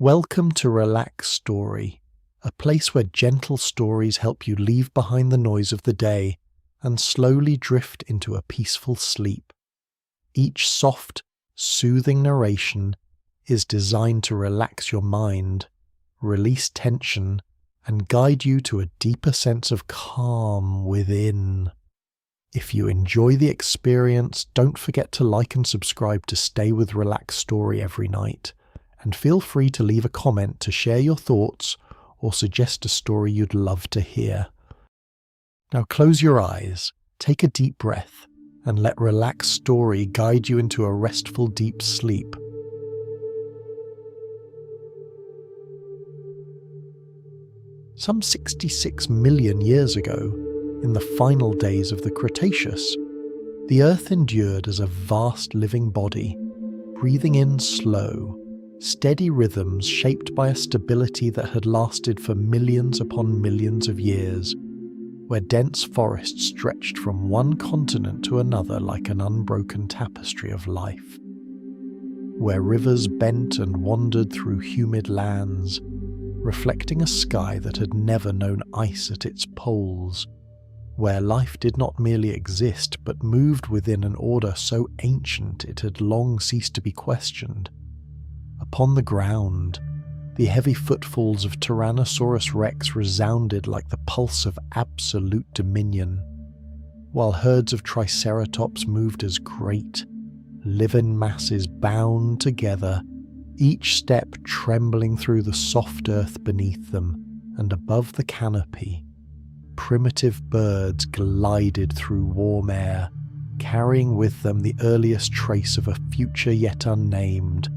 Welcome to Relax Story, a place where gentle stories help you leave behind the noise of the day and slowly drift into a peaceful sleep. Each soft, soothing narration is designed to relax your mind, release tension, and guide you to a deeper sense of calm within. If you enjoy the experience, don't forget to like and subscribe to stay with Relax Story every night. And feel free to leave a comment to share your thoughts or suggest a story you'd love to hear. Now close your eyes, take a deep breath, and let Relax Story guide you into a restful deep sleep. Some 66 million years ago, in the final days of the Cretaceous, the Earth endured as a vast living body, breathing in slow, steady rhythms shaped by a stability that had lasted for millions upon millions of years, where dense forests stretched from one continent to another like an unbroken tapestry of life, where rivers bent and wandered through humid lands, reflecting a sky that had never known ice at its poles, where life did not merely exist but moved within an order so ancient it had long ceased to be questioned. Upon the ground, the heavy footfalls of Tyrannosaurus rex resounded like the pulse of absolute dominion, while herds of Triceratops moved as great, living masses bound together, each step trembling through the soft earth beneath them, and above the canopy, primitive birds glided through warm air, carrying with them the earliest trace of a future yet unnamed.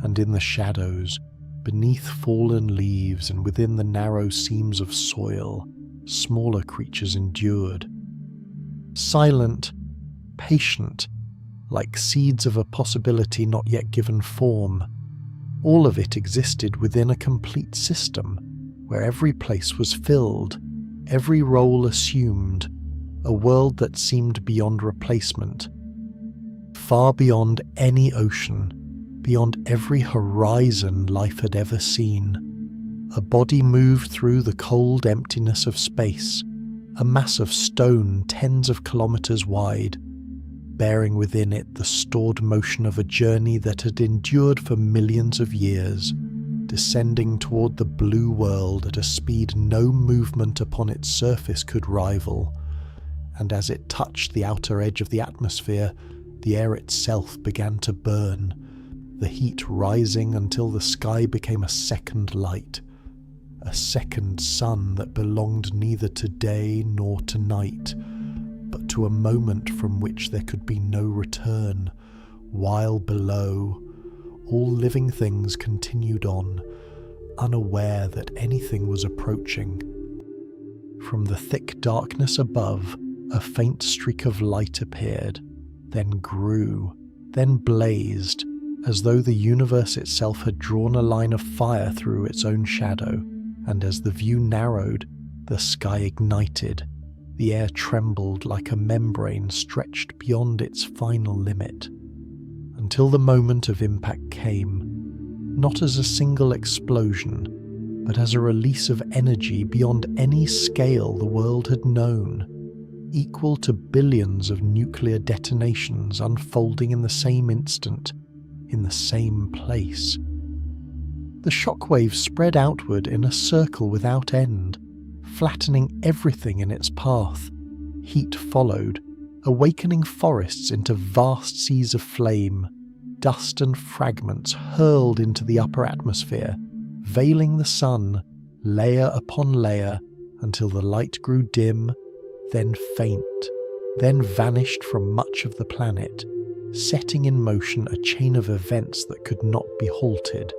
And in the shadows, beneath fallen leaves and within the narrow seams of soil, smaller creatures endured. Silent, patient, like seeds of a possibility not yet given form, all of it existed within a complete system, where every place was filled, every role assumed, a world that seemed beyond replacement, far beyond any ocean, beyond every horizon life had ever seen. A body moved through the cold emptiness of space, a mass of stone tens of kilometers wide, bearing within it the stored motion of a journey that had endured for millions of years, descending toward the blue world at a speed no movement upon its surface could rival. And as it touched the outer edge of the atmosphere, the air itself began to burn, the heat rising until the sky became a second light, a second sun that belonged neither to day nor to night, but to a moment from which there could be no return, while below, all living things continued on, unaware that anything was approaching. From the thick darkness above, a faint streak of light appeared, then grew, then blazed, as though the universe itself had drawn a line of fire through its own shadow, and as the view narrowed, the sky ignited, the air trembled like a membrane stretched beyond its final limit, until the moment of impact came, not as a single explosion, but as a release of energy beyond any scale the world had known, equal to billions of nuclear detonations unfolding in the same instant, in the same place. The shockwaves spread outward in a circle without end, flattening everything in its path. Heat followed, awakening forests into vast seas of flame. Dust and fragments hurled into the upper atmosphere, veiling the sun, layer upon layer, until the light grew dim, then faint, then vanished from much of the planet, setting in motion a chain of events that could not be halted,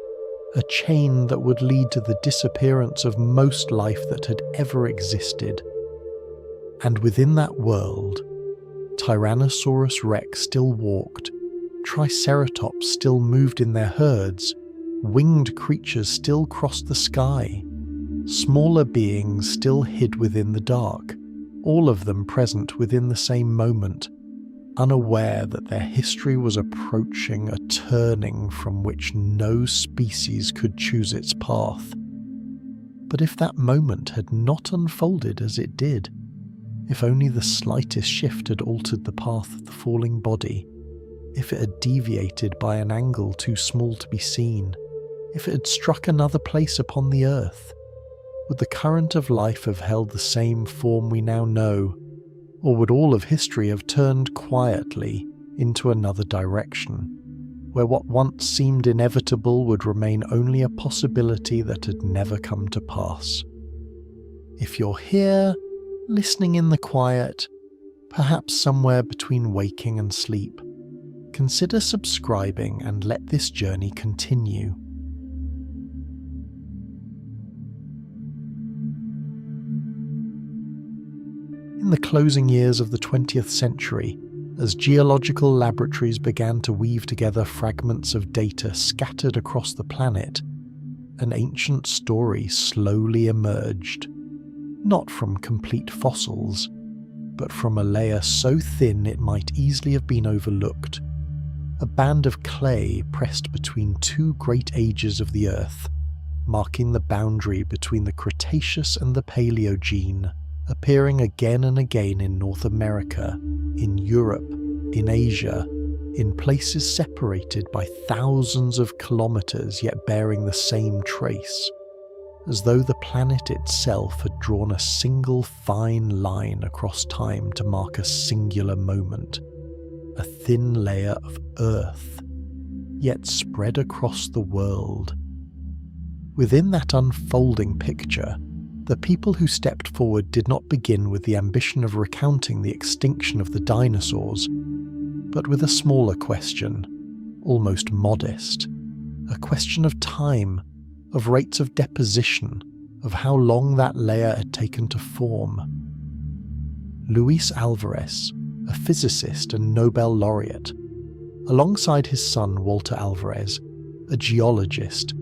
a chain that would lead to the disappearance of most life that had ever existed. And within that world, Tyrannosaurus rex still walked, Triceratops still moved in their herds, winged creatures still crossed the sky, smaller beings still hid within the dark, all of them present within the same moment, unaware that their history was approaching a turning from which no species could choose its path. But if that moment had not unfolded as it did, if only the slightest shift had altered the path of the falling body, if it had deviated by an angle too small to be seen, if it had struck another place upon the earth, would the current of life have held the same form we now know, or would all of history have turned quietly into another direction, where what once seemed inevitable would remain only a possibility that had never come to pass? If you're here, listening in the quiet, perhaps somewhere between waking and sleep, consider subscribing and let this journey continue. In the closing years of the 20th century, as geological laboratories began to weave together fragments of data scattered across the planet, an ancient story slowly emerged, not from complete fossils, but from a layer so thin it might easily have been overlooked, a band of clay pressed between two great ages of the Earth, marking the boundary between the Cretaceous and the Paleogene, appearing again and again in North America, in Europe, in Asia, in places separated by thousands of kilometers yet bearing the same trace, as though the planet itself had drawn a single fine line across time to mark a singular moment, a thin layer of Earth, yet spread across the world. Within that unfolding picture, the people who stepped forward did not begin with the ambition of recounting the extinction of the dinosaurs, but with a smaller question, almost modest, a question of time, of rates of deposition, of how long that layer had taken to form. Luis Alvarez, a physicist and Nobel laureate, alongside his son Walter Alvarez, a geologist,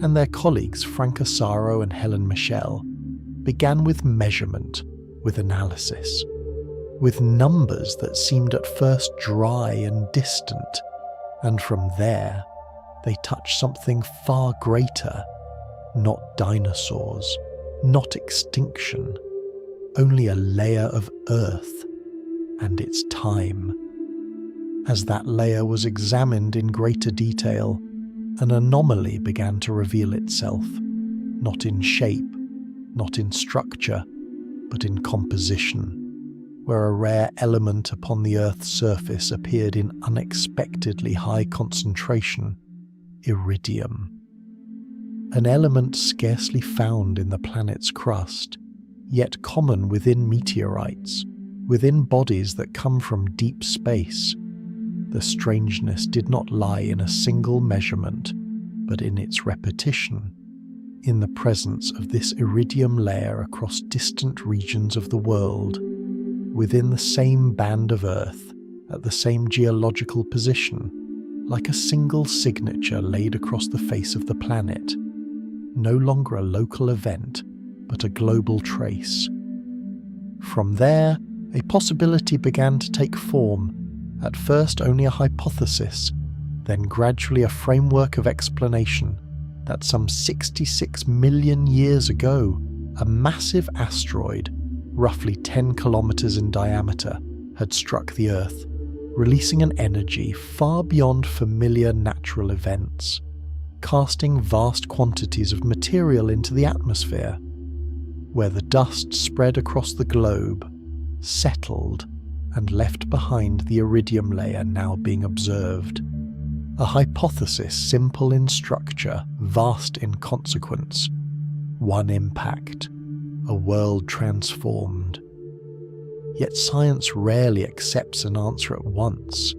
and their colleagues Frank Asaro and Helen Michel, began with measurement, with analysis, with numbers that seemed at first dry and distant, and from there they touched something far greater, not dinosaurs, not extinction, only a layer of Earth and its time. As that layer was examined in greater detail, an anomaly began to reveal itself, not in shape, not in structure, but in composition, where a rare element upon the Earth's surface appeared in unexpectedly high concentration: iridium. An element scarcely found in the planet's crust, yet common within meteorites, within bodies that come from deep space. The strangeness did not lie in a single measurement, but in its repetition, in the presence of this iridium layer across distant regions of the world, within the same band of Earth, at the same geological position, like a single signature laid across the face of the planet, no longer a local event, but a global trace. From there, a possibility began to take form, at first only a hypothesis, then gradually a framework of explanation, that some 66 million years ago, a massive asteroid, roughly 10 kilometers in diameter, had struck the Earth, releasing an energy far beyond familiar natural events, casting vast quantities of material into the atmosphere, where the dust spread across the globe, settled, and left behind the iridium layer now being observed. A hypothesis simple in structure, vast in consequence. One impact, a world transformed. Yet science rarely accepts an answer at once,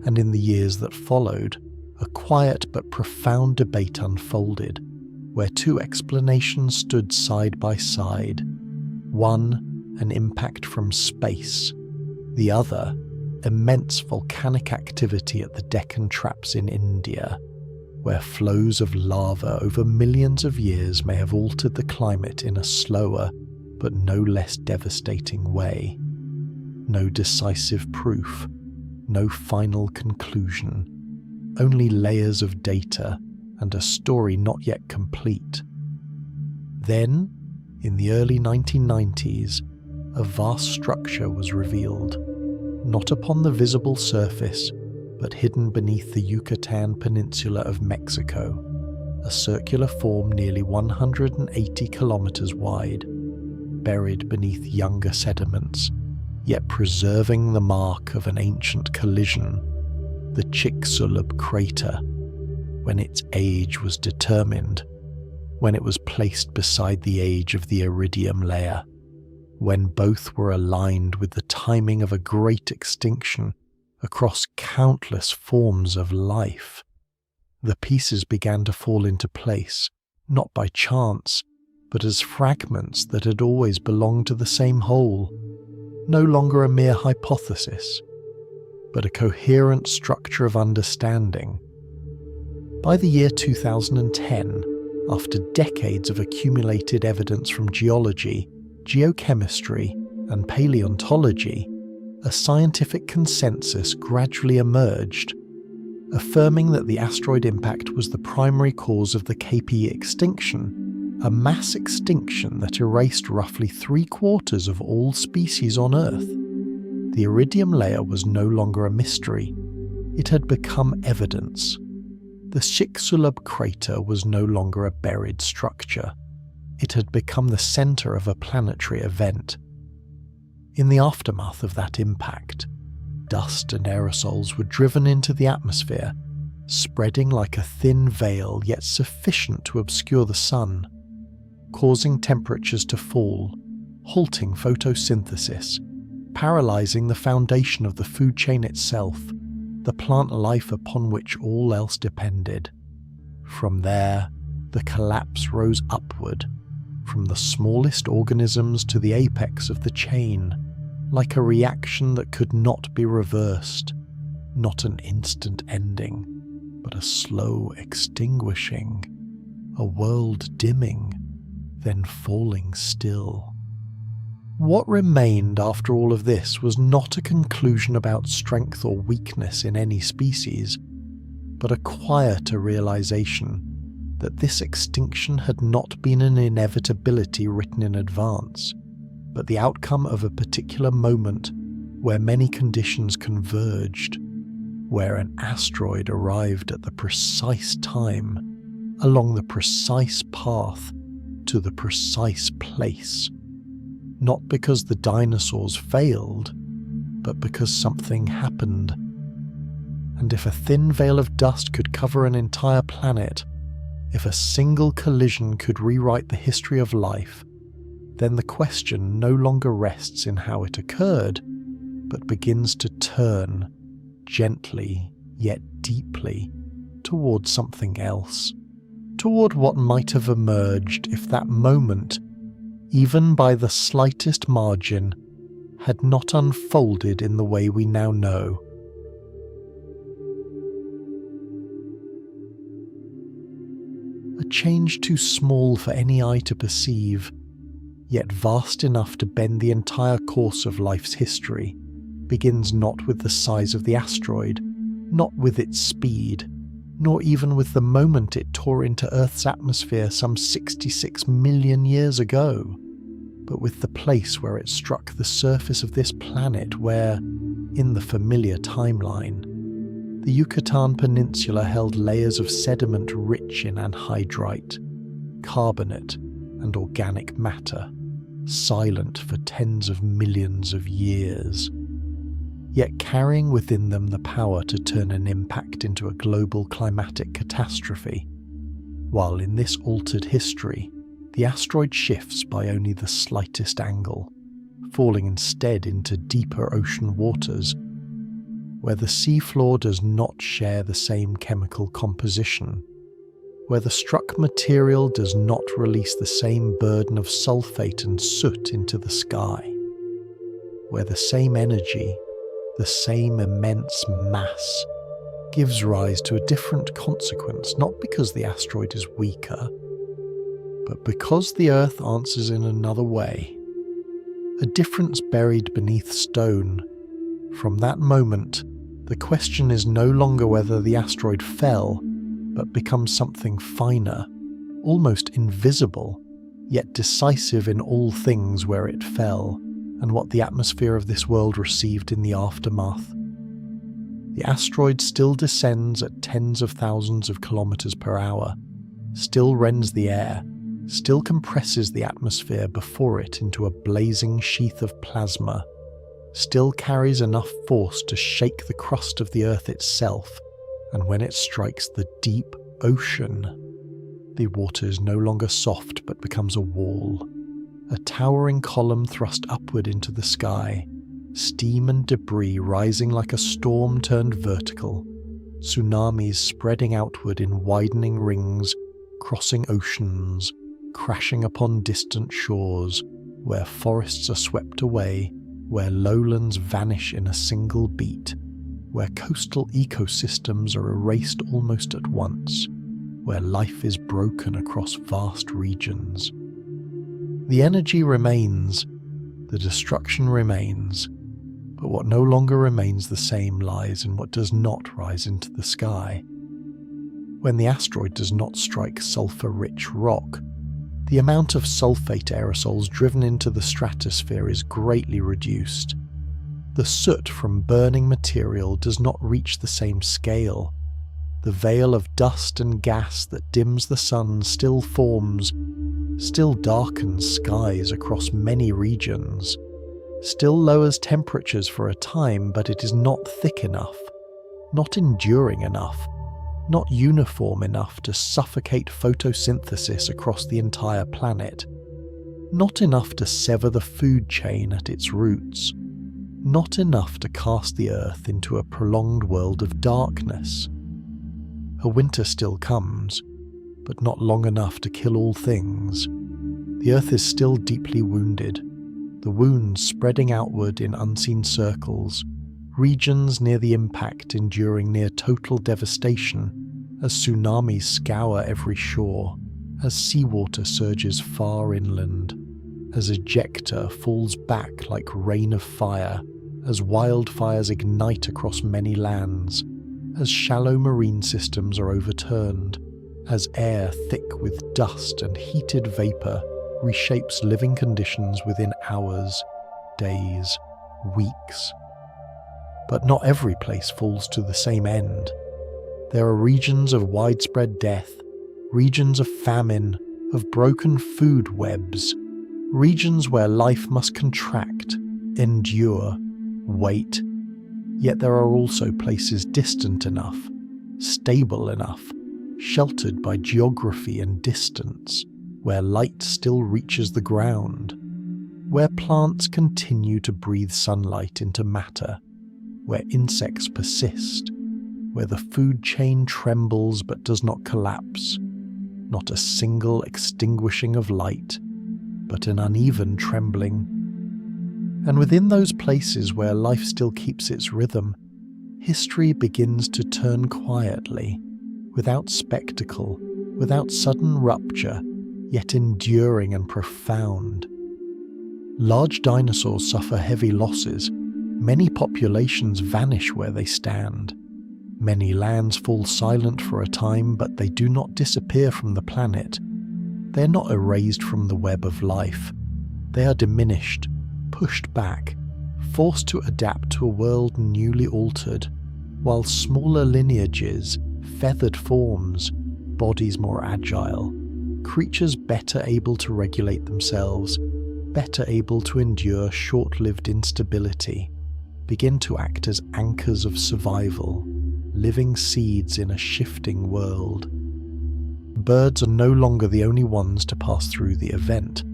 and in the years that followed, a quiet but profound debate unfolded, where two explanations stood side by side. One, an impact from space. The other, immense volcanic activity at the Deccan Traps in India, where flows of lava over millions of years may have altered the climate in a slower but no less devastating way. No decisive proof, no final conclusion, only layers of data and a story not yet complete. Then, in the early 1990s, a vast structure was revealed, not upon the visible surface, but hidden beneath the Yucatan Peninsula of Mexico, a circular form nearly 180 kilometers wide, buried beneath younger sediments, yet preserving the mark of an ancient collision, the Chicxulub crater, when its age was determined, when it was placed beside the age of the iridium layer, when both were aligned with the timing of a great extinction across countless forms of life. The pieces began to fall into place, not by chance, but as fragments that had always belonged to the same whole, no longer a mere hypothesis, but a coherent structure of understanding. By the year 2010, after decades of accumulated evidence from geology, geochemistry, and paleontology, a scientific consensus gradually emerged, affirming that the asteroid impact was the primary cause of the KP extinction, a mass extinction that erased roughly 3/4 of all species on Earth. The iridium layer was no longer a mystery. It had become evidence. The Chicxulub crater was no longer a buried structure. It had become the center of a planetary event. In the aftermath of that impact, dust and aerosols were driven into the atmosphere, spreading like a thin veil yet sufficient to obscure the sun, causing temperatures to fall, halting photosynthesis, paralyzing the foundation of the food chain itself, the plant life upon which all else depended. From there, the collapse rose upward, from the smallest organisms to the apex of the chain, like a reaction that could not be reversed, not an instant ending, but a slow extinguishing, a world dimming, then falling still. What remained after all of this was not a conclusion about strength or weakness in any species, but a quieter realization that this extinction had not been an inevitability written in advance, but the outcome of a particular moment where many conditions converged, where an asteroid arrived at the precise time, along the precise path, to the precise place. Not because the dinosaurs failed, but because something happened. And if a thin veil of dust could cover an entire planet, if a single collision could rewrite the history of life, then the question no longer rests in how it occurred, but begins to turn, gently yet deeply, toward something else, toward what might have emerged if that moment, even by the slightest margin, had not unfolded in the way we now know. A change too small for any eye to perceive, yet vast enough to bend the entire course of life's history, begins not with the size of the asteroid, not with its speed, nor even with the moment it tore into Earth's atmosphere some 66 million years ago, but with the place where it struck the surface of this planet where, in the familiar timeline, the Yucatan Peninsula held layers of sediment rich in anhydrite, carbonate, and organic matter, silent for tens of millions of years, yet carrying within them the power to turn an impact into a global climatic catastrophe, while in this altered history, the asteroid shifts by only the slightest angle, falling instead into deeper ocean waters, where the seafloor does not share the same chemical composition, where the struck material does not release the same burden of sulfate and soot into the sky, where the same energy, the same immense mass, gives rise to a different consequence, not because the asteroid is weaker, but because the Earth answers in another way, a difference buried beneath stone. From that moment, The question is no longer whether the asteroid fell, but becomes something finer, almost invisible, yet decisive in all things where it fell, and what the atmosphere of this world received in the aftermath. The asteroid still descends at tens of thousands of kilometers per hour, still rends the air, still compresses the atmosphere before it into a blazing sheath of plasma, still carries enough force to shake the crust of the Earth itself, and when it strikes the deep ocean, the water is no longer soft but becomes a wall, a towering column thrust upward into the sky, steam and debris rising like a storm turned vertical, tsunamis spreading outward in widening rings, crossing oceans, crashing upon distant shores, where forests are swept away, where lowlands vanish in a single beat, where coastal ecosystems are erased almost at once, where life is broken across vast regions. The energy remains, the destruction remains, but what no longer remains the same lies in what does not rise into the sky. When the asteroid does not strike sulfur-rich rock, the amount of sulfate aerosols driven into the stratosphere is greatly reduced. The soot from burning material does not reach the same scale. The veil of dust and gas that dims the sun still forms, still darkens skies across many regions, still lowers temperatures for a time, but it is not thick enough, not enduring enough, not uniform enough to suffocate photosynthesis across the entire planet, not enough to sever the food chain at its roots, not enough to cast the Earth into a prolonged world of darkness. A winter still comes, but not long enough to kill all things. The Earth is still deeply wounded, the wounds spreading outward in unseen circles, regions near the impact enduring near total devastation, as tsunamis scour every shore, as seawater surges far inland, as ejecta falls back like rain of fire, as wildfires ignite across many lands, as shallow marine systems are overturned, as air thick with dust and heated vapor reshapes living conditions within hours, days, weeks. But not every place falls to the same end. There are regions of widespread death, regions of famine, of broken food webs, regions where life must contract, endure, wait. Yet there are also places distant enough, stable enough, sheltered by geography and distance, where light still reaches the ground, where plants continue to breathe sunlight into matter, where insects persist, where the food chain trembles but does not collapse, not a single extinguishing of light, but an uneven trembling. And within those places where life still keeps its rhythm, history begins to turn quietly, without spectacle, without sudden rupture, yet enduring and profound. Large dinosaurs suffer heavy losses. Many populations vanish where they stand. Many lands fall silent for a time, but they do not disappear from the planet. They are not erased from the web of life. They are diminished, pushed back, forced to adapt to a world newly altered, while smaller lineages, feathered forms, bodies more agile, creatures better able to regulate themselves, better able to endure short-lived instability, begin to act as anchors of survival, living seeds in a shifting world. Birds are no longer the only ones to pass through the event.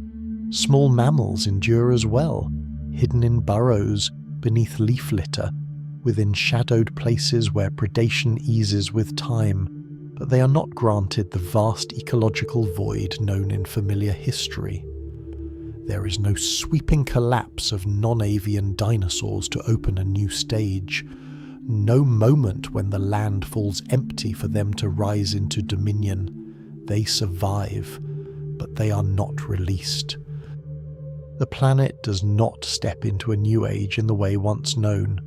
Small mammals endure as well, hidden in burrows, beneath leaf litter, within shadowed places where predation eases with time, but they are not granted the vast ecological void known in familiar history. There is no sweeping collapse of non-avian dinosaurs to open a new stage, no moment when the land falls empty for them to rise into dominion. They survive, but they are not released. The planet does not step into a new age in the way once known.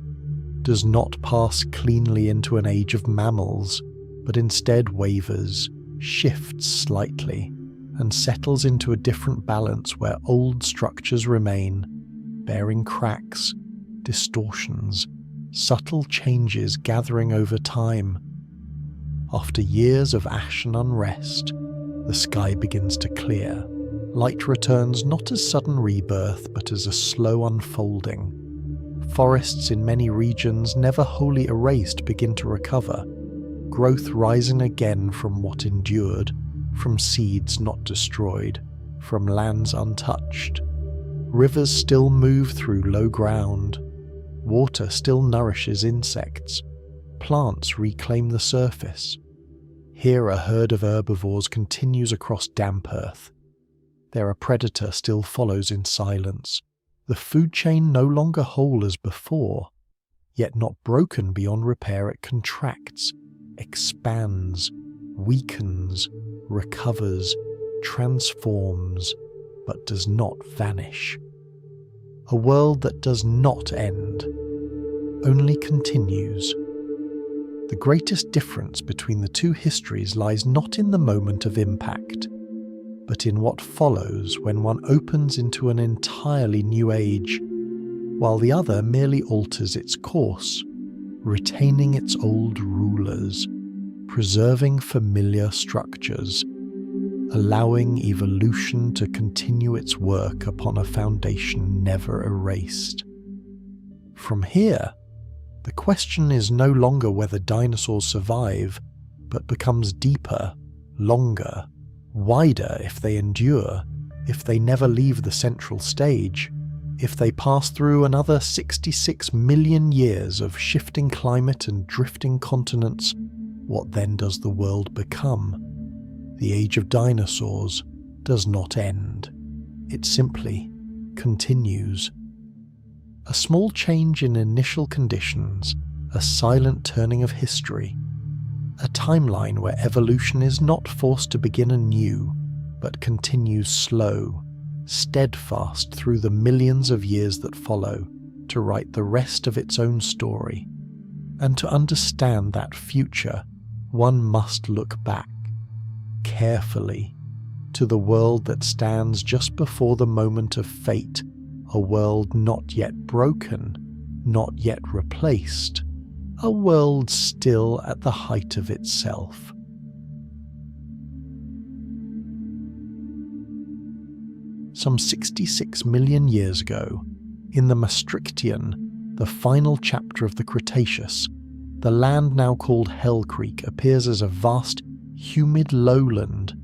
does not pass cleanly into an age of mammals, but instead wavers, shifts slightly, and settles into a different balance where old structures remain, bearing cracks, distortions, subtle changes gathering over time. After years of ash and unrest, the sky begins to clear. Light returns not as sudden rebirth, but as a slow unfolding. Forests in many regions, never wholly erased, begin to recover, growth rising again from what endured, from seeds not destroyed, from lands untouched. Rivers still move through low ground. Water still nourishes insects. Plants reclaim the surface. Here a herd of herbivores continues across damp earth. There a predator still follows in silence. The food chain no longer whole as before, yet not broken beyond repair. It contracts, expands, weakens, recovers, transforms, but does not vanish. A world that does not end, only continues. The greatest difference between the two histories lies not in the moment of impact, but in what follows when one opens into an entirely new age, while the other merely alters its course, retaining its old rulers, preserving familiar structures, allowing evolution to continue its work upon a foundation never erased. From here, the question is no longer whether dinosaurs survive, but becomes deeper, longer, wider if they endure, if they never leave the central stage, if they pass through another 66 million years of shifting climate and drifting continents. What then does the world become? The age of dinosaurs does not end. It simply continues. A small change in initial conditions, a silent turning of history, a timeline where evolution is not forced to begin anew, but continues slow, steadfast through the millions of years that follow, to write the rest of its own story. And to understand that future, one must look back, carefully, to the world that stands just before the moment of fate, a world not yet broken, not yet replaced, a world still at the height of itself. Some 66 million years ago, in the Maastrichtian, the final chapter of the Cretaceous, the land now called Hell Creek appears as a vast, humid lowland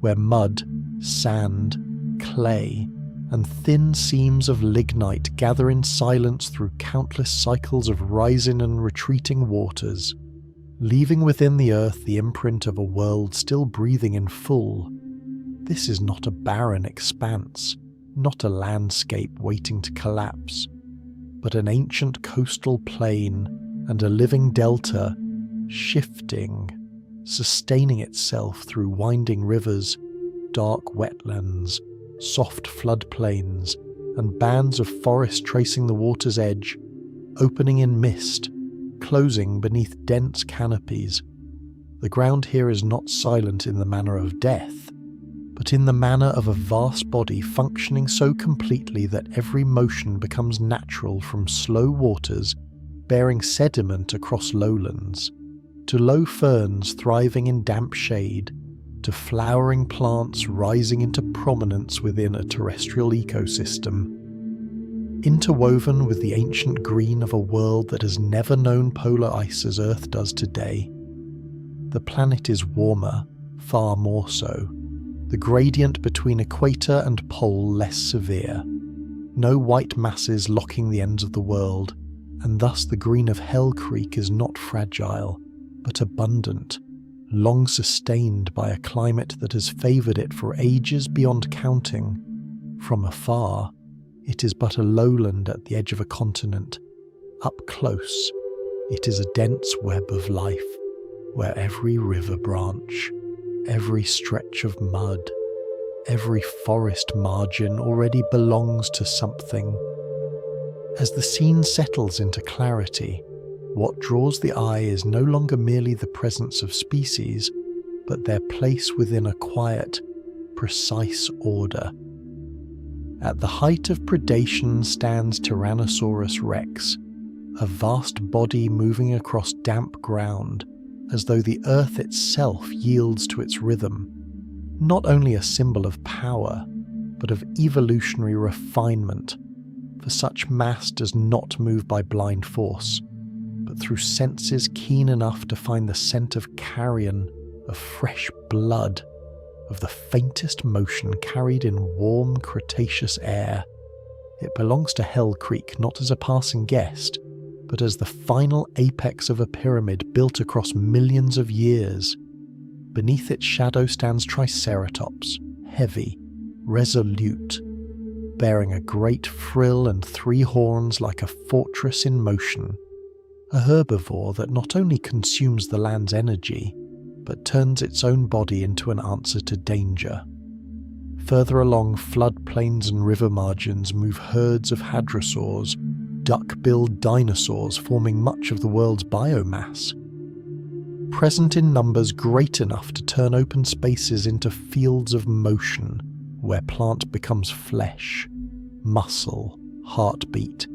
where mud, sand, clay, and thin seams of lignite gather in silence through countless cycles of rising and retreating waters, leaving within the earth the imprint of a world still breathing in full. This is not a barren expanse, not a landscape waiting to collapse, but an ancient coastal plain and a living delta, shifting, sustaining itself through winding rivers, dark wetlands, soft floodplains, and bands of forest tracing the water's edge, opening in mist, closing beneath dense canopies. The ground here is not silent in the manner of death, but in the manner of a vast body functioning so completely that every motion becomes natural, from slow waters bearing sediment across lowlands, to low ferns thriving in damp shade, to flowering plants rising into prominence within a terrestrial ecosystem. Interwoven with the ancient green of a world that has never known polar ice as Earth does today, the planet is warmer, far more so. The gradient between equator and pole less severe. No white masses locking the ends of the world, and thus the green of Hell Creek is not fragile, but abundant, long sustained by a climate that has favoured it for ages beyond counting. From afar, it is but a lowland at the edge of a continent. Up close, it is a dense web of life, where every river branch, every stretch of mud, every forest margin already belongs to something. As the scene settles into clarity, What draws the eye is no longer merely the presence of species, but their place within a quiet, precise order. At the height of predation stands Tyrannosaurus rex, a vast body moving across damp ground, as though the earth itself yields to its rhythm, not only a symbol of power, but of evolutionary refinement, for such mass does not move by blind force, but through senses keen enough to find the scent of carrion, of fresh blood, of the faintest motion carried in warm Cretaceous air. It belongs to Hell Creek not as a passing guest, but as the final apex of a pyramid built across millions of years. Beneath its shadow stands Triceratops, heavy, resolute, bearing a great frill and 3 horns like a fortress in motion, a herbivore that not only consumes the land's energy, but turns its own body into an answer to danger. Further along floodplains and river margins move herds of hadrosaurs, duck-billed dinosaurs forming much of the world's biomass. Present in numbers great enough to turn open spaces into fields of motion, where plant becomes flesh, muscle, heartbeat,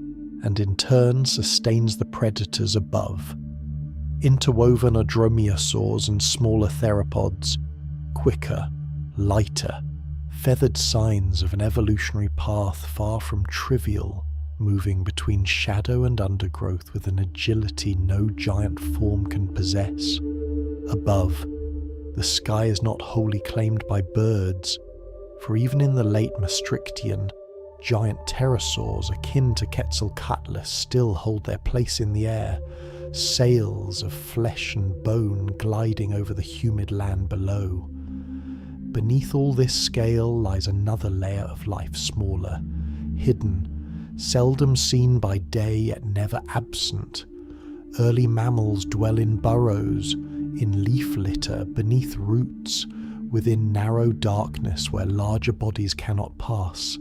and in turn sustains the predators above. Interwoven are dromaeosaurs and smaller theropods, quicker, lighter, feathered signs of an evolutionary path far from trivial, moving between shadow and undergrowth with an agility no giant form can possess. Above, the sky is not wholly claimed by birds, for even in the late Maastrichtian, giant pterosaurs akin to Quetzalcoatlus still hold their place in the air, sails of flesh and bone gliding over the humid land below. Beneath all this scale lies another layer of life smaller, hidden, seldom seen by day yet never absent. Early mammals dwell in burrows, in leaf litter, beneath roots, within narrow darkness where larger bodies cannot pass,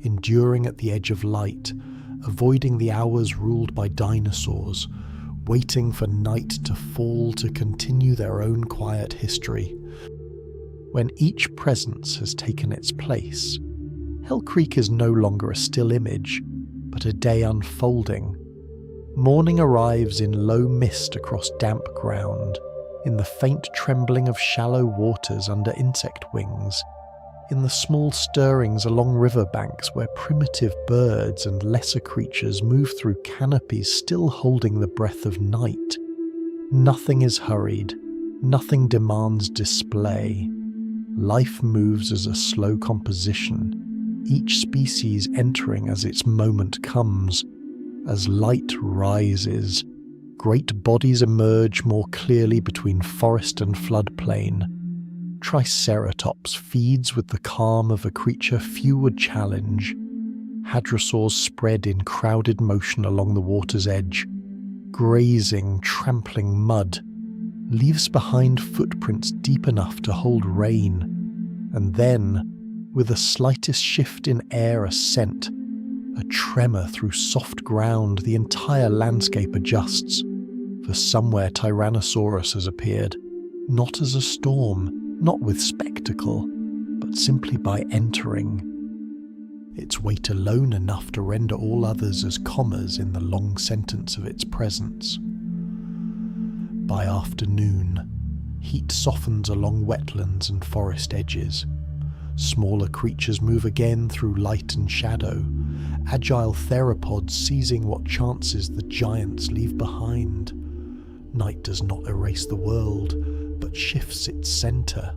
enduring at the edge of light, avoiding the hours ruled by dinosaurs, waiting for night to fall to continue their own quiet history. When each presence has taken its place, Hell Creek is no longer a still image, but a day unfolding. Morning arrives in low mist across damp ground, in the faint trembling of shallow waters under insect wings, in the small stirrings along riverbanks where primitive birds and lesser creatures move through canopies still holding the breath of night. Nothing is hurried, nothing demands display. Life moves as a slow composition, each species entering as its moment comes. As light rises, great bodies emerge more clearly between forest and floodplain. Triceratops feeds with the calm of a creature few would challenge. Hadrosaurs spread in crowded motion along the water's edge, grazing, trampling mud, leaves behind footprints deep enough to hold rain, and then, with the slightest shift in air ascent, a tremor through soft ground, the entire landscape adjusts, for somewhere Tyrannosaurus has appeared, not as a storm, not with spectacle, but simply by entering. Its weight alone enough to render all others as commas in the long sentence of its presence. By afternoon, heat softens along wetlands and forest edges. Smaller creatures move again through light and shadow, agile theropods seizing what chances the giants leave behind. Night does not erase the world, but shifts its center.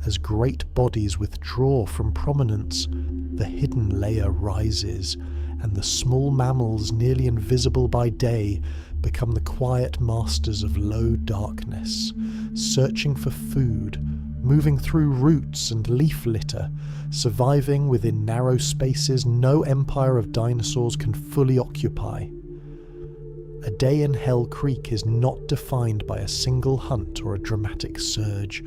As great bodies withdraw from prominence, the hidden layer rises, and the small mammals nearly invisible by day become the quiet masters of low darkness, searching for food, moving through roots and leaf litter, surviving within narrow spaces no empire of dinosaurs can fully occupy. A day in Hell Creek is not defined by a single hunt or a dramatic surge,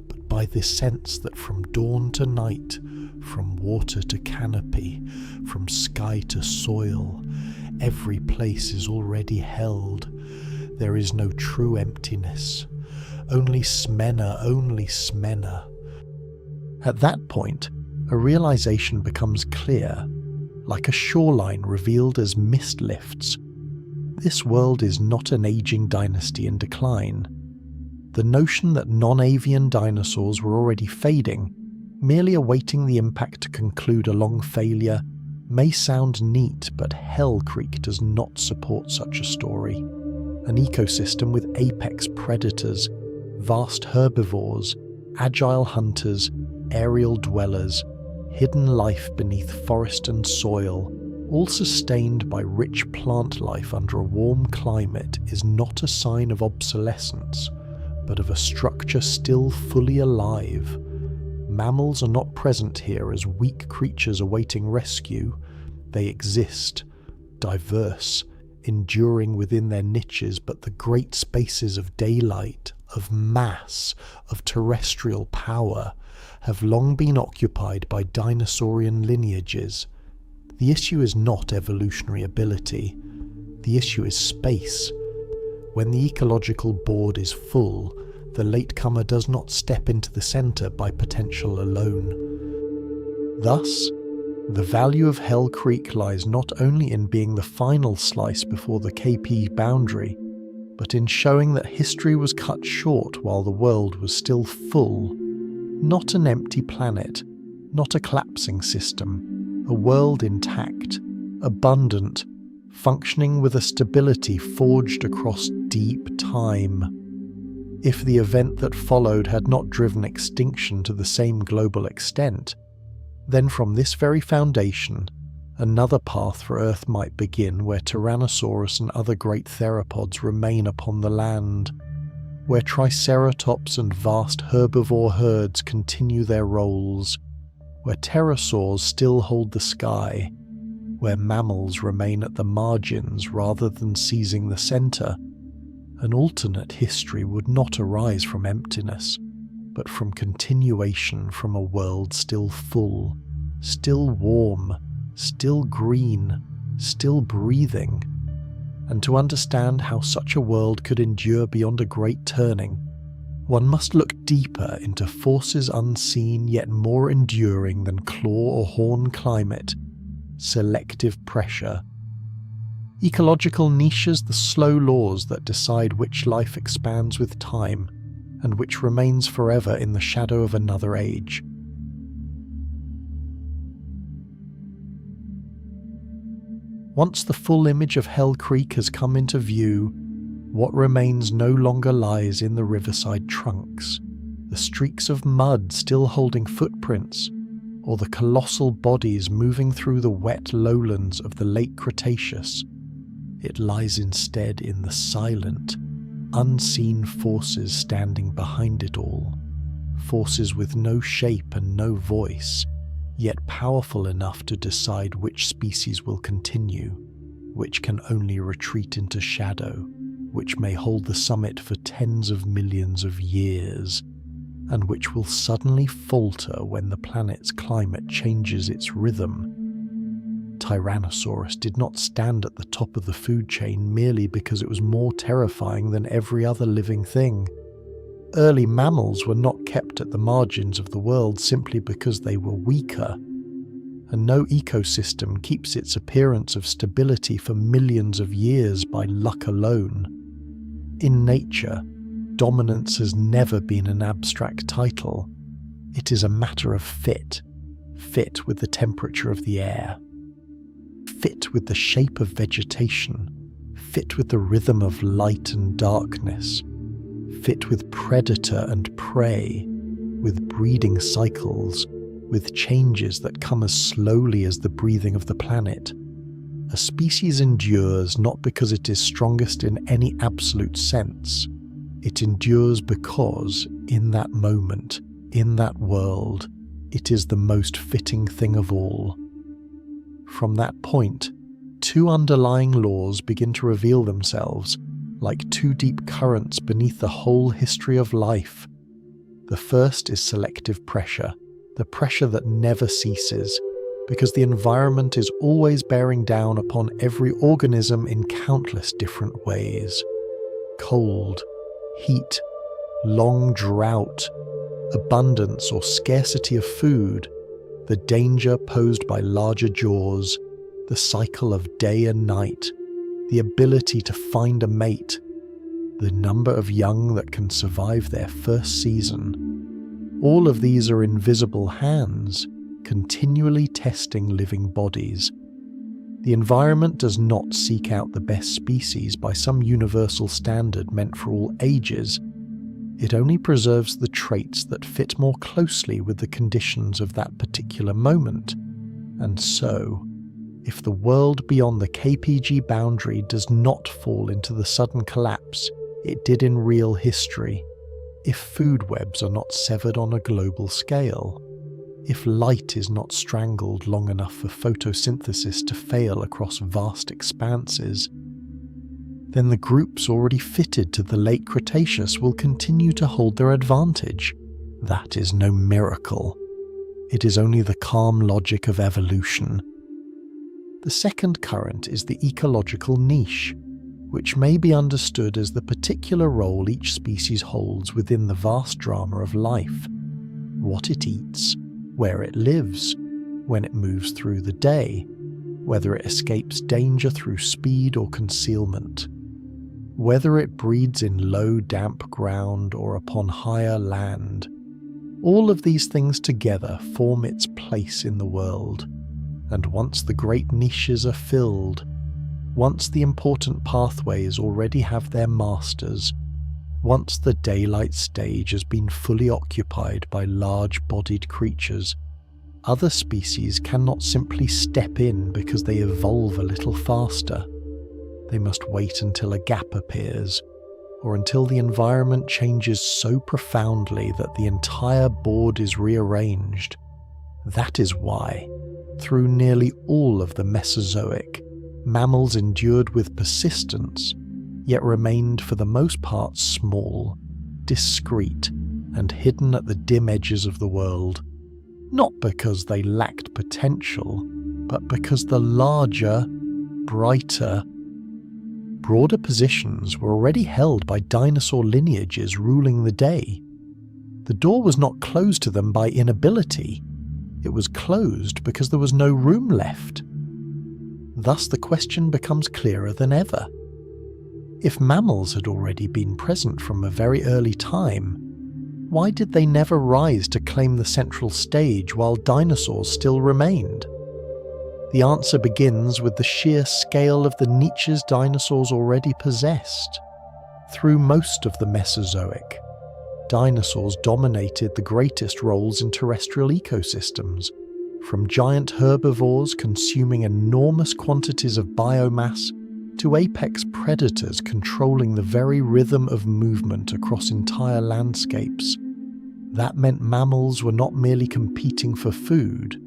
but by the sense that from dawn to night, from water to canopy, from sky to soil, Every place is already held. There is no true emptiness. Only Smena, only Smena. At that point, a realization becomes clear, like a shoreline revealed as mist lifts. This world is not an aging dynasty in decline. The notion that non-avian dinosaurs were already fading, merely awaiting the impact to conclude a long failure, may sound neat, but Hell Creek does not support such a story. An ecosystem with apex predators, vast herbivores, agile hunters, aerial dwellers, hidden life beneath forest and soil, all sustained by rich plant life under a warm climate, is not a sign of obsolescence, but of a structure still fully alive. Mammals are not present here as weak creatures awaiting rescue. They exist, diverse, enduring within their niches, but the great spaces of daylight, of mass, of terrestrial power, have long been occupied by dinosaurian lineages. The issue is not evolutionary ability. The issue is space. When the ecological board is full, the latecomer does not step into the centre by potential alone. Thus, the value of Hell Creek lies not only in being the final slice before the KP boundary, but in showing that history was cut short while the world was still full. Not an empty planet, not a collapsing system, a world intact, abundant, functioning with a stability forged across deep time. If the event that followed had not driven extinction to the same global extent, then from this very foundation, another path for Earth might begin where Tyrannosaurus and other great theropods remain upon the land, where Triceratops and vast herbivore herds continue their roles, where pterosaurs still hold the sky, where mammals remain at the margins rather than seizing the centre. An alternate history would not arise from emptiness, but from continuation from a world still full, still warm, still green, still breathing. And to understand how such a world could endure beyond a great turning, one must look deeper into forces unseen yet more enduring than claw or horn climate, selective pressure. Ecological niches, the slow laws that decide which life expands with time and which remains forever in the shadow of another age. Once the full image of Hell Creek has come into view, what remains no longer lies in the riverside trunks, the streaks of mud still holding footprints, or the colossal bodies moving through the wet lowlands of the late Cretaceous. It lies instead in the silent, unseen forces standing behind it all, forces with no shape and no voice, yet powerful enough to decide which species will continue, which can only retreat into shadow, which may hold the summit for tens of millions of years, and which will suddenly falter when the planet's climate changes its rhythm. Tyrannosaurus did not stand at the top of the food chain merely because it was more terrifying than every other living thing. Early mammals were not kept at the margins of the world simply because they were weaker, and no ecosystem keeps its appearance of stability for millions of years by luck alone. In nature, dominance has never been an abstract title. It is a matter of fit with the temperature of the air, fit with the shape of vegetation, fit with the rhythm of light and darkness, fit with predator and prey, with breeding cycles, with changes that come as slowly as the breathing of the planet. A species endures not because it is strongest in any absolute sense. It endures because, in that moment, in that world, it is the most fitting thing of all. From that point, two underlying laws begin to reveal themselves, like two deep currents beneath the whole history of life. The first is selective pressure, the pressure that never ceases, because the environment is always bearing down upon every organism in countless different ways. Cold, heat, long drought, abundance or scarcity of food, the danger posed by larger jaws, the cycle of day and night, the ability to find a mate, the number of young that can survive their first season. All of these are invisible hands, continually testing living bodies. The environment does not seek out the best species by some universal standard meant for all ages. It only preserves the traits that fit more closely with the conditions of that particular moment. And so, if the world beyond the KPG boundary does not fall into the sudden collapse it did in real history, if food webs are not severed on a global scale, if light is not strangled long enough for photosynthesis to fail across vast expanses, then the groups already fitted to the late Cretaceous will continue to hold their advantage. That is no miracle. It is only the calm logic of evolution. The second current is the ecological niche, which may be understood as the particular role each species holds within the vast drama of life. What it eats, where it lives, when it moves through the day, whether it escapes danger through speed or concealment, whether it breeds in low, damp ground or upon higher land. All of these things together form its place in the world, and once the great niches are filled, once the important pathways already have their masters, once the daylight stage has been fully occupied by large-bodied creatures, other species cannot simply step in because they evolve a little faster. They must wait until a gap appears, or until the environment changes so profoundly that the entire board is rearranged. That is why, through nearly all of the Mesozoic, mammals endured with persistence, yet remained for the most part small, discreet, and hidden at the dim edges of the world, not because they lacked potential, but because the larger, brighter, broader positions were already held by dinosaur lineages ruling the day. The door was not closed to them by inability, it was closed because there was no room left. Thus the question becomes clearer than ever. If mammals had already been present from a very early time, why did they never rise to claim the central stage while dinosaurs still remained? The answer begins with the sheer scale of the niches dinosaurs already possessed. Through most of the Mesozoic, dinosaurs dominated the greatest roles in terrestrial ecosystems, from giant herbivores consuming enormous quantities of biomass to apex predators controlling the very rhythm of movement across entire landscapes. That meant mammals were not merely competing for food,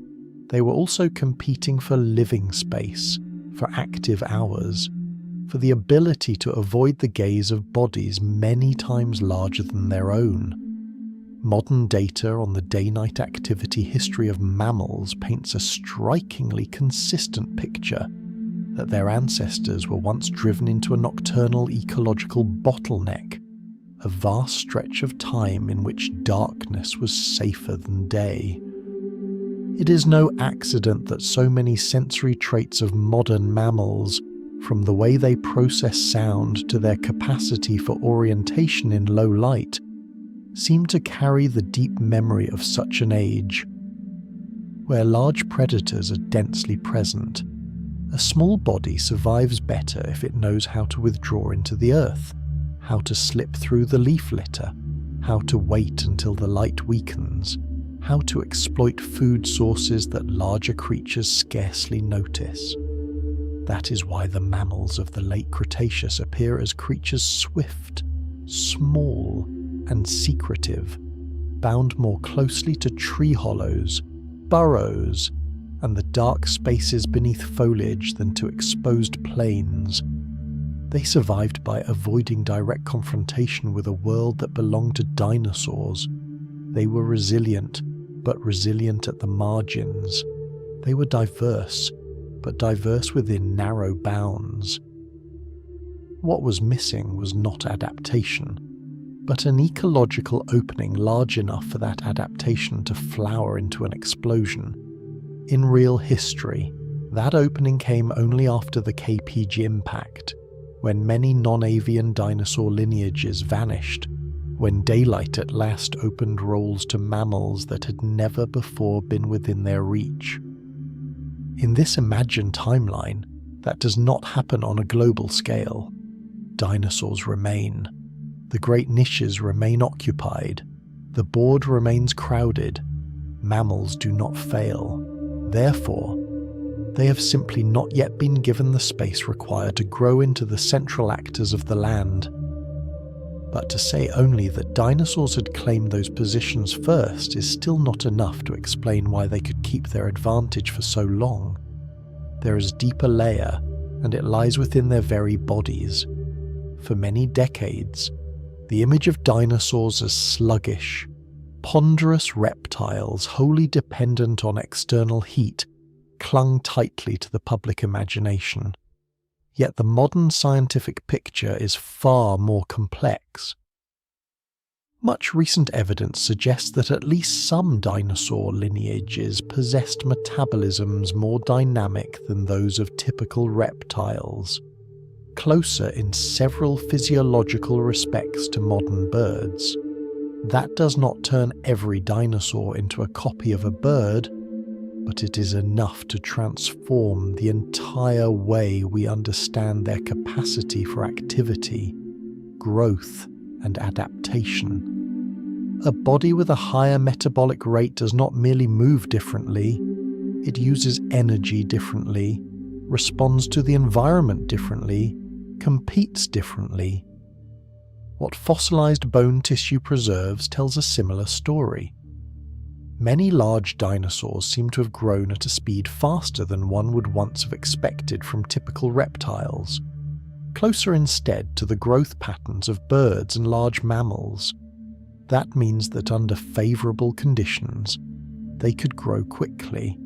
they were also competing for living space, for active hours, for the ability to avoid the gaze of bodies many times larger than their own. Modern data on the day-night activity history of mammals paints a strikingly consistent picture that their ancestors were once driven into a nocturnal ecological bottleneck, a vast stretch of time in which darkness was safer than day. It is no accident that so many sensory traits of modern mammals, from the way they process sound to their capacity for orientation in low light, seem to carry the deep memory of such an age. Where large predators are densely present, a small body survives better if it knows how to withdraw into the earth, how to slip through the leaf litter, how to wait until the light weakens, how to exploit food sources that larger creatures scarcely notice. That is why the mammals of the late Cretaceous appear as creatures swift, small, and secretive, bound more closely to tree hollows, burrows, and the dark spaces beneath foliage than to exposed plains. They survived by avoiding direct confrontation with a world that belonged to dinosaurs. They were resilient, but resilient at the margins. They were diverse, but diverse within narrow bounds. What was missing was not adaptation, but an ecological opening large enough for that adaptation to flower into an explosion. In real history, that opening came only after the KPG impact, when many non-avian dinosaur lineages vanished, when daylight at last opened roles to mammals that had never before been within their reach. In this imagined timeline, that does not happen on a global scale. Dinosaurs remain. The great niches remain occupied. The board remains crowded. Mammals do not fail. Therefore, they have simply not yet been given the space required to grow into the central actors of the land. But to say only that dinosaurs had claimed those positions first is still not enough to explain why they could keep their advantage for so long. There is a deeper layer, and it lies within their very bodies. For many decades, the image of dinosaurs as sluggish, ponderous reptiles wholly dependent on external heat clung tightly to the public imagination. Yet the modern scientific picture is far more complex. Much recent evidence suggests that at least some dinosaur lineages possessed metabolisms more dynamic than those of typical reptiles, closer in several physiological respects to modern birds. That does not turn every dinosaur into a copy of a bird, but it is enough to transform the entire way we understand their capacity for activity, growth, and adaptation. A body with a higher metabolic rate does not merely move differently, it uses energy differently, responds to the environment differently, competes differently. What fossilized bone tissue preserves tells a similar story. Many large dinosaurs seem to have grown at a speed faster than one would once have expected from typical reptiles, closer instead to the growth patterns of birds and large mammals. That means that under favorable conditions, they could grow quickly,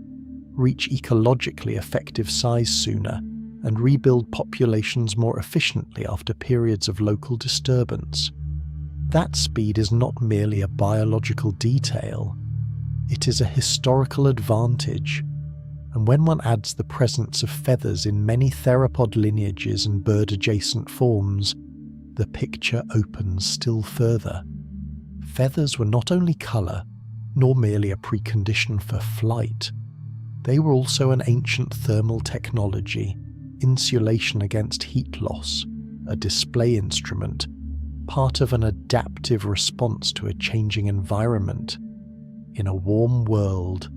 reach ecologically effective size sooner, and rebuild populations more efficiently after periods of local disturbance. That speed is not merely a biological detail, it is a historical advantage, and when one adds the presence of feathers in many theropod lineages and bird-adjacent forms, the picture opens still further. Feathers were not only colour, nor merely a precondition for flight. They were also an ancient thermal technology, insulation against heat loss, a display instrument, part of an adaptive response to a changing environment. In a warm world,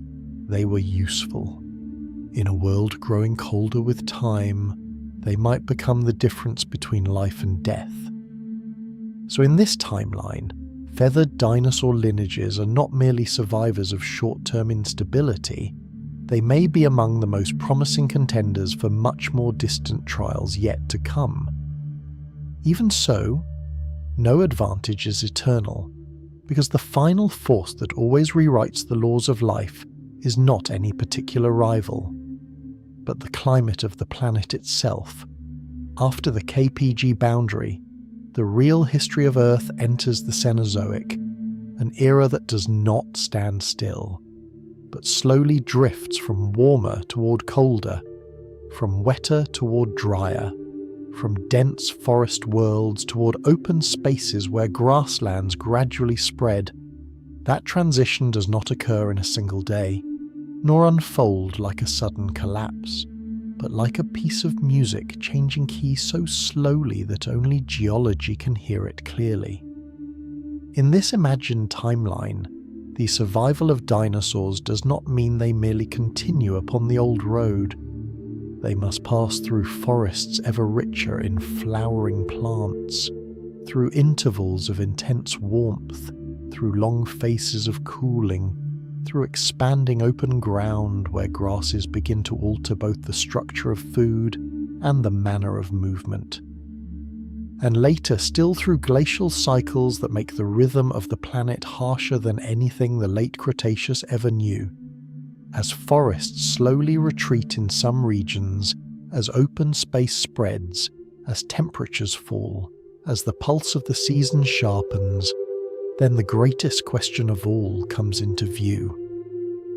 they were useful. In a world growing colder with time, they might become the difference between life and death. So in this timeline, feathered dinosaur lineages are not merely survivors of short-term instability, they may be among the most promising contenders for much more distant trials yet to come. Even so, no advantage is eternal, because the final force that always rewrites the laws of life is not any particular rival, but the climate of the planet itself. After the KPG boundary, the real history of Earth enters the Cenozoic, an era that does not stand still, but slowly drifts from warmer toward colder, from wetter toward drier, from dense forest worlds toward open spaces where grasslands gradually spread. That transition does not occur in a single day, nor unfold like a sudden collapse, but like a piece of music changing key so slowly that only geology can hear it clearly. In this imagined timeline, the survival of dinosaurs does not mean they merely continue upon the old road. They must pass through forests ever richer in flowering plants, through intervals of intense warmth, through long phases of cooling, through expanding open ground where grasses begin to alter both the structure of food and the manner of movement. And later still through glacial cycles that make the rhythm of the planet harsher than anything the late Cretaceous ever knew. as forests slowly retreat in some regions, as open space spreads, as temperatures fall, as the pulse of the season sharpens, then the greatest question of all comes into view.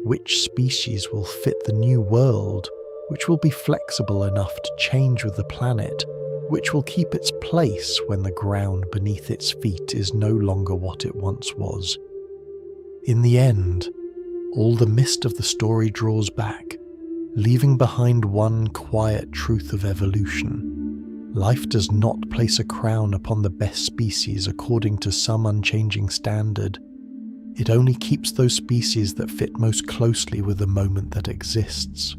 Which species will fit the new world? Which will be flexible enough to change with the planet? Which will keep its place when the ground beneath its feet is no longer what it once was? In the end, all the mist of the story draws back, leaving behind one quiet truth of evolution. Life does not place a crown upon the best species according to some unchanging standard. It only keeps those species that fit most closely with the moment that exists.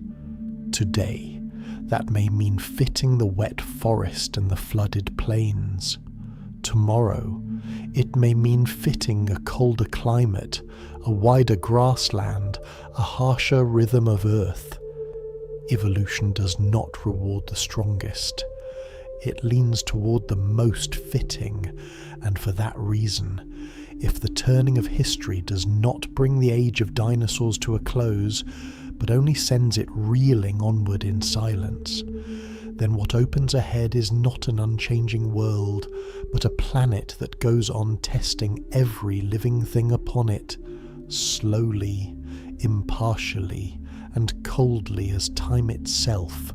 Today, that may mean fitting the wet forest and the flooded plains. Tomorrow, it may mean fitting a colder climate, a wider grassland, a harsher rhythm of earth. Evolution does not reward the strongest. It leans toward the most fitting, and for that reason, if the turning of history does not bring the age of dinosaurs to a close, but only sends it reeling onward in silence, then what opens ahead is not an unchanging world, but a planet that goes on testing every living thing upon it, slowly, impartially, and coldly as time itself.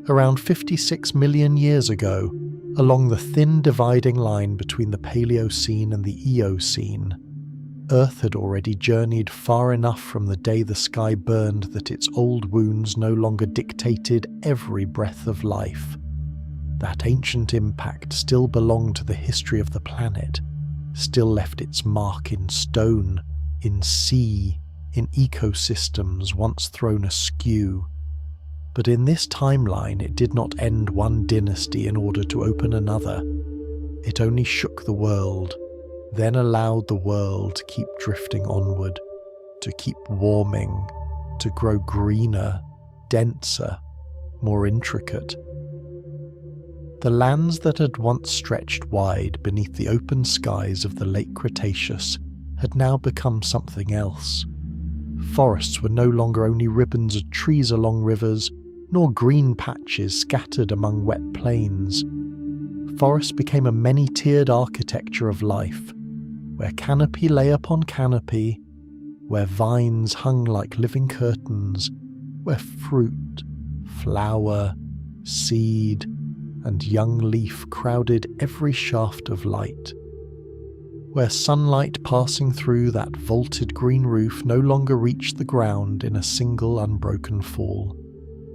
Around 56 million years ago, along the thin dividing line between the Paleocene and the Eocene, Earth had already journeyed far enough from the day the sky burned that its old wounds no longer dictated every breath of life. That ancient impact still belonged to the history of the planet, still left its mark in stone, in sea, in ecosystems once thrown askew. But in this timeline, it did not end one dynasty in order to open another. It only shook the world, then allowed the world to keep drifting onward, to keep warming, to grow greener, denser, more intricate. The lands that had once stretched wide beneath the open skies of the late Cretaceous had now become something else. Forests were no longer only ribbons of trees along rivers, nor green patches scattered among wet plains. Forests became a many-tiered architecture of life, where canopy lay upon canopy, where vines hung like living curtains, where fruit, flower, seed, and young leaf crowded every shaft of light, where sunlight passing through that vaulted green roof no longer reached the ground in a single unbroken fall,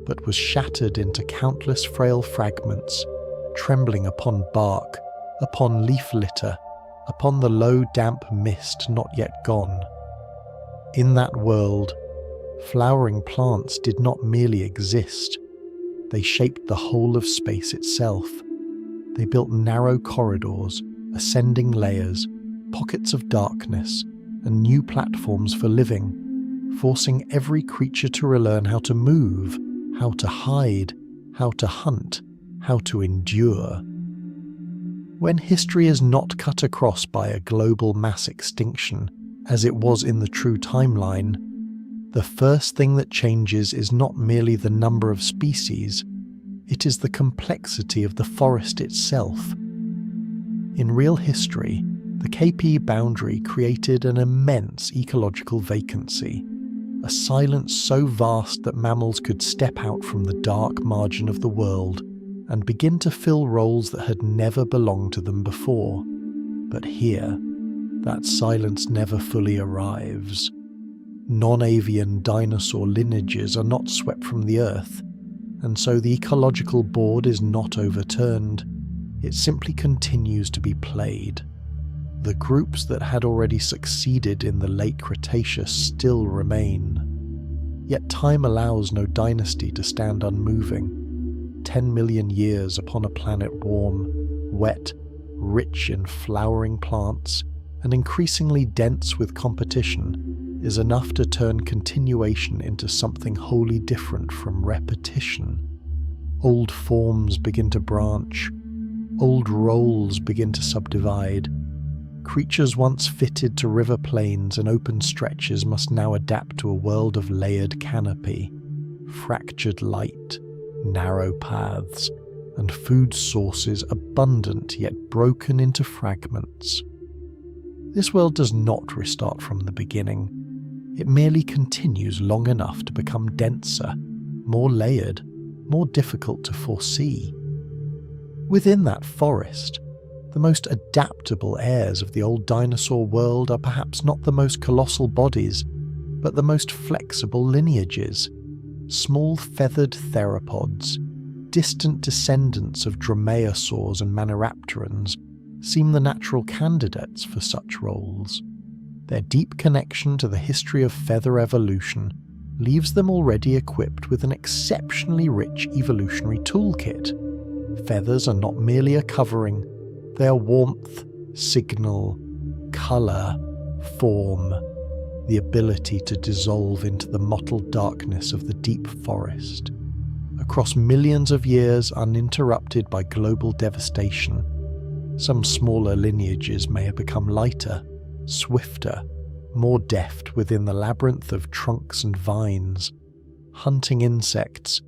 but was shattered into countless frail fragments, trembling upon bark, upon leaf litter, upon the low damp mist not yet gone. In that world, flowering plants did not merely exist, they shaped the whole of space itself. They built narrow corridors, ascending layers, pockets of darkness, and new platforms for living, forcing every creature to relearn how to move, how to hide, how to hunt, how to endure. When history is not cut across by a global mass extinction, as it was in the true timeline, the first thing that changes is not merely the number of species, it is the complexity of the forest itself. In real history, the KP boundary created an immense ecological vacancy, a silence so vast that mammals could step out from the dark margin of the world and begin to fill roles that had never belonged to them before. But here, that silence never fully arrives. Non-avian dinosaur lineages are not swept from the earth, and so the ecological board is not overturned. It simply continues to be played. The groups that had already succeeded in the late Cretaceous still remain. Yet time allows no dynasty to stand unmoving. 10 million years upon a planet warm, wet, rich in flowering plants, and increasingly dense with competition, is enough to turn continuation into something wholly different from repetition. Old forms begin to branch, old roles begin to subdivide, Creatures once fitted to river plains and open stretches must now adapt to a world of layered canopy, fractured light, narrow paths, and food sources abundant yet broken into fragments. This world does not restart from the beginning. It merely continues long enough to become denser, more layered, more difficult to foresee. Within that forest, the most adaptable heirs of the old dinosaur world are perhaps not the most colossal bodies, but the most flexible lineages. Small feathered theropods, distant descendants of dromaeosaurs and maniraptorans, seem the natural candidates for such roles. Their deep connection to the history of feather evolution leaves them already equipped with an exceptionally rich evolutionary toolkit. Feathers are not merely a covering, they are warmth, signal, colour, form, the ability to dissolve into the mottled darkness of the deep forest. Across millions of years uninterrupted by global devastation, some smaller lineages may have become lighter, swifter, more deft within the labyrinth of trunks and vines, hunting insects,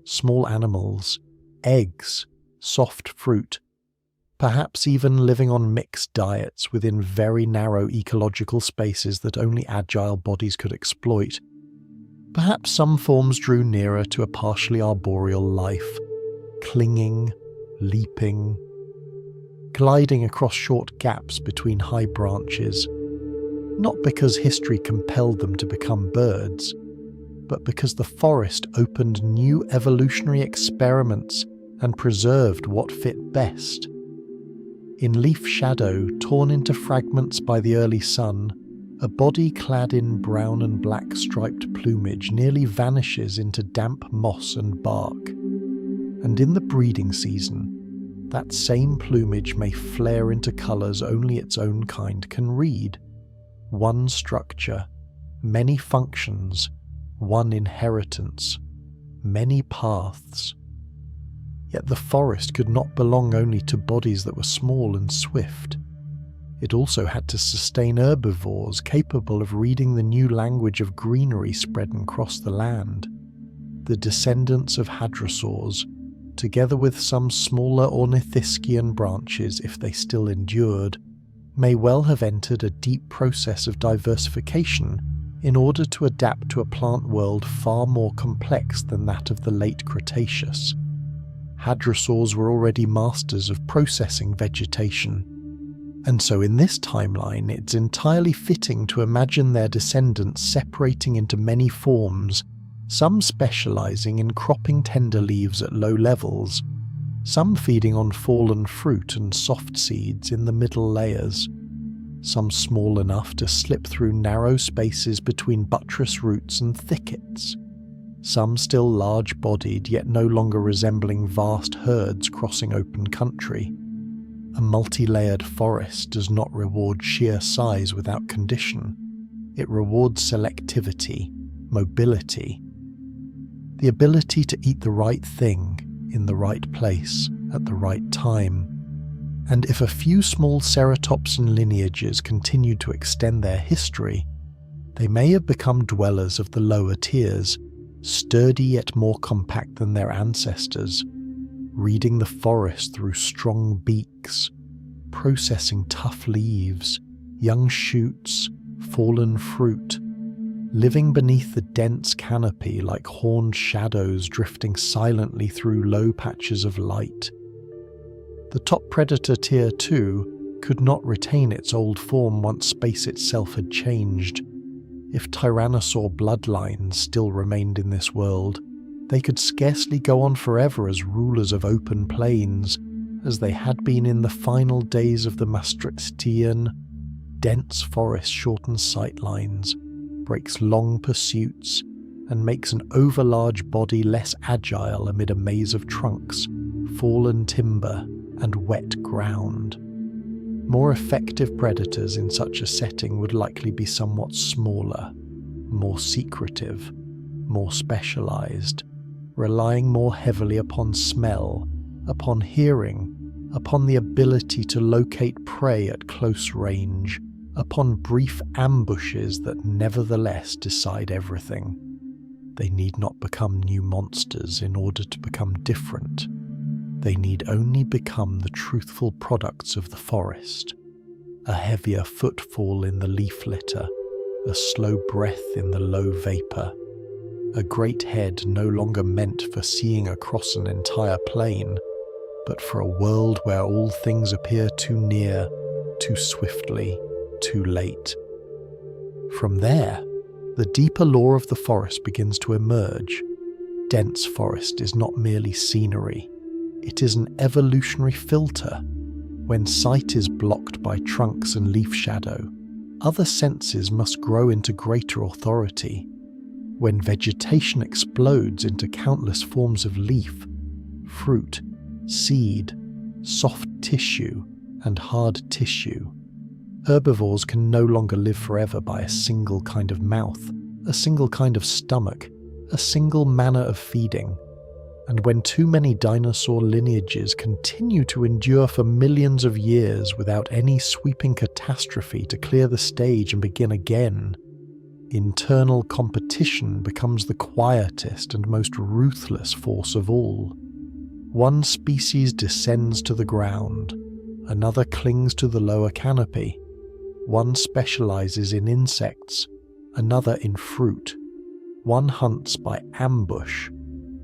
small animals, eggs, soft fruit, perhaps even living on mixed diets within very narrow ecological spaces that only agile bodies could exploit. Perhaps some forms drew nearer to a partially arboreal life, clinging, leaping, gliding across short gaps between high branches, not because history compelled them to become birds, but because the forest opened new evolutionary experiments and preserved what fit best. In leaf shadow, torn into fragments by the early sun, a body clad in brown and black striped plumage nearly vanishes into damp moss and bark. And in the breeding season, that same plumage may flare into colours only its own kind can read. One structure, many functions, one inheritance, many paths. Yet the forest could not belong only to bodies that were small and swift. It also had to sustain herbivores capable of reading the new language of greenery spread across the land. The descendants of hadrosaurs, together with some smaller ornithischian branches if they still endured, may well have entered a deep process of diversification in order to adapt to a plant world far more complex than that of the late Cretaceous. Hadrosaurs were already masters of processing vegetation, and so in this timeline it's entirely fitting to imagine their descendants separating into many forms, some specialising in cropping tender leaves at low levels, some feeding on fallen fruit and soft seeds in the middle layers, some small enough to slip through narrow spaces between buttress roots and thickets, some still large-bodied yet no longer resembling vast herds crossing open country. A multi-layered forest does not reward sheer size without condition. It rewards selectivity, mobility, the ability to eat the right thing in the right place at the right time. And if a few small ceratopsian lineages continued to extend their history, they may have become dwellers of the lower tiers, sturdy yet more compact than their ancestors, reading the forest through strong beaks, processing tough leaves, young shoots, fallen fruit, living beneath the dense canopy like horned shadows drifting silently through low patches of light. The top predator tier 2 could not retain its old form once space itself had changed. If tyrannosaur bloodlines still remained in this world, they could scarcely go on forever as rulers of open plains, as they had been in the final days of the Maastrichtian. Dense forest shortens sightlines, breaks long pursuits, and makes an overlarge body less agile amid a maze of trunks, fallen timber, and wet ground. More effective predators in such a setting would likely be somewhat smaller, more secretive, more specialized, relying more heavily upon smell, upon hearing, upon the ability to locate prey at close range, upon brief ambushes that nevertheless decide everything. They need not become new monsters in order to become different. They need only become the truthful products of the forest. A heavier footfall in the leaf litter, a slow breath in the low vapour, a great head no longer meant for seeing across an entire plain, but for a world where all things appear too near, too swiftly, too late. From there, the deeper lore of the forest begins to emerge. Dense forest is not merely scenery, it is an evolutionary filter. When sight is blocked by trunks and leaf shadow, other senses must grow into greater authority. When vegetation explodes into countless forms of leaf, fruit, seed, soft tissue, and hard tissue, herbivores can no longer live forever by a single kind of mouth, a single kind of stomach, a single manner of feeding. And when too many dinosaur lineages continue to endure for millions of years without any sweeping catastrophe to clear the stage and begin again, internal competition becomes the quietest and most ruthless force of all. One species descends to the ground, another clings to the lower canopy. One specializes in insects, another in fruit. One hunts by ambush,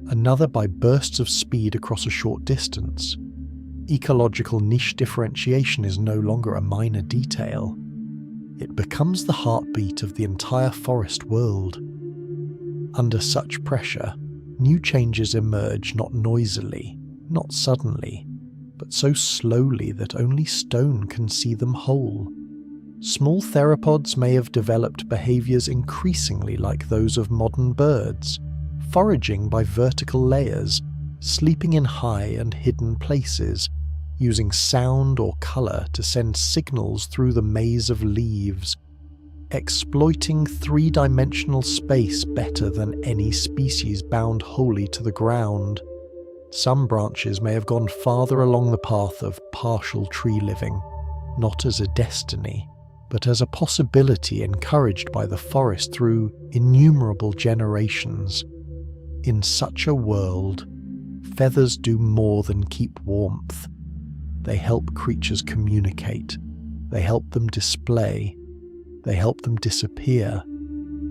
another by bursts of speed across a short distance. Ecological niche differentiation is no longer a minor detail. It becomes the heartbeat of the entire forest world. Under such pressure, new changes emerge not noisily, not suddenly, but so slowly that only stone can see them whole. Small theropods may have developed behaviors increasingly like those of modern birds, foraging by vertical layers, sleeping in high and hidden places, using sound or color to send signals through the maze of leaves, exploiting three-dimensional space better than any species bound wholly to the ground. Some branches may have gone farther along the path of partial tree living, not as a destiny, but as a possibility encouraged by the forest through innumerable generations. In such a world, feathers do more than keep warmth. They help creatures communicate. They help them display. They help them disappear.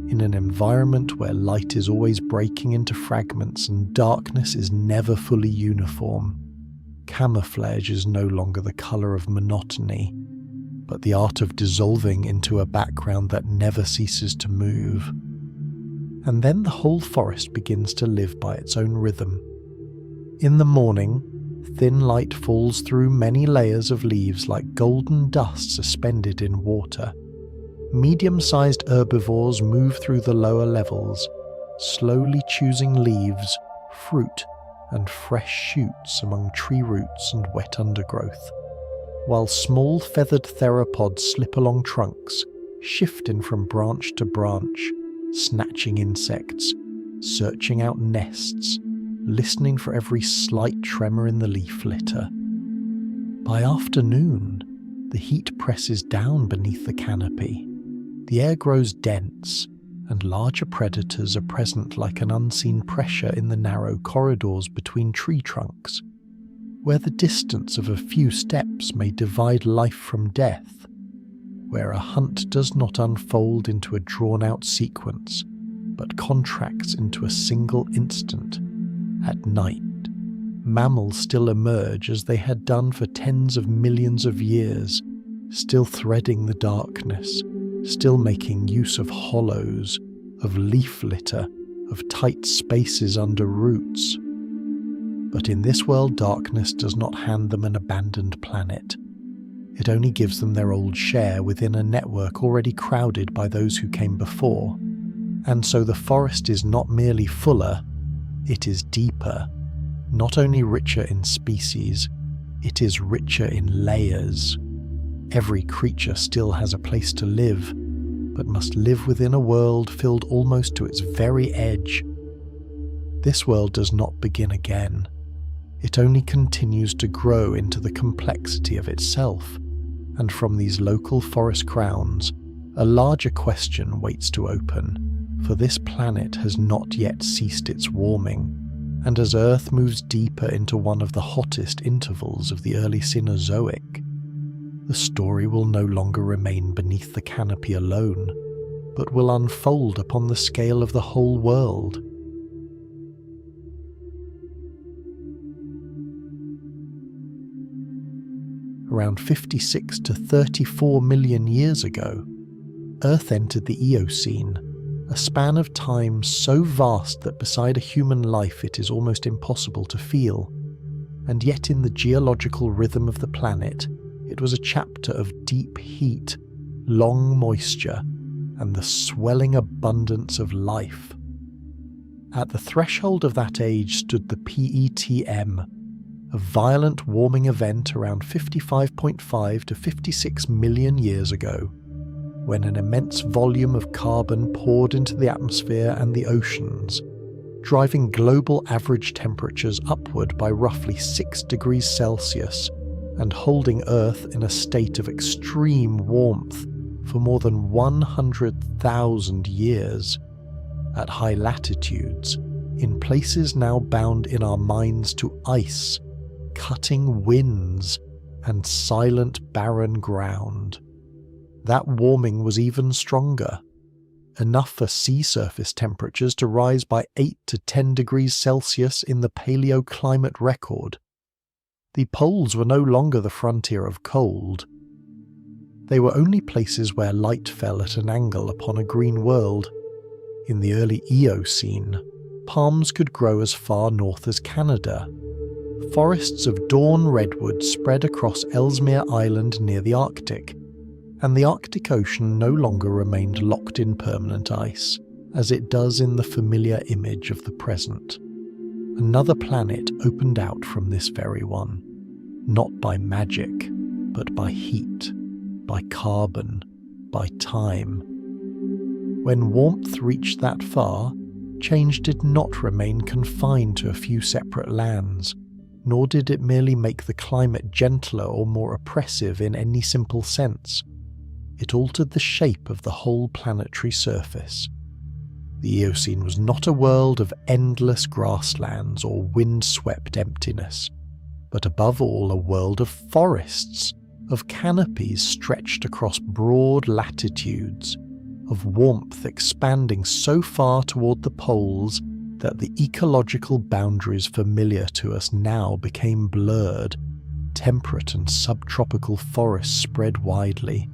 In an environment where light is always breaking into fragments and darkness is never fully uniform, camouflage is no longer the color of monotony, but the art of dissolving into a background that never ceases to move. And then the whole forest begins to live by its own rhythm. In the morning, thin light falls through many layers of leaves like golden dust suspended in water. Medium-sized herbivores move through the lower levels, slowly choosing leaves, fruit, and fresh shoots among tree roots and wet undergrowth, while small feathered theropods slip along trunks, shifting from branch to branch, snatching insects, searching out nests, listening for every slight tremor in the leaf litter. By afternoon, the heat presses down beneath the canopy. The air grows dense, and larger predators are present like an unseen pressure in the narrow corridors between tree trunks, where the distance of a few steps may divide life from death, where a hunt does not unfold into a drawn-out sequence, but contracts into a single instant. At night, mammals still emerge as they had done for tens of millions of years, still threading the darkness, still making use of hollows, of leaf litter, of tight spaces under roots. But in this world, darkness does not hand them an abandoned planet. It only gives them their old share within a network already crowded by those who came before. And so the forest is not merely fuller, it is deeper, not only richer in species, it is richer in layers. Every creature still has a place to live, but must live within a world filled almost to its very edge. This world does not begin again. it only continues to grow into the complexity of itself, and from these local forest crowns, a larger question waits to open, for this planet has not yet ceased its warming, and as Earth moves deeper into one of the hottest intervals of the early Cenozoic, the story will no longer remain beneath the canopy alone, but will unfold upon the scale of the whole world. Around 56 to 34 million years ago, Earth entered the Eocene, a span of time so vast that beside a human life it is almost impossible to feel, and yet in the geological rhythm of the planet, it was a chapter of deep heat, long moisture, and the swelling abundance of life. At the threshold of that age stood the PETM, a violent warming event around 55.5 to 56 million years ago, when an immense volume of carbon poured into the atmosphere and the oceans, driving global average temperatures upward by roughly 6 degrees Celsius and holding Earth in a state of extreme warmth for more than 100,000 years. At high latitudes, in places now bound in our minds to ice, cutting winds, and silent barren ground. That warming was even stronger, enough for sea surface temperatures to rise by 8 to 10 degrees Celsius in the paleoclimate record. The poles were no longer the frontier of cold. They were only places where light fell at an angle upon a green world. In the early Eocene, palms could grow as far north as Canada. Forests of dawn redwood spread across Ellesmere Island near the Arctic, and the Arctic Ocean no longer remained locked in permanent ice, as it does in the familiar image of the present. Another planet opened out from this very one, not by magic, but by heat, by carbon, by time. When warmth reached that far, change did not remain confined to a few separate lands, nor did it merely make the climate gentler or more oppressive in any simple sense. It altered the shape of the whole planetary surface. The Eocene was not a world of endless grasslands or wind-swept emptiness, but above all a world of forests, of canopies stretched across broad latitudes, of warmth expanding so far toward the poles that the ecological boundaries familiar to us now became blurred. Temperate and subtropical forests spread widely.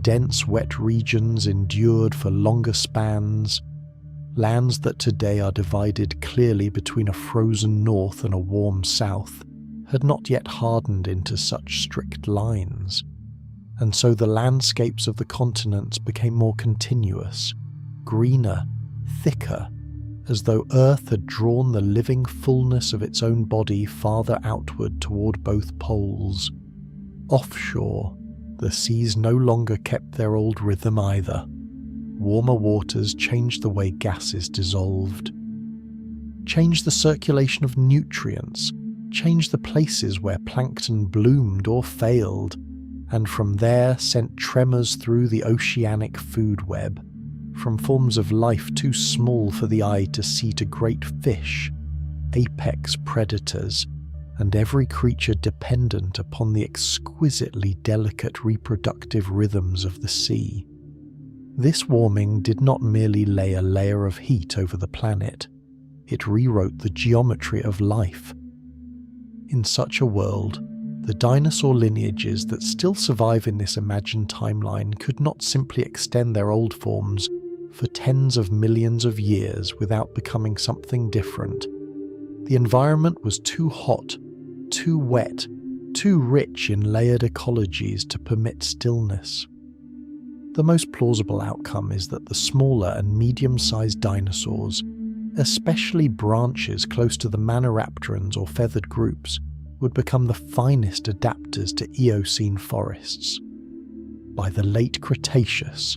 Dense wet regions endured for longer spans. Lands that today are divided clearly between a frozen north and a warm south had not yet hardened into such strict lines, and so the landscapes of the continents became more continuous, greener, thicker, as though Earth had drawn the living fullness of its own body farther outward toward both poles. Offshore, the seas no longer kept their old rhythm either. Warmer waters changed the way gases dissolved, changed the circulation of nutrients, changed the places where plankton bloomed or failed, and from there sent tremors through the oceanic food web, from forms of life too small for the eye to see to great fish, apex predators, and every creature dependent upon the exquisitely delicate reproductive rhythms of the sea. This warming did not merely lay a layer of heat over the planet, it rewrote the geometry of life. In such a world, the dinosaur lineages that still survive in this imagined timeline could not simply extend their old forms for tens of millions of years without becoming something different. The environment was too hot, too wet, too rich in layered ecologies to permit stillness. The most plausible outcome is that the smaller and medium-sized dinosaurs, especially branches close to the Maniraptorans or feathered groups, would become the finest adapters to Eocene forests. By the late Cretaceous,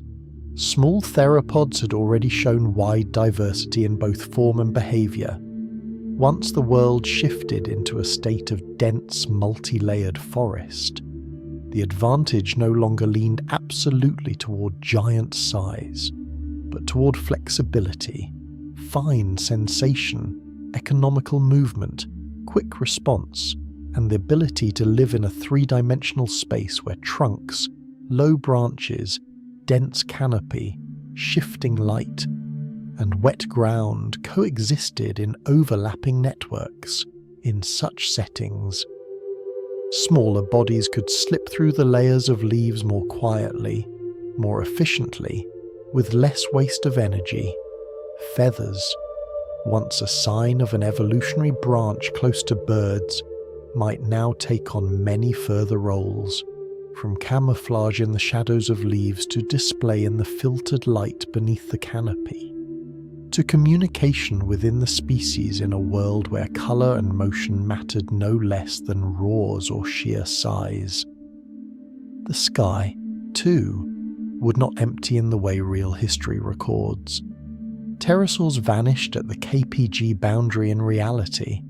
small theropods had already shown wide diversity in both form and behaviour. Once the world shifted into a state of dense, multi-layered forest, the advantage no longer leaned absolutely toward giant size, but toward flexibility, fine sensation, economical movement, quick response, and the ability to live in a three-dimensional space where trunks, low branches, dense canopy, shifting light, and wet ground coexisted in overlapping networks. In such settings, smaller bodies could slip through the layers of leaves more quietly, more efficiently, with less waste of energy. Feathers, once a sign of an evolutionary branch close to birds, might now take on many further roles, from camouflage in the shadows of leaves to display in the filtered light beneath the canopy, to communication within the species in a world where colour and motion mattered no less than roars or sheer size. The sky, too, would not empty in the way real history records. Pterosaurs vanished at the KPG boundary in reality,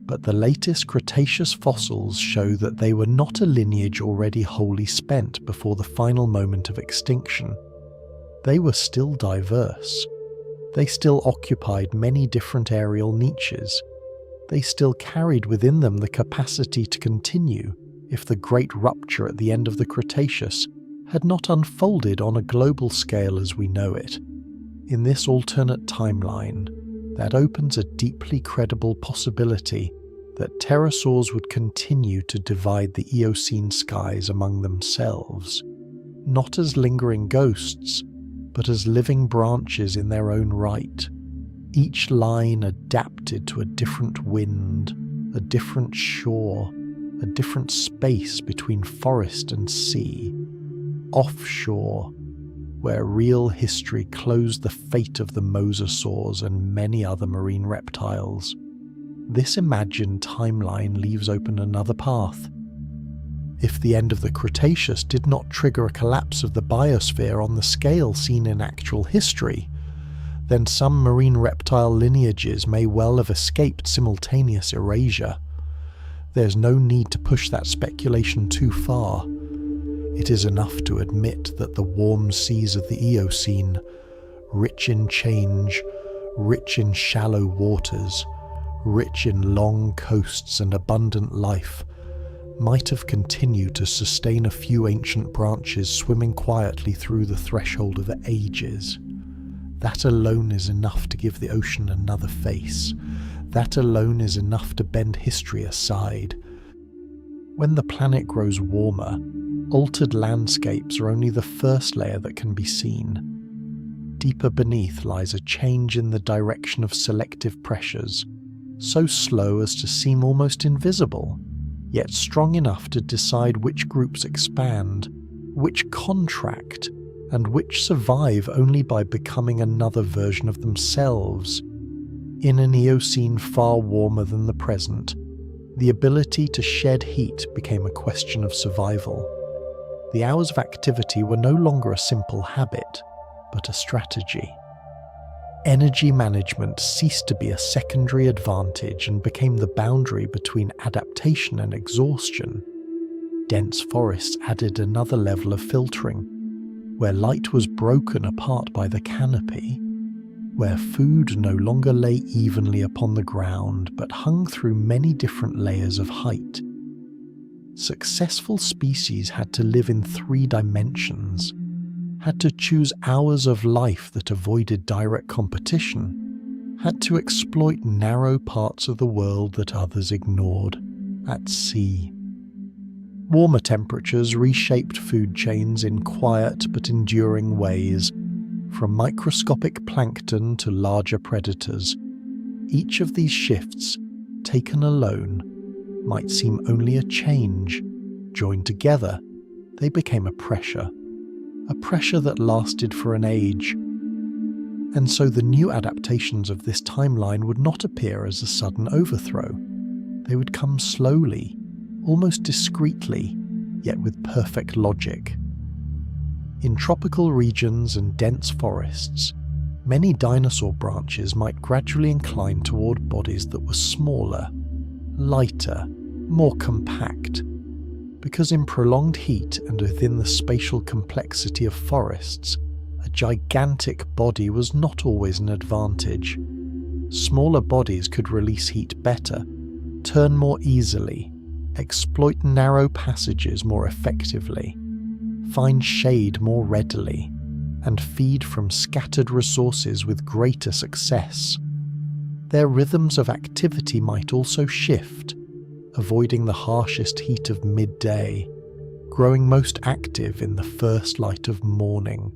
but the latest Cretaceous fossils show that they were not a lineage already wholly spent before the final moment of extinction. They were still diverse. They still occupied many different aerial niches. They still carried within them the capacity to continue if the great rupture at the end of the Cretaceous had not unfolded on a global scale as we know it. In this alternate timeline, that opens a deeply credible possibility that pterosaurs would continue to divide the Eocene skies among themselves, not as lingering ghosts, but as living branches in their own right, each line adapted to a different wind, a different shore, a different space between forest and sea, offshore, where real history closed the fate of the mosasaurs and many other marine reptiles. This imagined timeline leaves open another path. If the end of the Cretaceous did not trigger a collapse of the biosphere on the scale seen in actual history, then some marine reptile lineages may well have escaped simultaneous erasure. There's no need to push that speculation too far. It is enough to admit that the warm seas of the Eocene, rich in change, rich in shallow waters, rich in long coasts and abundant life, might have continued to sustain a few ancient branches swimming quietly through the threshold of ages. That alone is enough to give the ocean another face. That alone is enough to bend history aside. When the planet grows warmer, altered landscapes are only the first layer that can be seen. Deeper beneath lies a change in the direction of selective pressures, so slow as to seem almost invisible, yet strong enough to decide which groups expand, which contract, and which survive only by becoming another version of themselves. In an Eocene far warmer than the present, the ability to shed heat became a question of survival. The hours of activity were no longer a simple habit, but a strategy. Energy management ceased to be a secondary advantage and became the boundary between adaptation and exhaustion. Dense forests added another level of filtering, where light was broken apart by the canopy, where food no longer lay evenly upon the ground but hung through many different layers of height. Successful species had to live in 3 dimensions, had to choose hours of life that avoided direct competition, had to exploit narrow parts of the world that others ignored, at sea. Warmer temperatures reshaped food chains in quiet but enduring ways, from microscopic plankton to larger predators. Each of these shifts, taken alone, might seem only a change. Joined together, they became a pressure that lasted for an age. And so the new adaptations of this timeline would not appear as a sudden overthrow. They would come slowly, almost discreetly, yet with perfect logic. In tropical regions and dense forests, many dinosaur branches might gradually incline toward bodies that were smaller, lighter, more compact, because in prolonged heat and within the spatial complexity of forests, a gigantic body was not always an advantage. Smaller bodies could release heat better, turn more easily, exploit narrow passages more effectively, find shade more readily, and feed from scattered resources with greater success. Their rhythms of activity might also shift, avoiding the harshest heat of midday, growing most active in the first light of morning,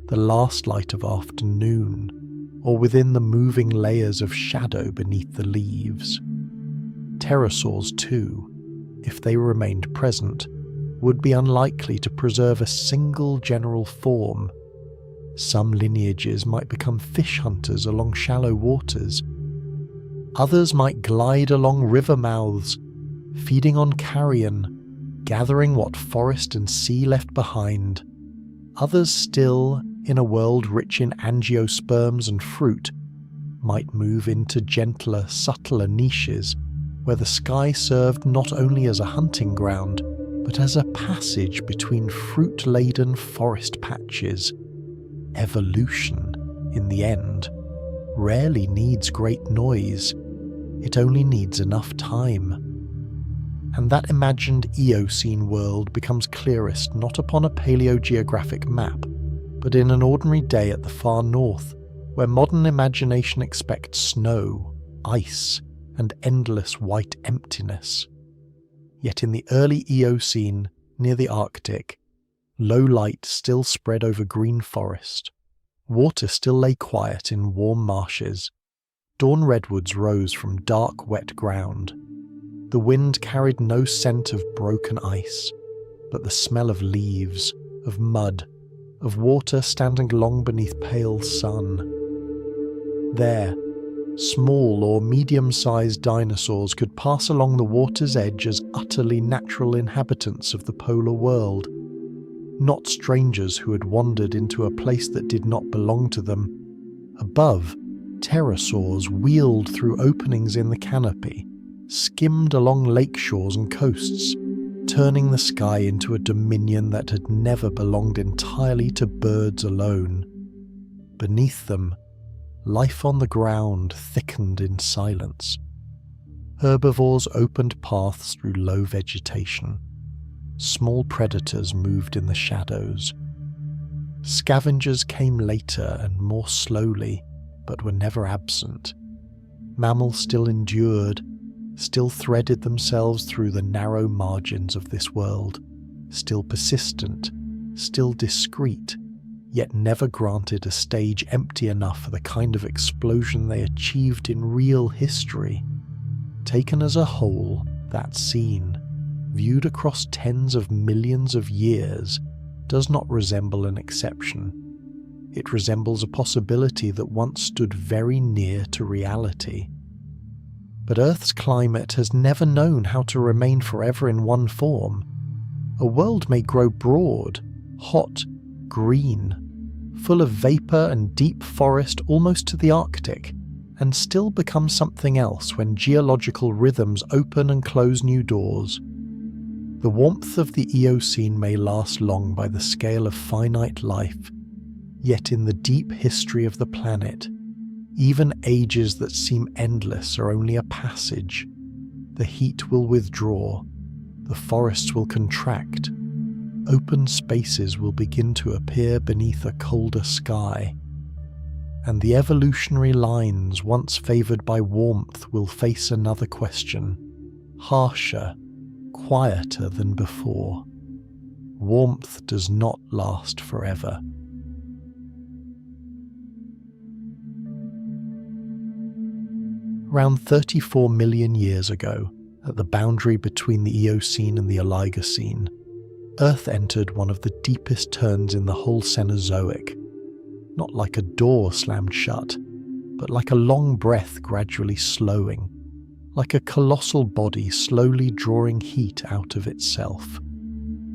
the last light of afternoon, or within the moving layers of shadow beneath the leaves. Pterosaurs, too, if they remained present, would be unlikely to preserve a single general form. Some lineages might become fish hunters along shallow waters. Others might glide along river mouths, feeding on carrion, gathering what forest and sea left behind. Others still, in a world rich in angiosperms and fruit, might move into gentler, subtler niches where the sky served not only as a hunting ground, but as a passage between fruit-laden forest patches. Evolution, in the end, rarely needs great noise. It only needs enough time. And that imagined Eocene world becomes clearest not upon a paleogeographic map, but in an ordinary day at the far north, where modern imagination expects snow, ice, and endless white emptiness. Yet in the early Eocene, near the Arctic, low light still spread over green forest. Water still lay quiet in warm marshes. Dawn redwoods rose from dark, wet ground. The wind carried no scent of broken ice, but the smell of leaves, of mud, of water standing long beneath pale sun. There, small or medium-sized dinosaurs could pass along the water's edge as utterly natural inhabitants of the polar world, not strangers who had wandered into a place that did not belong to them. Above, pterosaurs wheeled through openings in the canopy, skimmed along lake shores and coasts, turning the sky into a dominion that had never belonged entirely to birds alone. Beneath them, life on the ground thickened in silence. Herbivores opened paths through low vegetation. Small predators moved in the shadows. Scavengers came later and more slowly, but were never absent. Mammals still endured, still threaded themselves through the narrow margins of this world, still persistent, still discreet, yet never granted a stage empty enough for the kind of explosion they achieved in real history. Taken as a whole, that scene, viewed across tens of millions of years, does not resemble an exception. It resembles a possibility that once stood very near to reality. But Earth's climate has never known how to remain forever in one form. A world may grow broad, hot, green, full of vapor and deep forest almost to the Arctic, and still become something else when geological rhythms open and close new doors. The warmth of the Eocene may last long by the scale of finite life, yet in the deep history of the planet, even ages that seem endless are only a passage. The heat will withdraw, the forests will contract, open spaces will begin to appear beneath a colder sky, and the evolutionary lines once favoured by warmth will face another question, harsher, quieter than before. Warmth does not last forever. Around 34 million years ago, at the boundary between the Eocene and the Oligocene, Earth entered one of the deepest turns in the whole Cenozoic, not like a door slammed shut, but like a long breath gradually slowing, like a colossal body slowly drawing heat out of itself.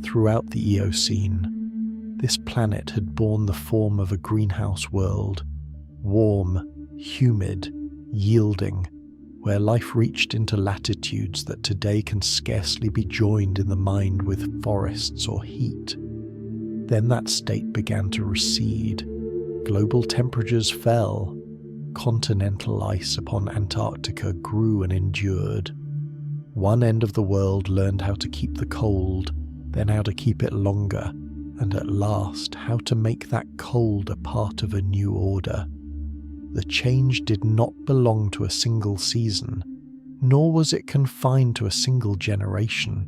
Throughout the Eocene, this planet had borne the form of a greenhouse world, warm, humid, yielding, where life reached into latitudes that today can scarcely be joined in the mind with forests or heat. Then that state began to recede. Global temperatures fell. Continental ice upon Antarctica grew and endured. One end of the world learned how to keep the cold, then how to keep it longer, and at last how to make that cold a part of a new order. The change did not belong to a single season, nor was it confined to a single generation.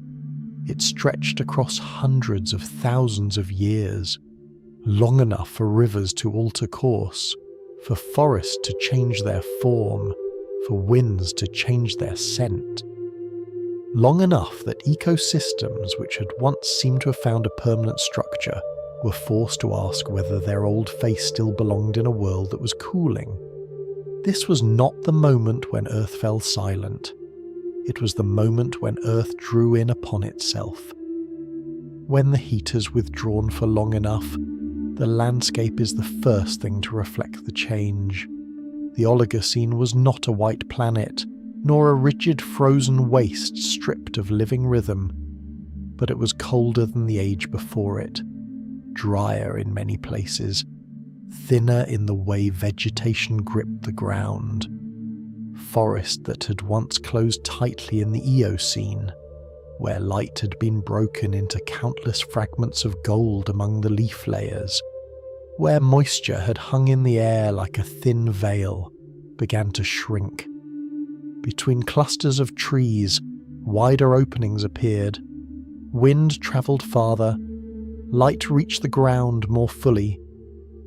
It stretched across hundreds of thousands of years, long enough for rivers to alter course, for forests to change their form, for winds to change their scent. Long enough that ecosystems which had once seemed to have found a permanent structure were forced to ask whether their old face still belonged in a world that was cooling. This was not the moment when Earth fell silent. It was the moment when Earth drew in upon itself. When the heat has withdrawn for long enough, the landscape is the first thing to reflect the change. The Oligocene was not a white planet, nor a rigid frozen waste stripped of living rhythm, but it was colder than the age before it, drier in many places, thinner in the way vegetation gripped the ground. Forest that had once closed tightly in the Eocene, where light had been broken into countless fragments of gold among the leaf layers, where moisture had hung in the air like a thin veil, began to shrink. Between clusters of trees, wider openings appeared. Wind travelled farther. Light reached the ground more fully.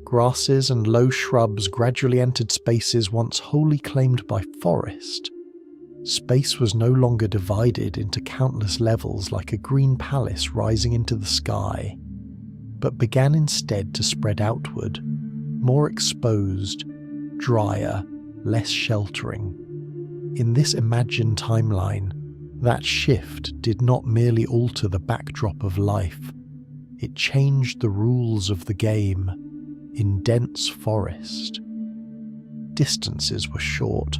Grasses and low shrubs gradually entered spaces once wholly claimed by forest. Space was no longer divided into countless levels like a green palace rising into the sky, but began instead to spread outward, more exposed, drier, less sheltering. In this imagined timeline, that shift did not merely alter the backdrop of life, it changed the rules of the game. In dense forest, distances were short,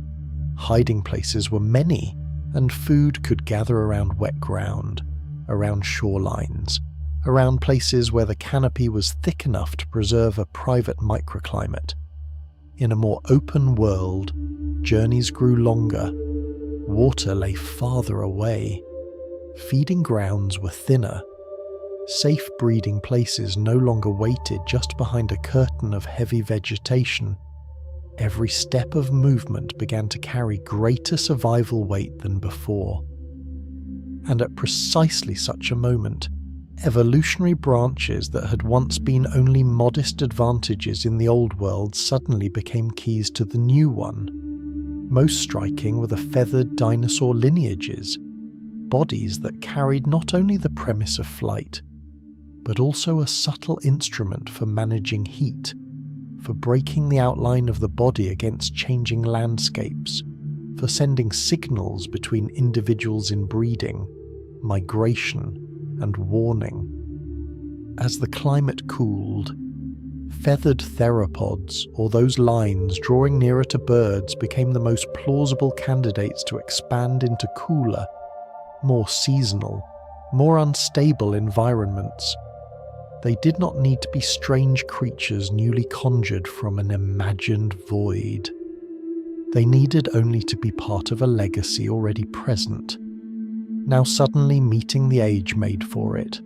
hiding places were many, and food could gather around wet ground, around shorelines, around places where the canopy was thick enough to preserve a private microclimate. In a more open world, journeys grew longer, water lay farther away, feeding grounds were thinner. Safe breeding places no longer waited just behind a curtain of heavy vegetation. Every step of movement began to carry greater survival weight than before. And at precisely such a moment, evolutionary branches that had once been only modest advantages in the old world suddenly became keys to the new one. Most striking were the feathered dinosaur lineages, bodies that carried not only the premise of flight, but also a subtle instrument for managing heat, for breaking the outline of the body against changing landscapes, for sending signals between individuals in breeding, migration, and warning. As the climate cooled, feathered theropods, or those lines drawing nearer to birds, became the most plausible candidates to expand into cooler, more seasonal, more unstable environments. They did not need to be strange creatures newly conjured from an imagined void. They needed only to be part of a legacy already present, now suddenly meeting the age made for it.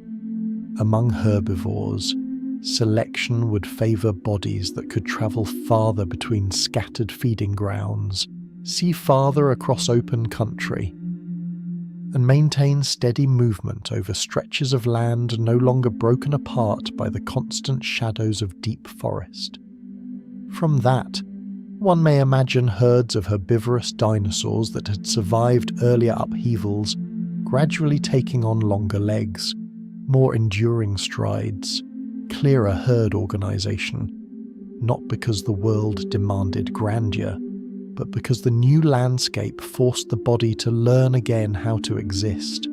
Among herbivores, selection would favour bodies that could travel farther between scattered feeding grounds, see farther across open country, and maintain steady movement over stretches of land no longer broken apart by the constant shadows of deep forest. From that, one may imagine herds of herbivorous dinosaurs that had survived earlier upheavals gradually taking on longer legs, more enduring strides, clearer herd organisation, not because the world demanded grandeur, but because the new landscape forced the body to learn again how to exist.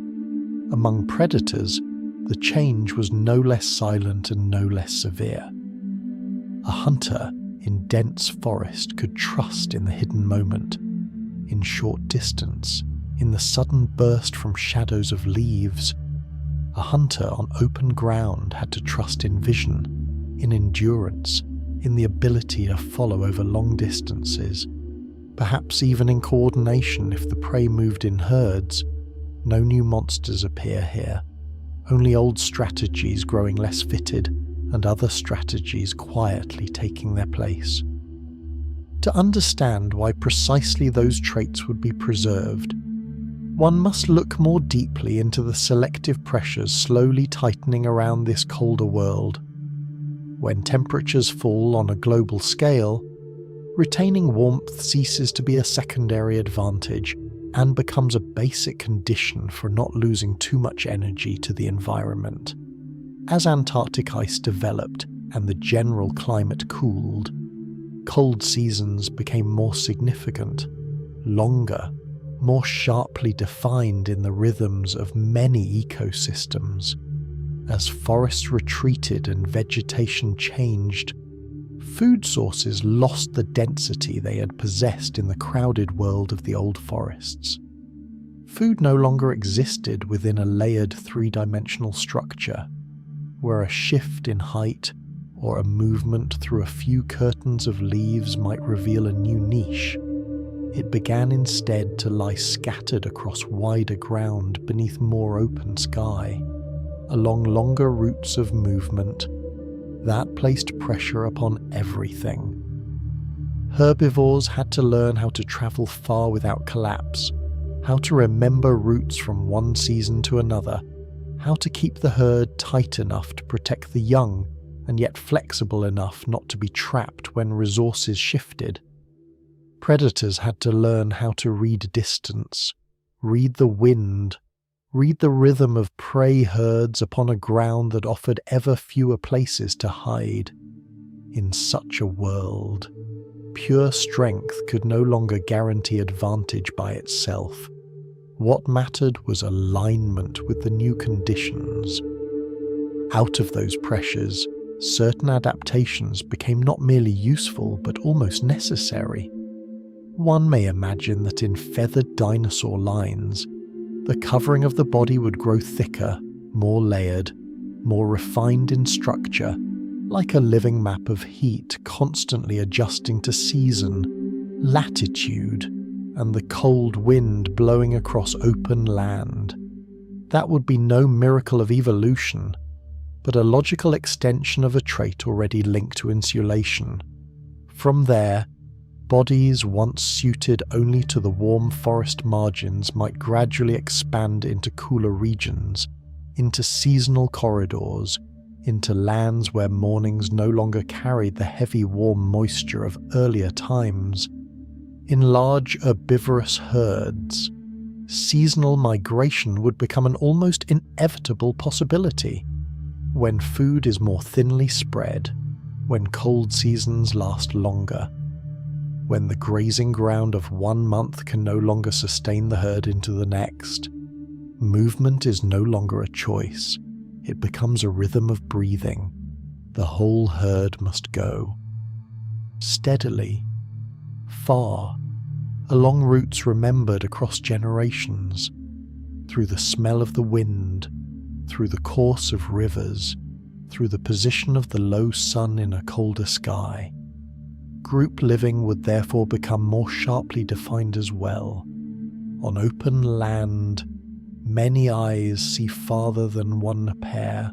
Among predators, the change was no less silent and no less severe. A hunter, in dense forest could trust in the hidden moment. In short distance, in the sudden burst from shadows of leaves, a hunter on open ground had to trust in vision, in endurance, in the ability to follow over long distances, perhaps even in coordination if the prey moved in herds. No new monsters appear here, only old strategies growing less fitted and other strategies quietly taking their place. To understand why precisely those traits would be preserved, one must look more deeply into the selective pressures slowly tightening around this colder world. When temperatures fall on a global scale, retaining warmth ceases to be a secondary advantage and becomes a basic condition for not losing too much energy to the environment. As Antarctic ice developed and the general climate cooled, cold seasons became more significant, longer, more sharply defined in the rhythms of many ecosystems. As forests retreated and vegetation changed, food sources lost the density they had possessed in the crowded world of the old forests. Food no longer existed within a layered three-dimensional structure, where a shift in height or a movement through a few curtains of leaves might reveal a new niche. It began instead to lie scattered across wider ground beneath more open sky, along longer routes of movement. That placed pressure upon everything. Herbivores had to learn how to travel far without collapse, how to remember routes from one season to another, how to keep the herd tight enough to protect the young and yet flexible enough not to be trapped when resources shifted. Predators had to learn how to read distance, read the wind, read the rhythm of prey herds upon a ground that offered ever fewer places to hide. In such a world, pure strength could no longer guarantee advantage by itself. What mattered was alignment with the new conditions. Out of those pressures, certain adaptations became not merely useful but almost necessary. One may imagine that in feathered dinosaur lines, the covering of the body would grow thicker, more layered, more refined in structure, like a living map of heat constantly adjusting to season, latitude, and the cold wind blowing across open land. That would be no miracle of evolution, but a logical extension of a trait already linked to insulation. From there, bodies once suited only to the warm forest margins might gradually expand into cooler regions, into seasonal corridors, into lands where mornings no longer carried the heavy warm moisture of earlier times. In large herbivorous herds, seasonal migration would become an almost inevitable possibility. When food is more thinly spread, when cold seasons last longer, when the grazing ground of 1 month can no longer sustain the herd into the next, movement is no longer a choice. It becomes a rhythm of breathing. The whole herd must go. Steadily, far, along routes remembered across generations, through the smell of the wind, through the course of rivers, through the position of the low sun in a colder sky. Group living would therefore become more sharply defined as well. On open land, many eyes see farther than one pair.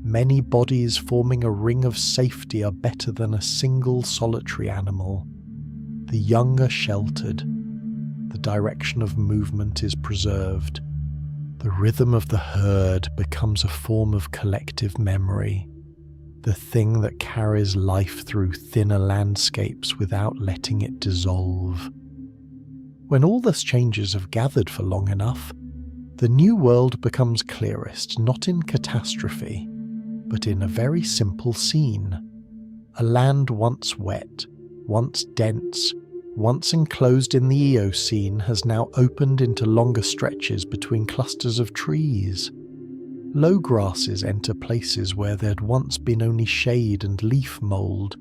Many bodies forming a ring of safety are better than a single solitary animal. The young are sheltered. The direction of movement is preserved. The rhythm of the herd becomes a form of collective memory, the thing that carries life through thinner landscapes without letting it dissolve. When all these changes have gathered for long enough, the new world becomes clearest not in catastrophe, but in a very simple scene. A land once wet, once dense, once enclosed in the Eocene has now opened into longer stretches between clusters of trees. Low grasses enter places where there had once been only shade and leaf mould.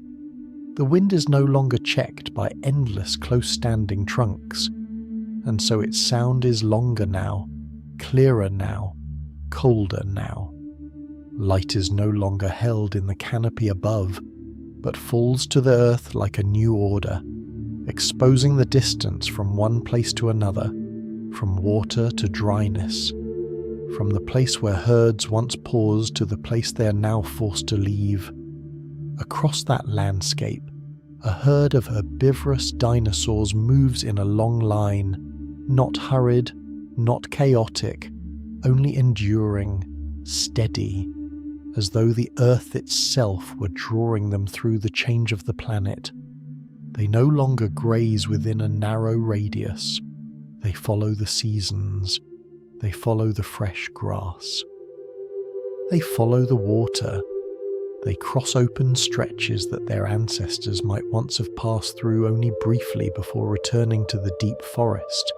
The wind is no longer checked by endless close-standing trunks, and so its sound is longer now, clearer now, colder now. Light is no longer held in the canopy above, but falls to the earth like a new order, exposing the distance from one place to another, from water to dryness, from the place where herds once paused to the place they are now forced to leave. Across that landscape, a herd of herbivorous dinosaurs moves in a long line, not hurried, not chaotic, only enduring, steady, as though the earth itself were drawing them through the change of the planet. They no longer graze within a narrow radius. They follow the seasons. They follow the fresh grass. They follow the water. They cross open stretches that their ancestors might once have passed through only briefly before returning to the deep forest.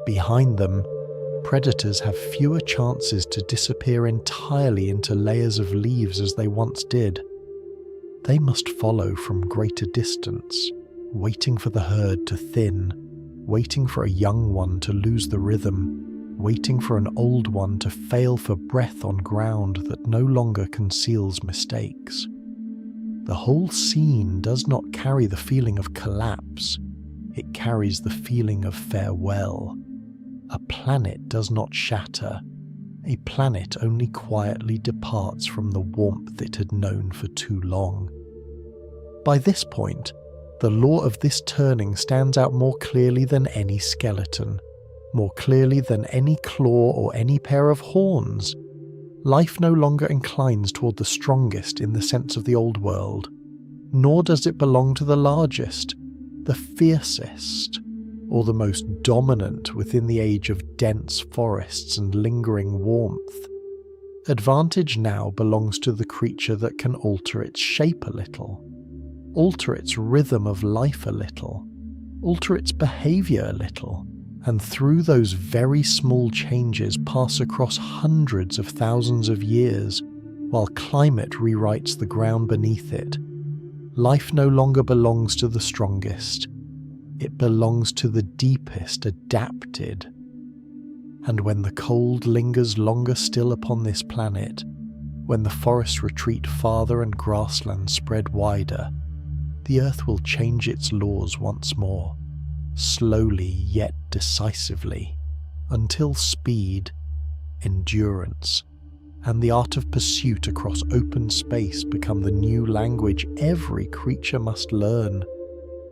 Behind them, predators have fewer chances to disappear entirely into layers of leaves as they once did. They must follow from greater distance, waiting for the herd to thin, waiting for a young one to lose the rhythm, waiting for an old one to fail for breath on ground that no longer conceals mistakes. The whole scene does not carry the feeling of collapse, it carries the feeling of farewell. A planet does not shatter, a planet only quietly departs from the warmth it had known for too long. By this point, the law of this turning stands out more clearly than any skeleton, more clearly than any claw or any pair of horns. Life no longer inclines toward the strongest in the sense of the old world, nor does it belong to the largest, the fiercest, or the most dominant within the age of dense forests and lingering warmth. Advantage now belongs to the creature that can alter its shape a little, alter its rhythm of life a little, alter its behavior a little, and through those very small changes pass across hundreds of thousands of years, while climate rewrites the ground beneath it. Life no longer belongs to the strongest. It belongs to the deepest adapted. And when the cold lingers longer still upon this planet, when the forests retreat farther and grasslands spread wider, the earth will change its laws once more, slowly yet decisively, until speed, endurance, and the art of pursuit across open space become the new language every creature must learn,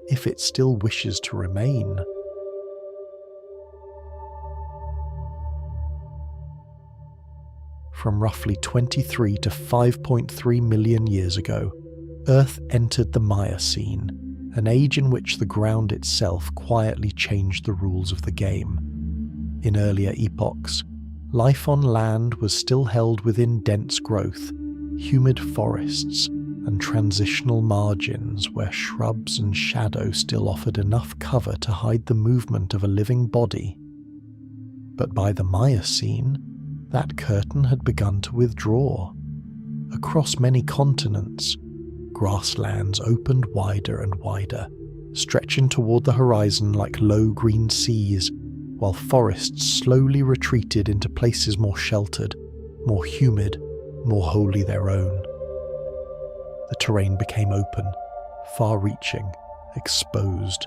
if it still wishes to remain. From roughly 23 to 5.3 million years ago, Earth entered the Miocene, an age in which the ground itself quietly changed the rules of the game. In earlier epochs, life on land was still held within dense growth, humid forests, and transitional margins where shrubs and shadow still offered enough cover to hide the movement of a living body. But by the Miocene, that curtain had begun to withdraw. Across many continents, grasslands opened wider and wider, stretching toward the horizon like low green seas, while forests slowly retreated into places more sheltered, more humid, more wholly their own. The terrain became open, far-reaching, exposed.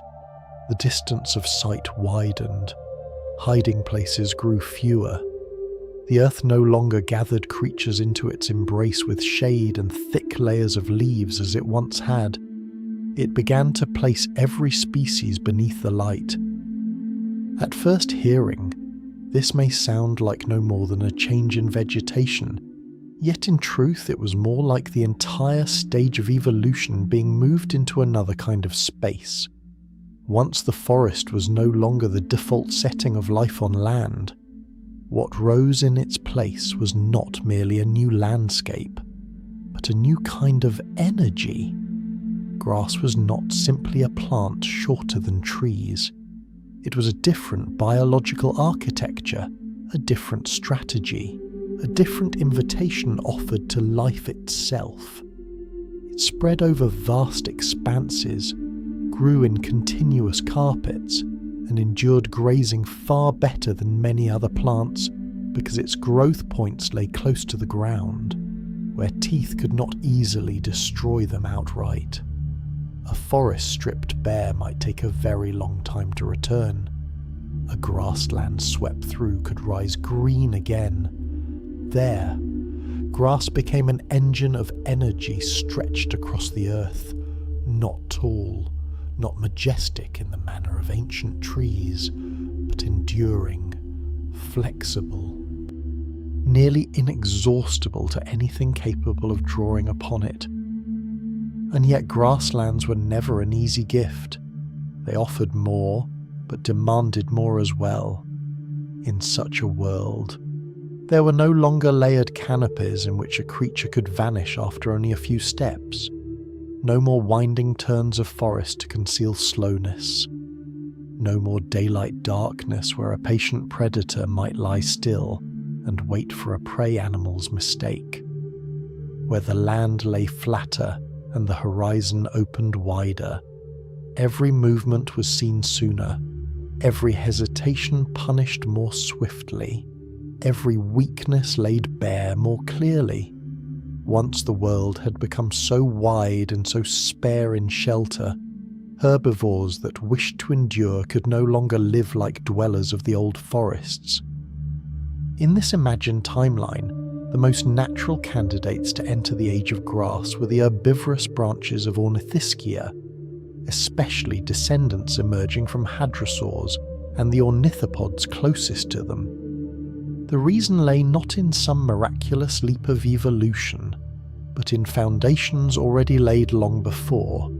The distance of sight widened. Hiding places grew fewer. The earth no longer gathered creatures into its embrace with shade and thick layers of leaves as it once had. It began to place every species beneath the light. At first hearing, this may sound like no more than a change in vegetation, yet in truth it was more like the entire stage of evolution being moved into another kind of space. Once the forest was no longer the default setting of life on land, what rose in its place was not merely a new landscape, but a new kind of energy. Grass was not simply a plant shorter than trees. It was a different biological architecture, a different strategy, a different invitation offered to life itself. It spread over vast expanses, grew in continuous carpets, and endured grazing far better than many other plants because its growth points lay close to the ground, where teeth could not easily destroy them outright. A forest stripped bare might take a very long time to return. A grassland swept through could rise green again. There, grass became an engine of energy stretched across the earth, not tall, not majestic in the manner of ancient trees, but enduring, flexible, nearly inexhaustible to anything capable of drawing upon it. And yet grasslands were never an easy gift. They offered more, but demanded more as well. In such a world, there were no longer layered canopies in which a creature could vanish after only a few steps. No more winding turns of forest to conceal slowness. No more daylight darkness where a patient predator might lie still and wait for a prey animal's mistake. Where the land lay flatter and the horizon opened wider, every movement was seen sooner, every hesitation punished more swiftly, every weakness laid bare more clearly. Once the world had become so wide and so spare in shelter, herbivores that wished to endure could no longer live like dwellers of the old forests. In this imagined timeline, the most natural candidates to enter the age of grass were the herbivorous branches of Ornithischia, especially descendants emerging from hadrosaurs and the ornithopods closest to them. The reason lay not in some miraculous leap of evolution, but in foundations already laid long before.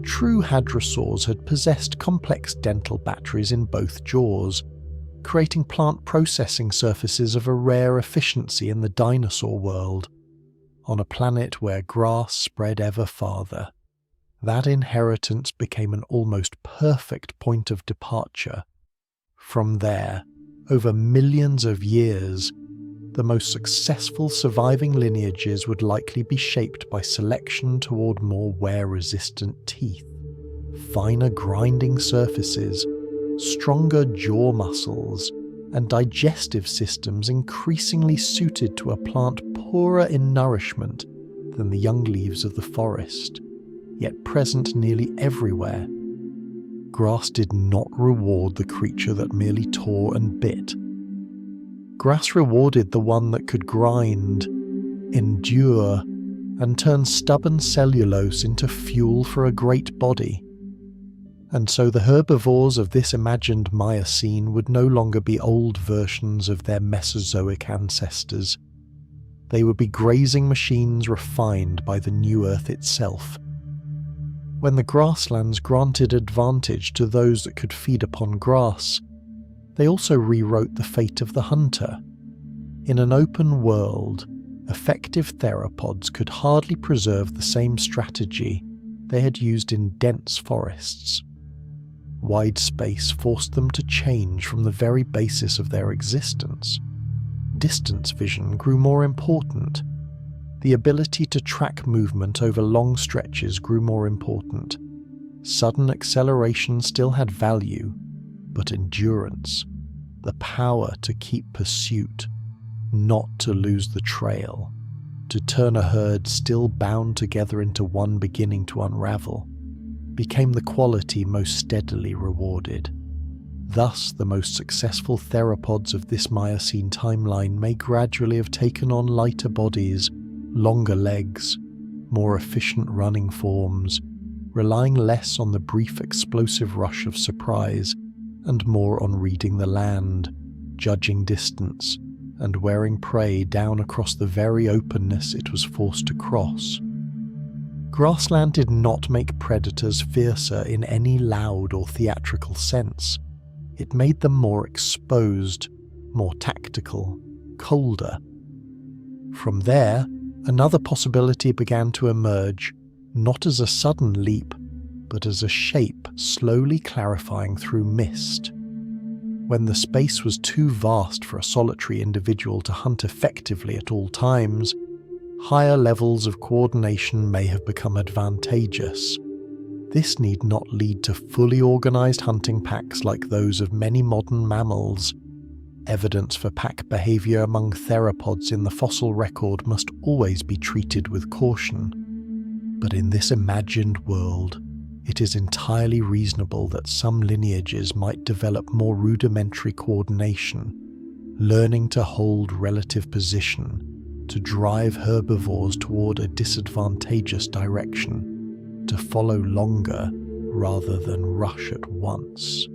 True hadrosaurs had possessed complex dental batteries in both jaws, creating plant processing surfaces of a rare efficiency in the dinosaur world, on a planet where grass spread ever farther. That inheritance became an almost perfect point of departure. From there, over millions of years, the most successful surviving lineages would likely be shaped by selection toward more wear-resistant teeth, finer grinding surfaces, stronger jaw muscles, and digestive systems increasingly suited to a plant poorer in nourishment than the young leaves of the forest, yet present nearly everywhere. Grass did not reward the creature that merely tore and bit. Grass rewarded the one that could grind, endure, and turn stubborn cellulose into fuel for a great body. And so the herbivores of this imagined Miocene would no longer be old versions of their Mesozoic ancestors. They would be grazing machines refined by the new earth itself. When the grasslands granted advantage to those that could feed upon grass, they also rewrote the fate of the hunter. In an open world, effective theropods could hardly preserve the same strategy they had used in dense forests. Wide space forced them to change from the very basis of their existence. Distance vision grew more important. The ability to track movement over long stretches grew more important. Sudden acceleration still had value, but endurance, the power to keep pursuit, not to lose the trail, to turn a herd still bound together into one beginning to unravel, became the quality most steadily rewarded. Thus, the most successful theropods of this Miocene timeline may gradually have taken on lighter bodies, longer legs, more efficient running forms, relying less on the brief explosive rush of surprise and more on reading the land, judging distance, and wearing prey down across the very openness it was forced to cross. Grassland did not make predators fiercer in any loud or theatrical sense. It made them more exposed, more tactical, colder. From there, another possibility began to emerge, not as a sudden leap, but as a shape slowly clarifying through mist. When the space was too vast for a solitary individual to hunt effectively at all times, higher levels of coordination may have become advantageous. This need not lead to fully organized hunting packs like those of many modern mammals. Evidence for pack behavior among theropods in the fossil record must always be treated with caution. But in this imagined world, it is entirely reasonable that some lineages might develop more rudimentary coordination, learning to hold relative position, to drive herbivores toward a disadvantageous direction, to follow longer rather than rush at once,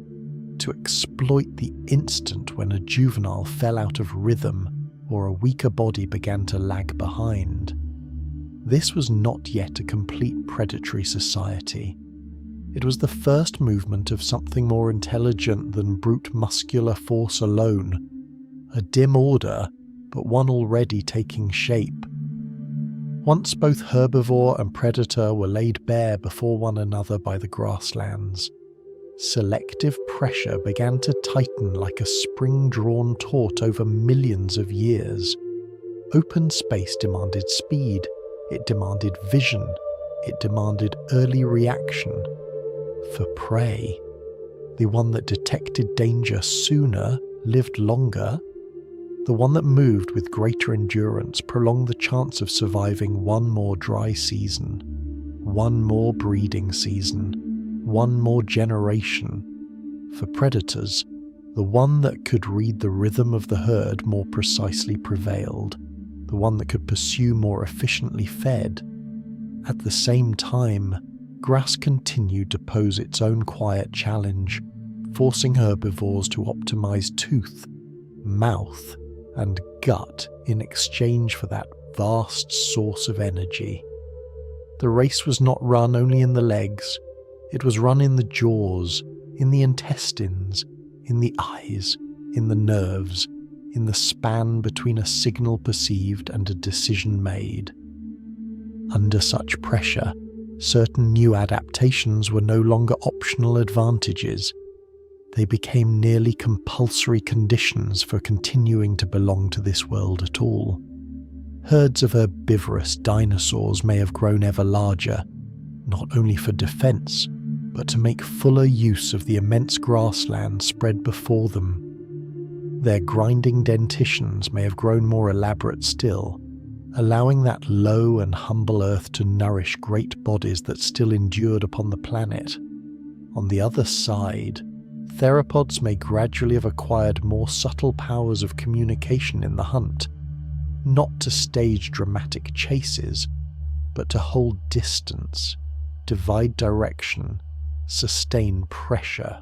to exploit the instant when a juvenile fell out of rhythm or a weaker body began to lag behind. This was not yet a complete predatory society. It was the first movement of something more intelligent than brute muscular force alone, a dim order, but one already taking shape. Once both herbivore and predator were laid bare before one another by the grasslands, selective pressure began to tighten like a spring-drawn taut over millions of years. Open space demanded speed, it demanded vision, it demanded early reaction. For prey, the one that detected danger sooner lived longer. The one that moved with greater endurance prolonged the chance of surviving one more dry season, one more breeding season, one more generation. For predators, the one that could read the rhythm of the herd more precisely prevailed, the one that could pursue more efficiently fed. At the same time, grass continued to pose its own quiet challenge, forcing herbivores to optimize tooth, mouth, and gut in exchange for that vast source of energy. The race was not run only in the legs, it was run in the jaws, in the intestines, in the eyes, in the nerves, in the span between a signal perceived and a decision made. Under such pressure, certain new adaptations were no longer optional advantages. They became nearly compulsory conditions for continuing to belong to this world at all. Herds of herbivorous dinosaurs may have grown ever larger, not only for defense, but to make fuller use of the immense grassland spread before them. Their grinding dentitions may have grown more elaborate still, allowing that low and humble earth to nourish great bodies that still endured upon the planet. On the other side, theropods may gradually have acquired more subtle powers of communication in the hunt, not to stage dramatic chases, but to hold distance, divide direction, sustain pressure,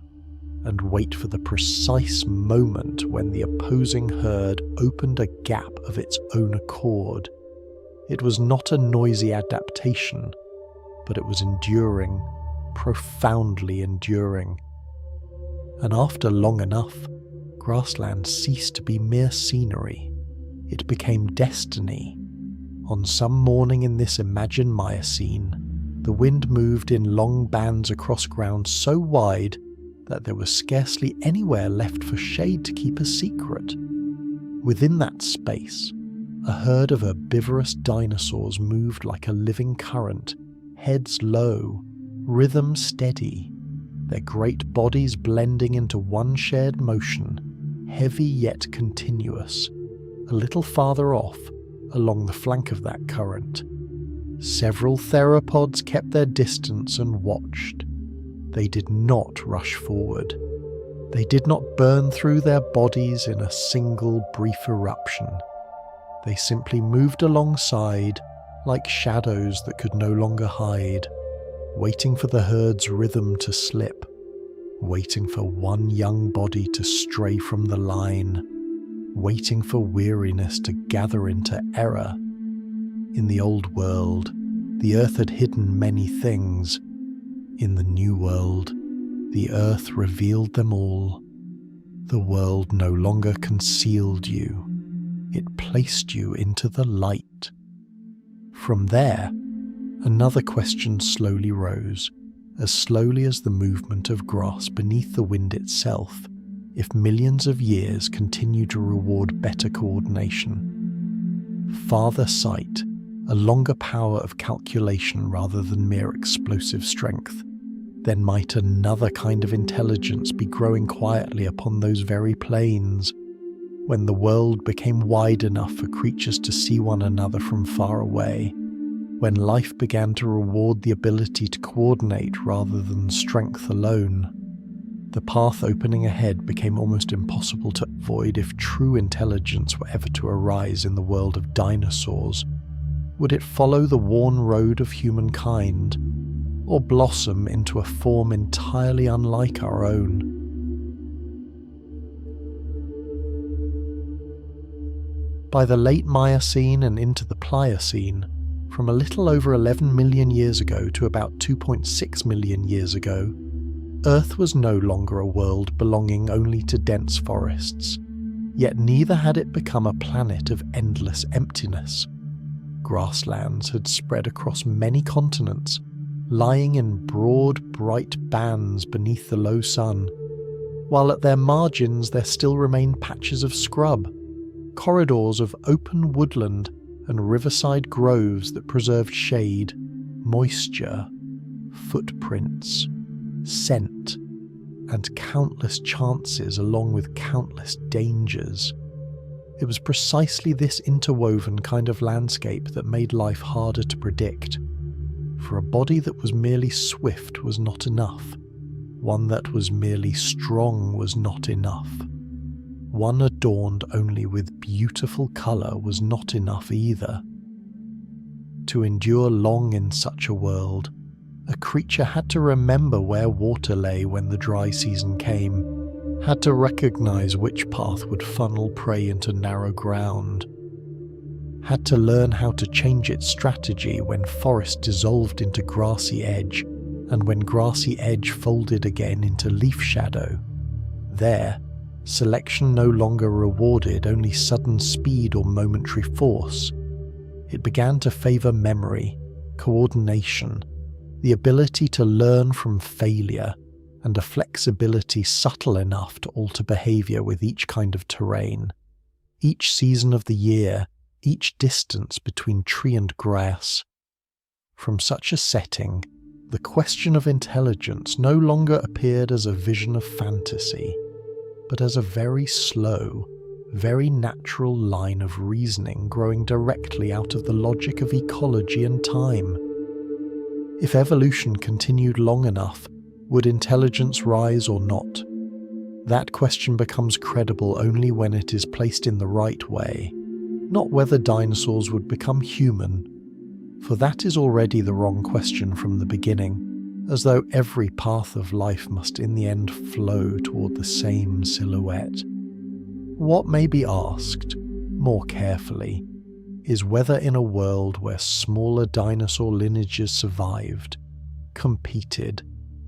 and wait for the precise moment when the opposing herd opened a gap of its own accord. It was not a noisy adaptation, but it was enduring, profoundly enduring. And after long enough, grassland ceased to be mere scenery. It became destiny. On some morning in this imagined Miocene, the wind moved in long bands across ground so wide that there was scarcely anywhere left for shade to keep a secret. Within that space, a herd of herbivorous dinosaurs moved like a living current, heads low, rhythm steady, their great bodies blending into one shared motion, heavy yet continuous, a little farther off, along the flank of that current. Several theropods kept their distance and watched. They did not rush forward. They did not burn through their bodies in a single brief eruption. They simply moved alongside, like shadows that could no longer hide, waiting for the herd's rhythm to slip, waiting for one young body to stray from the line, waiting for weariness to gather into error. In the old world, the earth had hidden many things. In the new world, the earth revealed them all. The world no longer concealed you. It placed you into the light. From there, another question slowly rose, as slowly as the movement of grass beneath the wind itself, if millions of years continue to reward better coordination. Farther sight, a longer power of calculation rather than mere explosive strength, then might another kind of intelligence be growing quietly upon those very plains, when the world became wide enough for creatures to see one another from far away, when life began to reward the ability to coordinate rather than strength alone. The path opening ahead became almost impossible to avoid if true intelligence were ever to arise in the world of dinosaurs. Would it follow the worn road of humankind, or blossom into a form entirely unlike our own? By the late Miocene and into the Pliocene, from a little over 11 million years ago to about 2.6 million years ago, Earth was no longer a world belonging only to dense forests, yet neither had it become a planet of endless emptiness. Grasslands had spread across many continents, lying in broad, bright bands beneath the low sun, while at their margins there still remained patches of scrub, corridors of open woodland and riverside groves that preserved shade, moisture, footprints, scent, and countless chances along with countless dangers. It was precisely this interwoven kind of landscape that made life harder to predict. For a body that was merely swift was not enough. One that was merely strong was not enough. One adorned only with beautiful colour was not enough either. To endure long in such a world, a creature had to remember where water lay when the dry season came, had to recognise which path would funnel prey into narrow ground, had to learn how to change its strategy when forest dissolved into grassy edge, and when grassy edge folded again into leaf shadow. There, selection no longer rewarded only sudden speed or momentary force. It began to favour memory, coordination, the ability to learn from failure, and a flexibility subtle enough to alter behaviour with each kind of terrain, each season of the year, each distance between tree and grass. From such a setting, the question of intelligence no longer appeared as a vision of fantasy, but as a very slow, very natural line of reasoning growing directly out of the logic of ecology and time. If evolution continued long enough, would intelligence rise or not? That question becomes credible only when it is placed in the right way, not whether dinosaurs would become human, for that is already the wrong question from the beginning, as though every path of life must in the end flow toward the same silhouette. What may be asked, more carefully, is whether in a world where smaller dinosaur lineages survived, competed,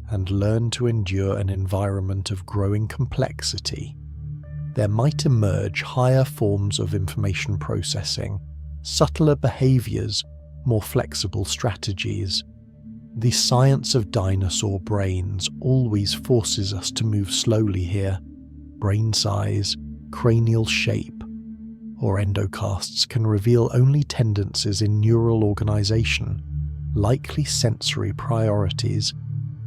and learned to endure an environment of growing complexity, there might emerge higher forms of information processing, subtler behaviours, more flexible strategies. The science of dinosaur brains always forces us to move slowly here. Brain size, cranial shape, or endocasts can reveal only tendencies in neural organisation, likely sensory priorities,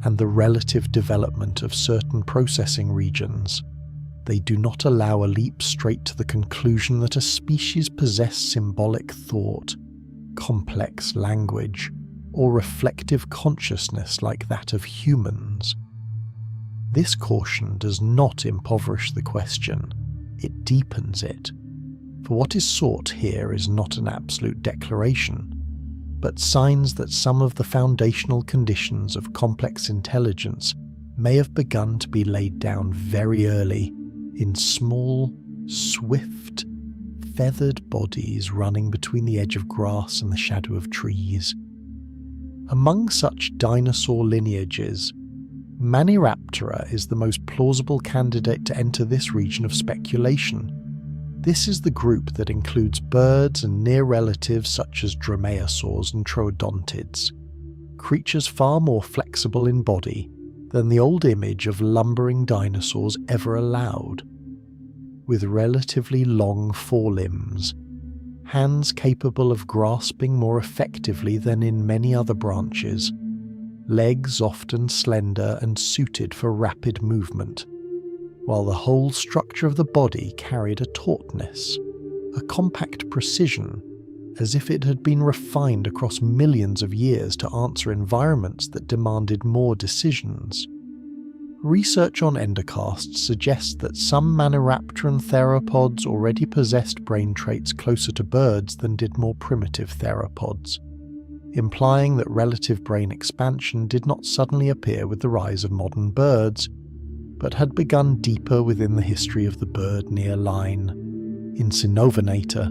and the relative development of certain processing regions. They do not allow a leap straight to the conclusion that a species possess symbolic thought, complex language, or reflective consciousness like that of humans. This caution does not impoverish the question, it deepens it. For what is sought here is not an absolute declaration, but signs that some of the foundational conditions of complex intelligence may have begun to be laid down very early in small, swift, feathered bodies running between the edge of grass and the shadow of trees. Among such dinosaur lineages, Maniraptora is the most plausible candidate to enter this region of speculation. This is the group that includes birds and near relatives such as dromaeosaurs and troodontids, creatures far more flexible in body than the old image of lumbering dinosaurs ever allowed. With relatively long forelimbs, hands capable of grasping more effectively than in many other branches, legs often slender and suited for rapid movement, while the whole structure of the body carried a tautness, a compact precision, as if it had been refined across millions of years to answer environments that demanded more decisions. Research on endocasts suggests that some Maniraptoran theropods already possessed brain traits closer to birds than did more primitive theropods, implying that relative brain expansion did not suddenly appear with the rise of modern birds, but had begun deeper within the history of the bird-near line, in Synovenator.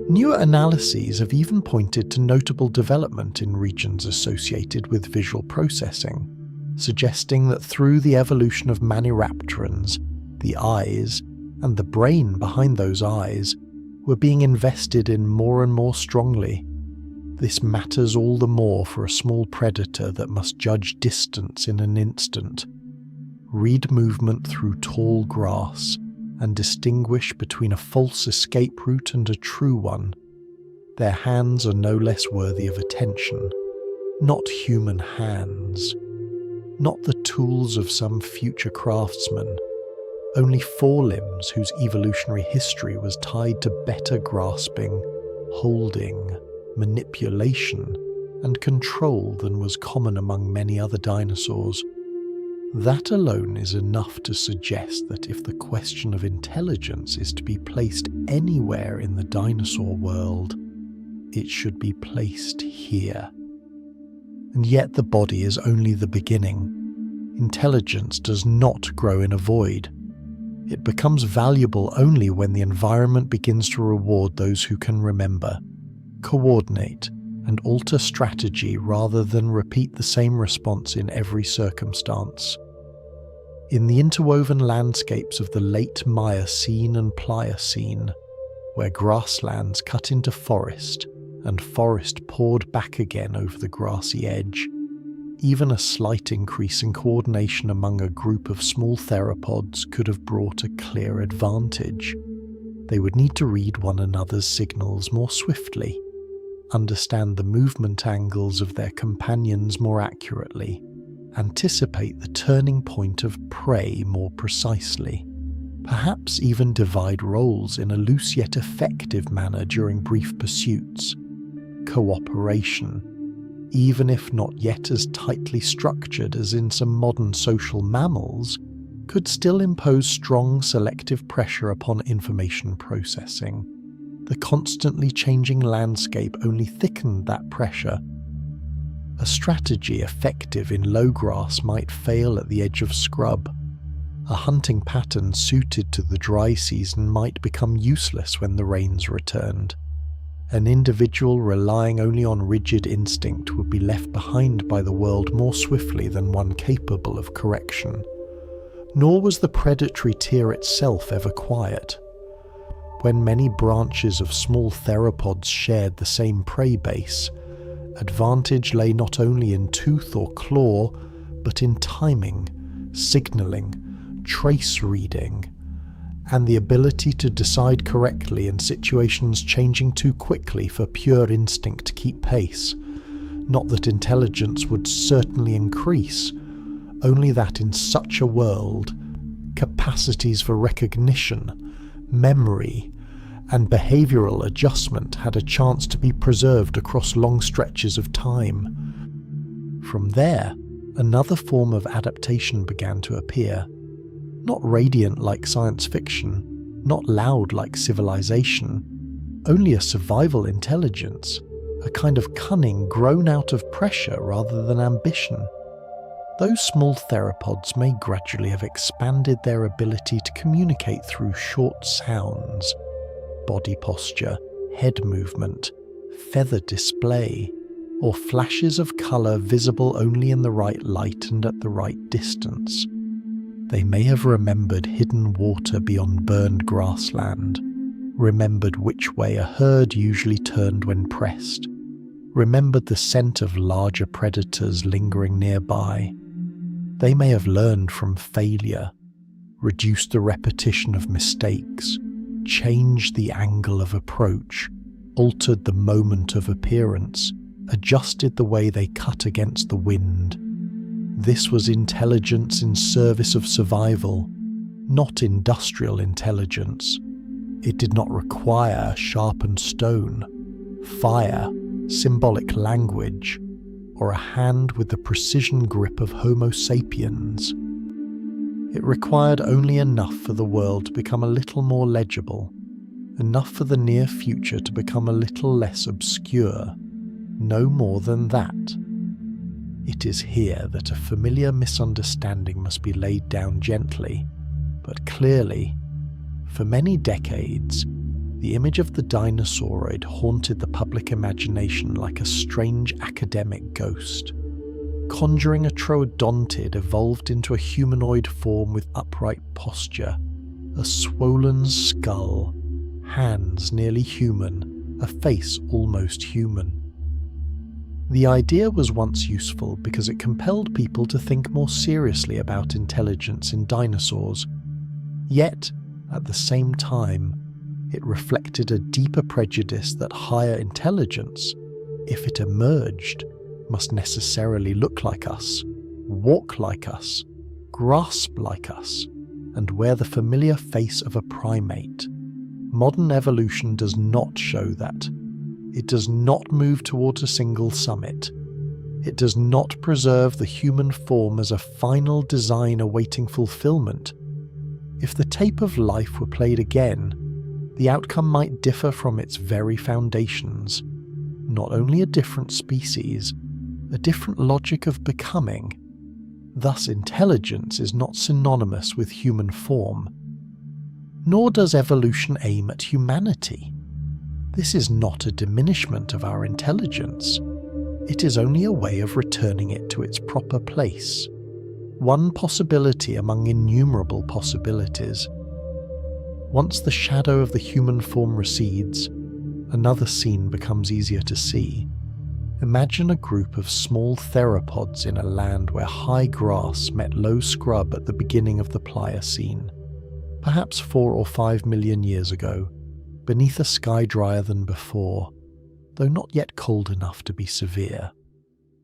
Newer analyses have even pointed to notable development in regions associated with visual processing, suggesting that through the evolution of Maniraptorans, the eyes, and the brain behind those eyes, were being invested in more and more strongly. This matters all the more for a small predator that must judge distance in an instant, read movement through tall grass, and distinguish between a false escape route and a true one. Their hands are no less worthy of attention. Not human hands. Not the tools of some future craftsman. Only forelimbs whose evolutionary history was tied to better grasping, holding, manipulation, and control than was common among many other dinosaurs. That alone is enough to suggest that if the question of intelligence is to be placed anywhere in the dinosaur world, it should be placed here. And yet the body is only the beginning. Intelligence does not grow in a void. It becomes valuable only when the environment begins to reward those who can remember, coordinate, and alter strategy rather than repeat the same response in every circumstance. In the interwoven landscapes of the late Miocene and Pliocene, where grasslands cut into forest and forest poured back again over the grassy edge, even a slight increase in coordination among a group of small theropods could have brought a clear advantage. They would need to read one another's signals more swiftly, understand the movement angles of their companions more accurately, anticipate the turning point of prey more precisely, perhaps even divide roles in a loose yet effective manner during brief pursuits. Cooperation, even if not yet as tightly structured as in some modern social mammals, could still impose strong selective pressure upon information processing. The constantly changing landscape only thickened that pressure. A strategy effective in low grass might fail at the edge of scrub. A hunting pattern suited to the dry season might become useless when the rains returned. An individual relying only on rigid instinct would be left behind by the world more swiftly than one capable of correction. Nor was the predatory tier itself ever quiet. When many branches of small theropods shared the same prey base, advantage lay not only in tooth or claw, but in timing, signalling, trace reading, and the ability to decide correctly in situations changing too quickly for pure instinct to keep pace. Not that intelligence would certainly increase, only that in such a world, capacities for recognition, memory, and behavioural adjustment had a chance to be preserved across long stretches of time. From there, another form of adaptation began to appear. Not radiant like science fiction, not loud like civilization, only a survival intelligence, a kind of cunning grown out of pressure rather than ambition. Those small theropods may gradually have expanded their ability to communicate through short sounds, body posture, head movement, feather display, or flashes of colour visible only in the right light and at the right distance. They may have remembered hidden water beyond burned grassland, remembered which way a herd usually turned when pressed, remembered the scent of larger predators lingering nearby. They may have learned from failure, reduced the repetition of mistakes, changed the angle of approach, altered the moment of appearance, adjusted the way they cut against the wind. This was intelligence in service of survival, not industrial intelligence. It did not require sharpened stone, fire, symbolic language, or a hand with the precision grip of Homo sapiens. It required only enough for the world to become a little more legible, enough for the near future to become a little less obscure, no more than that. It is here that a familiar misunderstanding must be laid down gently, but clearly. For many decades, the image of the dinosauroid haunted the public imagination like a strange academic ghost. Conjuring a troodontid evolved into a humanoid form with upright posture, a swollen skull, hands nearly human, a face almost human. The idea was once useful because it compelled people to think more seriously about intelligence in dinosaurs. Yet, at the same time, it reflected a deeper prejudice that higher intelligence, if it emerged, must necessarily look like us, walk like us, grasp like us, and wear the familiar face of a primate. Modern evolution does not show that. It does not move towards a single summit. It does not preserve the human form as a final design awaiting fulfillment. If the tape of life were played again, the outcome might differ from its very foundations. Not only a different species, a different logic of becoming. Thus, intelligence is not synonymous with human form. Nor does evolution aim at humanity. This is not a diminishment of our intelligence. It is only a way of returning it to its proper place. One possibility among innumerable possibilities. Once the shadow of the human form recedes, another scene becomes easier to see. Imagine a group of small theropods in a land where high grass met low scrub at the beginning of the Pliocene, perhaps 4 or 5 million years ago, beneath a sky drier than before, though not yet cold enough to be severe.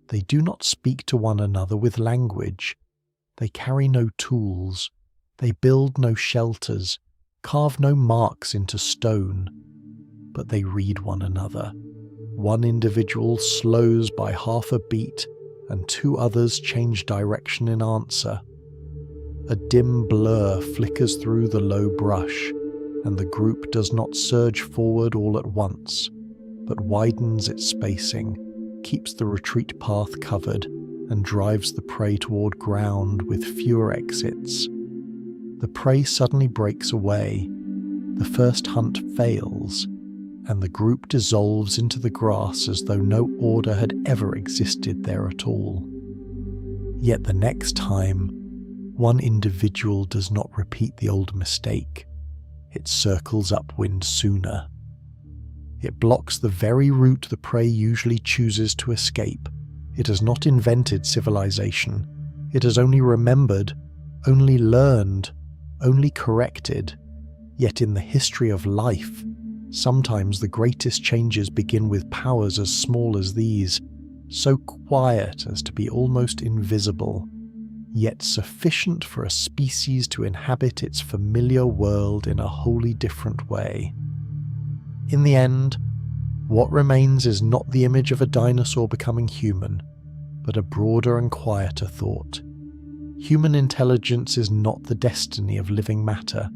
They do not speak to one another with language. They carry no tools. They build no shelters, carve no marks into stone. But they read one another. One individual slows by half a beat, and 2 others change direction in answer. A dim blur flickers through the low brush, and the group does not surge forward all at once, but widens its spacing, keeps the retreat path covered, and drives the prey toward ground with fewer exits. The prey suddenly breaks away, the first hunt fails, and the group dissolves into the grass as though no order had ever existed there at all. Yet the next time, one individual does not repeat the old mistake. It circles upwind sooner. It blocks the very route the prey usually chooses to escape. It has not invented civilization. It has only remembered, only learned, only corrected. Yet in the history of life, sometimes the greatest changes begin with powers as small as these, so quiet as to be almost invisible, yet sufficient for a species to inhabit its familiar world in a wholly different way. In the end, what remains is not the image of a dinosaur becoming human, but a broader and quieter thought. Human intelligence is not the destiny of living matter.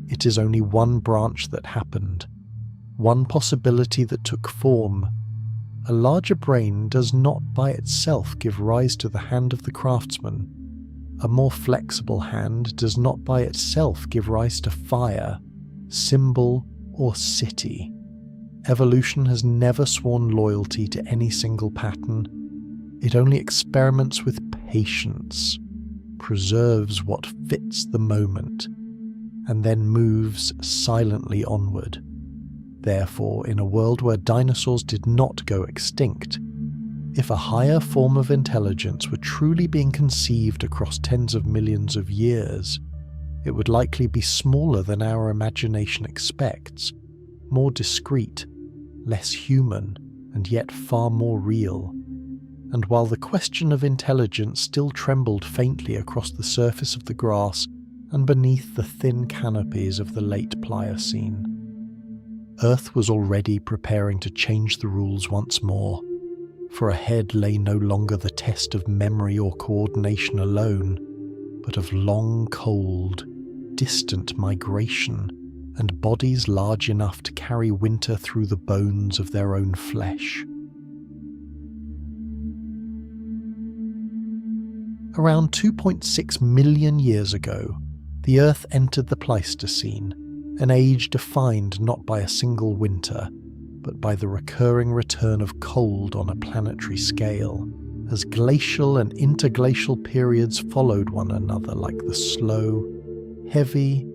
It is only one branch that happened, one possibility that took form. A larger brain does not by itself give rise to the hand of the craftsman. A more flexible hand does not by itself give rise to fire, symbol, or city. Evolution has never sworn loyalty to any single pattern. It only experiments with patience, preserves what fits the moment, and then moves silently onward. Therefore, in a world where dinosaurs did not go extinct, if a higher form of intelligence were truly being conceived across tens of millions of years, It would likely be smaller than our imagination expects, more discreet, less human, and yet far more real. And while the question of intelligence still trembled faintly across the surface of the grass and beneath the thin canopies of the late Pliocene, Earth was already preparing to change the rules once more, for ahead lay no longer the test of memory or coordination alone, but of long, cold, distant migration and bodies large enough to carry winter through the bones of their own flesh. Around 2.6 million years ago, the Earth entered the Pleistocene, an age defined not by a single winter, but by the recurring return of cold on a planetary scale, as glacial and interglacial periods followed one another like the slow, heavy,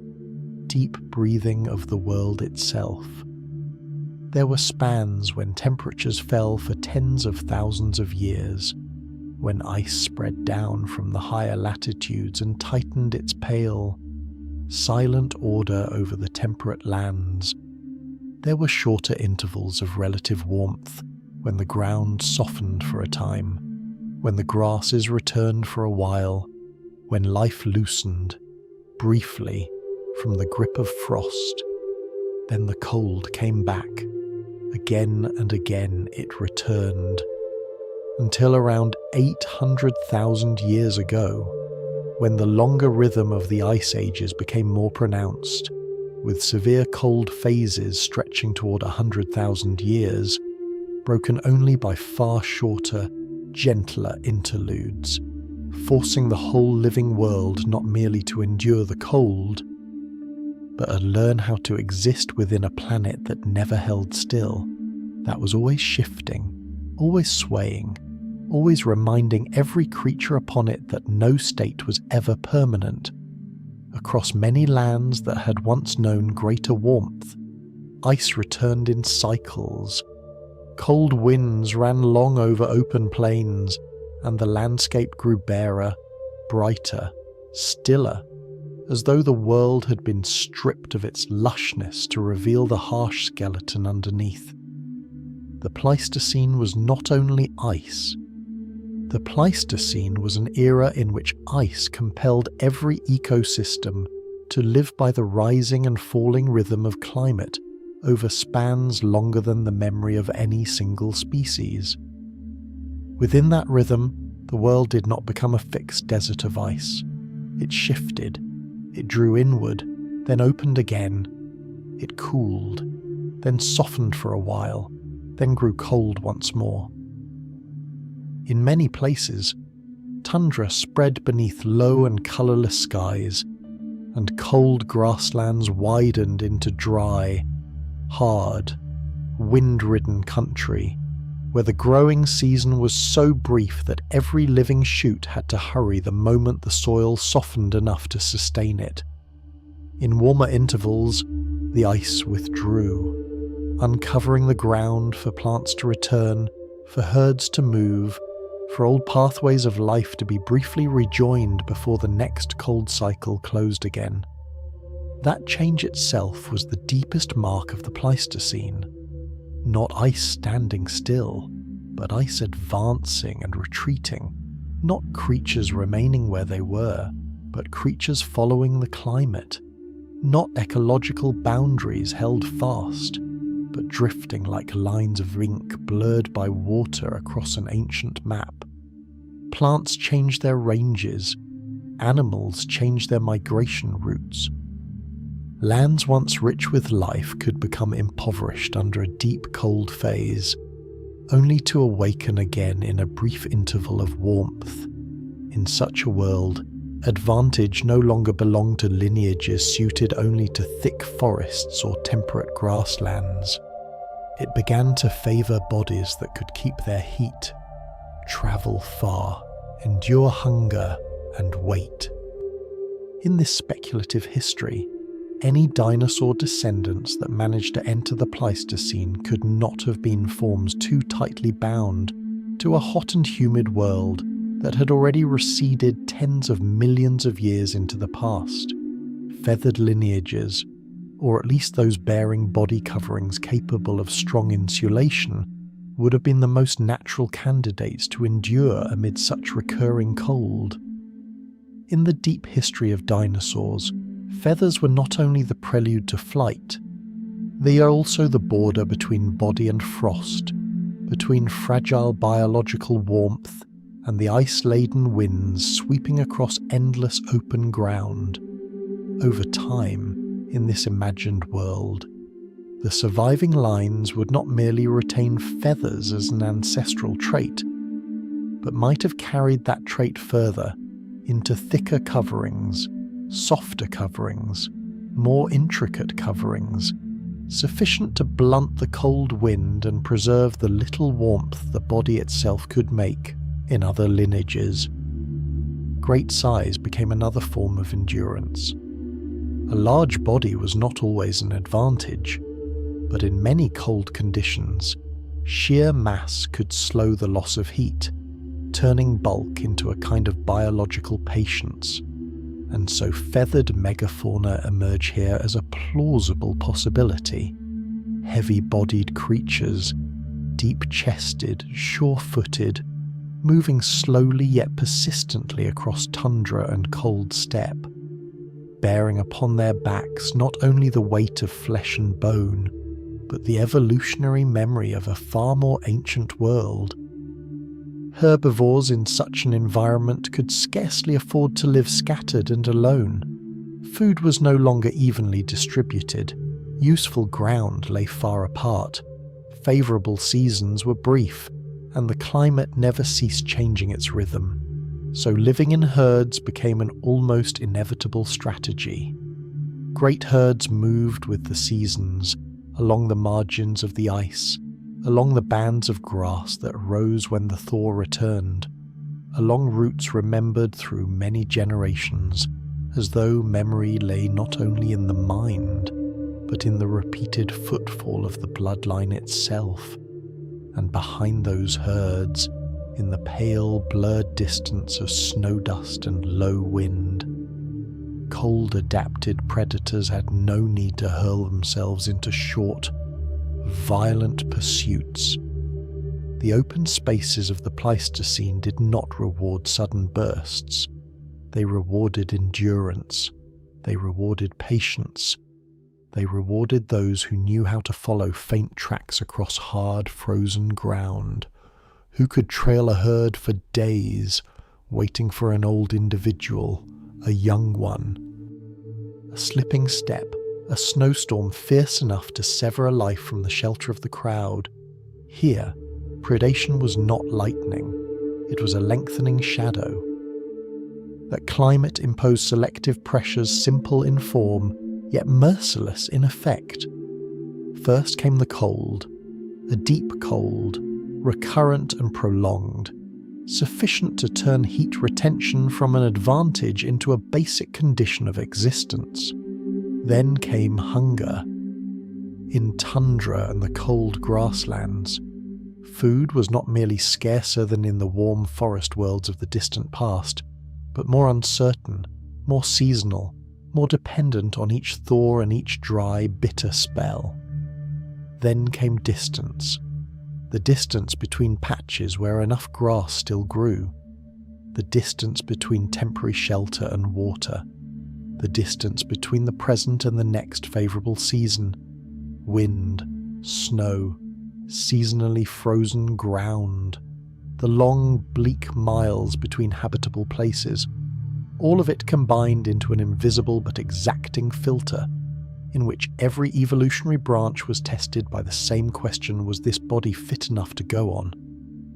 deep breathing of the world itself. There were spans when temperatures fell for tens of thousands of years, when ice spread down from the higher latitudes and tightened its pale, silent order over the temperate lands. There were shorter intervals of relative warmth when the ground softened for a time, when the grasses returned for a while, when life loosened, briefly, from the grip of frost. Then the cold came back. Again and again it returned, until around 800,000 years ago, when the longer rhythm of the ice ages became more pronounced, with severe cold phases stretching toward 100,000 years, broken only by far shorter, gentler interludes, forcing the whole living world not merely to endure the cold, but to learn how to exist within a planet that never held still, that was always shifting, always swaying, always reminding every creature upon it that no state was ever permanent. Across many lands that had once known greater warmth, ice returned in cycles. Cold winds ran long over open plains, and the landscape grew barer, brighter, stiller, as though the world had been stripped of its lushness to reveal the harsh skeleton underneath. The Pleistocene was not only ice. The Pleistocene was an era in which ice compelled every ecosystem to live by the rising and falling rhythm of climate over spans longer than the memory of any single species. Within that rhythm, the world did not become a fixed desert of ice. It shifted, it drew inward, then opened again. It cooled, then softened for a while, then grew cold once more. In many places, tundra spread beneath low and colourless skies, and cold grasslands widened into dry, hard, wind-ridden country, where the growing season was so brief that every living shoot had to hurry the moment the soil softened enough to sustain it. In warmer intervals, the ice withdrew, uncovering the ground for plants to return, for herds to move, for old pathways of life to be briefly rejoined before the next cold cycle closed again. That change itself was the deepest mark of the Pleistocene. Not ice standing still, but ice advancing and retreating. Not creatures remaining where they were, but creatures following the climate. Not ecological boundaries held fast, but drifting like lines of ink blurred by water across an ancient map. Plants changed their ranges, animals changed their migration routes. Lands once rich with life could become impoverished under a deep cold phase, only to awaken again in a brief interval of warmth. In such a world, advantage no longer belonged to lineages suited only to thick forests or temperate grasslands. It began to favour bodies that could keep their heat, travel far, endure hunger, and wait. In this speculative history, any dinosaur descendants that managed to enter the Pleistocene could not have been forms too tightly bound to a hot and humid world that had already receded tens of millions of years into the past. feathered lineages, or at least those bearing body coverings capable of strong insulation, would have been the most natural candidates to endure amid such recurring cold. In the deep history of dinosaurs, feathers were not only the prelude to flight, they are also the border between body and frost, between fragile biological warmth and the ice-laden winds sweeping across endless open ground. Over time, in this imagined world, the surviving lines would not merely retain feathers as an ancestral trait, but might have carried that trait further into thicker coverings, softer coverings, more intricate coverings, sufficient to blunt the cold wind and preserve the little warmth the body itself could make in other lineages. Great size became another form of endurance. A large body was not always an advantage, but in many cold conditions, sheer mass could slow the loss of heat, turning bulk into a kind of biological patience, and so feathered megafauna emerge here as a plausible possibility. Heavy-bodied creatures, deep-chested, sure-footed, moving slowly yet persistently across tundra and cold steppe, bearing upon their backs not only the weight of flesh and bone, but the evolutionary memory of a far more ancient world. Herbivores in such an environment could scarcely afford to live scattered and alone. Food was no longer evenly distributed, useful ground lay far apart, favourable seasons were brief, and the climate never ceased changing its rhythm, so living in herds became an almost inevitable strategy. Great herds moved with the seasons, along the margins of the ice, along the bands of grass that rose when the thaw returned, along routes remembered through many generations, as though memory lay not only in the mind, but in the repeated footfall of the bloodline itself. And behind those herds, in the pale, blurred distance of snow dust and low wind, cold-adapted predators had no need to hurl themselves into short, violent pursuits. The open spaces of the Pleistocene did not reward sudden bursts. They rewarded endurance. They rewarded patience. They rewarded those who knew how to follow faint tracks across hard, frozen ground, who could trail a herd for days, waiting for an old individual, a young one. A slipping step, a snowstorm fierce enough to sever a life from the shelter of the crowd. Here, predation was not lightning, it was a lengthening shadow. That climate imposed selective pressures simple in form, yet merciless in effect. First came the cold, a deep cold, recurrent and prolonged, sufficient to turn heat retention from an advantage into a basic condition of existence. Then came hunger. In tundra and the cold grasslands, food was not merely scarcer than in the warm forest worlds of the distant past, but more uncertain, more seasonal, more dependent on each thaw and each dry, bitter spell. Then came distance, the distance between patches where enough grass still grew, the distance between temporary shelter and water, the distance between the present and the next favourable season, wind, snow, seasonally frozen ground, the long, bleak miles between habitable places, all of it combined into an invisible but exacting filter, in which every evolutionary branch was tested by the same question: was this body fit enough to go on?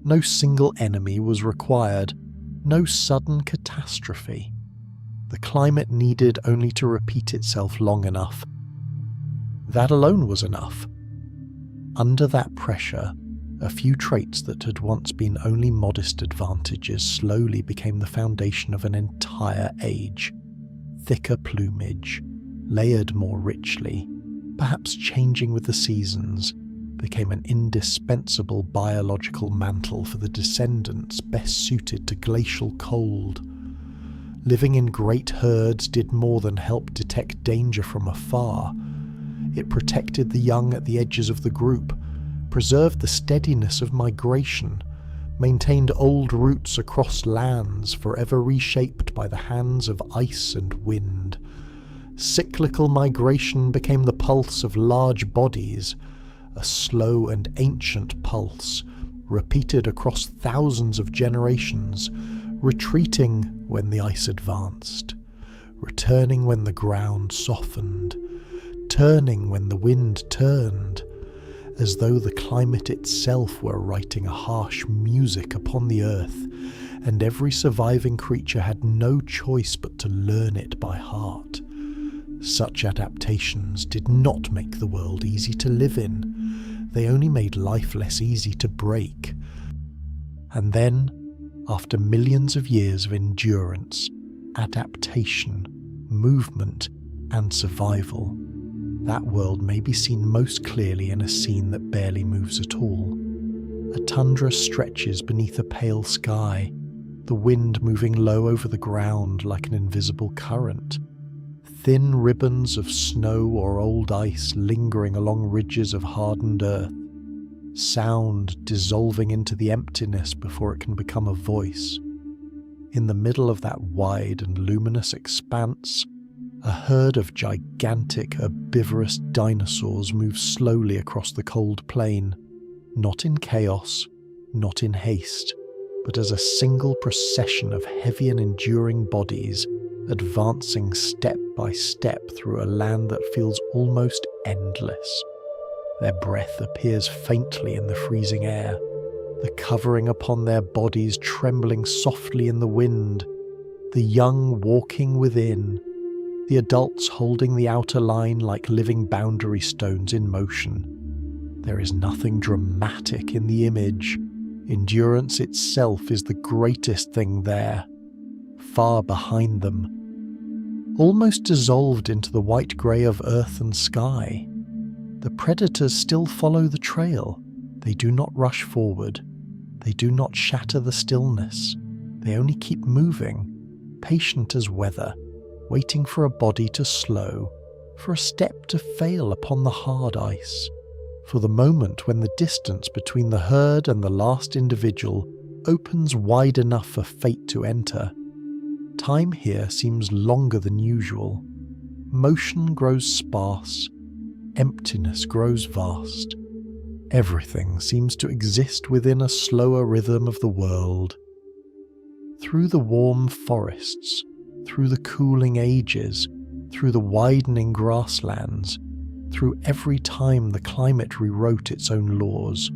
No single enemy was required, no sudden catastrophe. The climate needed only to repeat itself long enough. That alone was enough. Under that pressure, a few traits that had once been only modest advantages slowly became the foundation of an entire age. Thicker plumage, layered more richly, perhaps changing with the seasons, became an indispensable biological mantle for the descendants best suited to glacial cold. living in great herds did more than help detect danger from afar. It protected the young at the edges of the group, preserved the steadiness of migration, maintained old routes across lands forever reshaped by the hands of ice and wind. Cyclical migration became the pulse of large bodies, a slow and ancient pulse, repeated across thousands of generations, retreating when the ice advanced, returning when the ground softened, turning when the wind turned, as though the climate itself were writing a harsh music upon the earth, and every surviving creature had no choice but to learn it by heart. Such adaptations did not make the world easy to live in. They only made life less easy to break. And then, after millions of years of endurance, adaptation, movement, and survival, that world may be seen most clearly in a scene that barely moves at all. A tundra stretches beneath a pale sky, the wind moving low over the ground like an invisible current. Thin ribbons of snow or old ice lingering along ridges of hardened earth. Sound dissolving into the emptiness before it can become a voice. In the middle of that wide and luminous expanse, a herd of gigantic herbivorous dinosaurs moves slowly across the cold plain, not in chaos, not in haste, but as a single procession of heavy and enduring bodies advancing step by step through a land that feels almost endless. Their breath appears faintly in the freezing air, the covering upon their bodies trembling softly in the wind, the young walking within, the adults holding the outer line like living boundary stones in motion. There is nothing dramatic in the image. Endurance itself is the greatest thing there, far behind them, almost dissolved into the white-grey of earth and sky. The predators still follow the trail. They do not rush forward. They do not shatter the stillness. They only keep moving, patient as weather, waiting for a body to slow, for a step to fail upon the hard ice, for the moment when the distance between the herd and the last individual opens wide enough for fate to enter. Time here seems longer than usual. Motion grows sparse. Emptiness grows vast. Everything seems to exist within a slower rhythm of the world. Through the warm forests, through the cooling ages, through the widening grasslands, through every time the climate rewrote its own laws,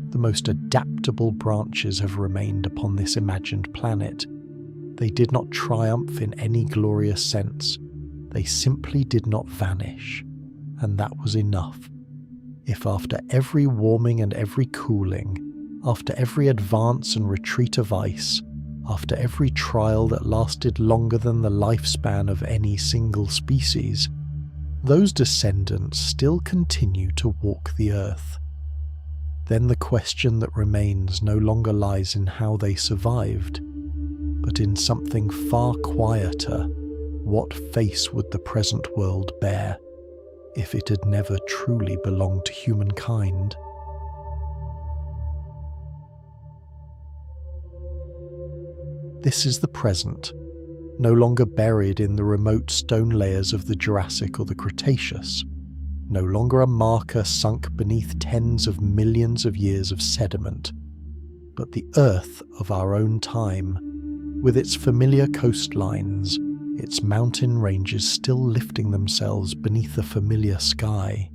the most adaptable branches have remained upon this imagined planet. They did not triumph in any glorious sense. They simply did not vanish, and that was enough. If after every warming and every cooling, after every advance and retreat of ice, after every trial that lasted longer than the lifespan of any single species, those descendants still continue to walk the earth, then the question that remains no longer lies in how they survived, but in something far quieter. What face would the present world bear if it had never truly belonged to humankind? This is the present, no longer buried in the remote stone layers of the Jurassic or the Cretaceous, no longer a marker sunk beneath tens of millions of years of sediment, but the Earth of our own time, with its familiar coastlines, its mountain ranges still lifting themselves beneath the familiar sky,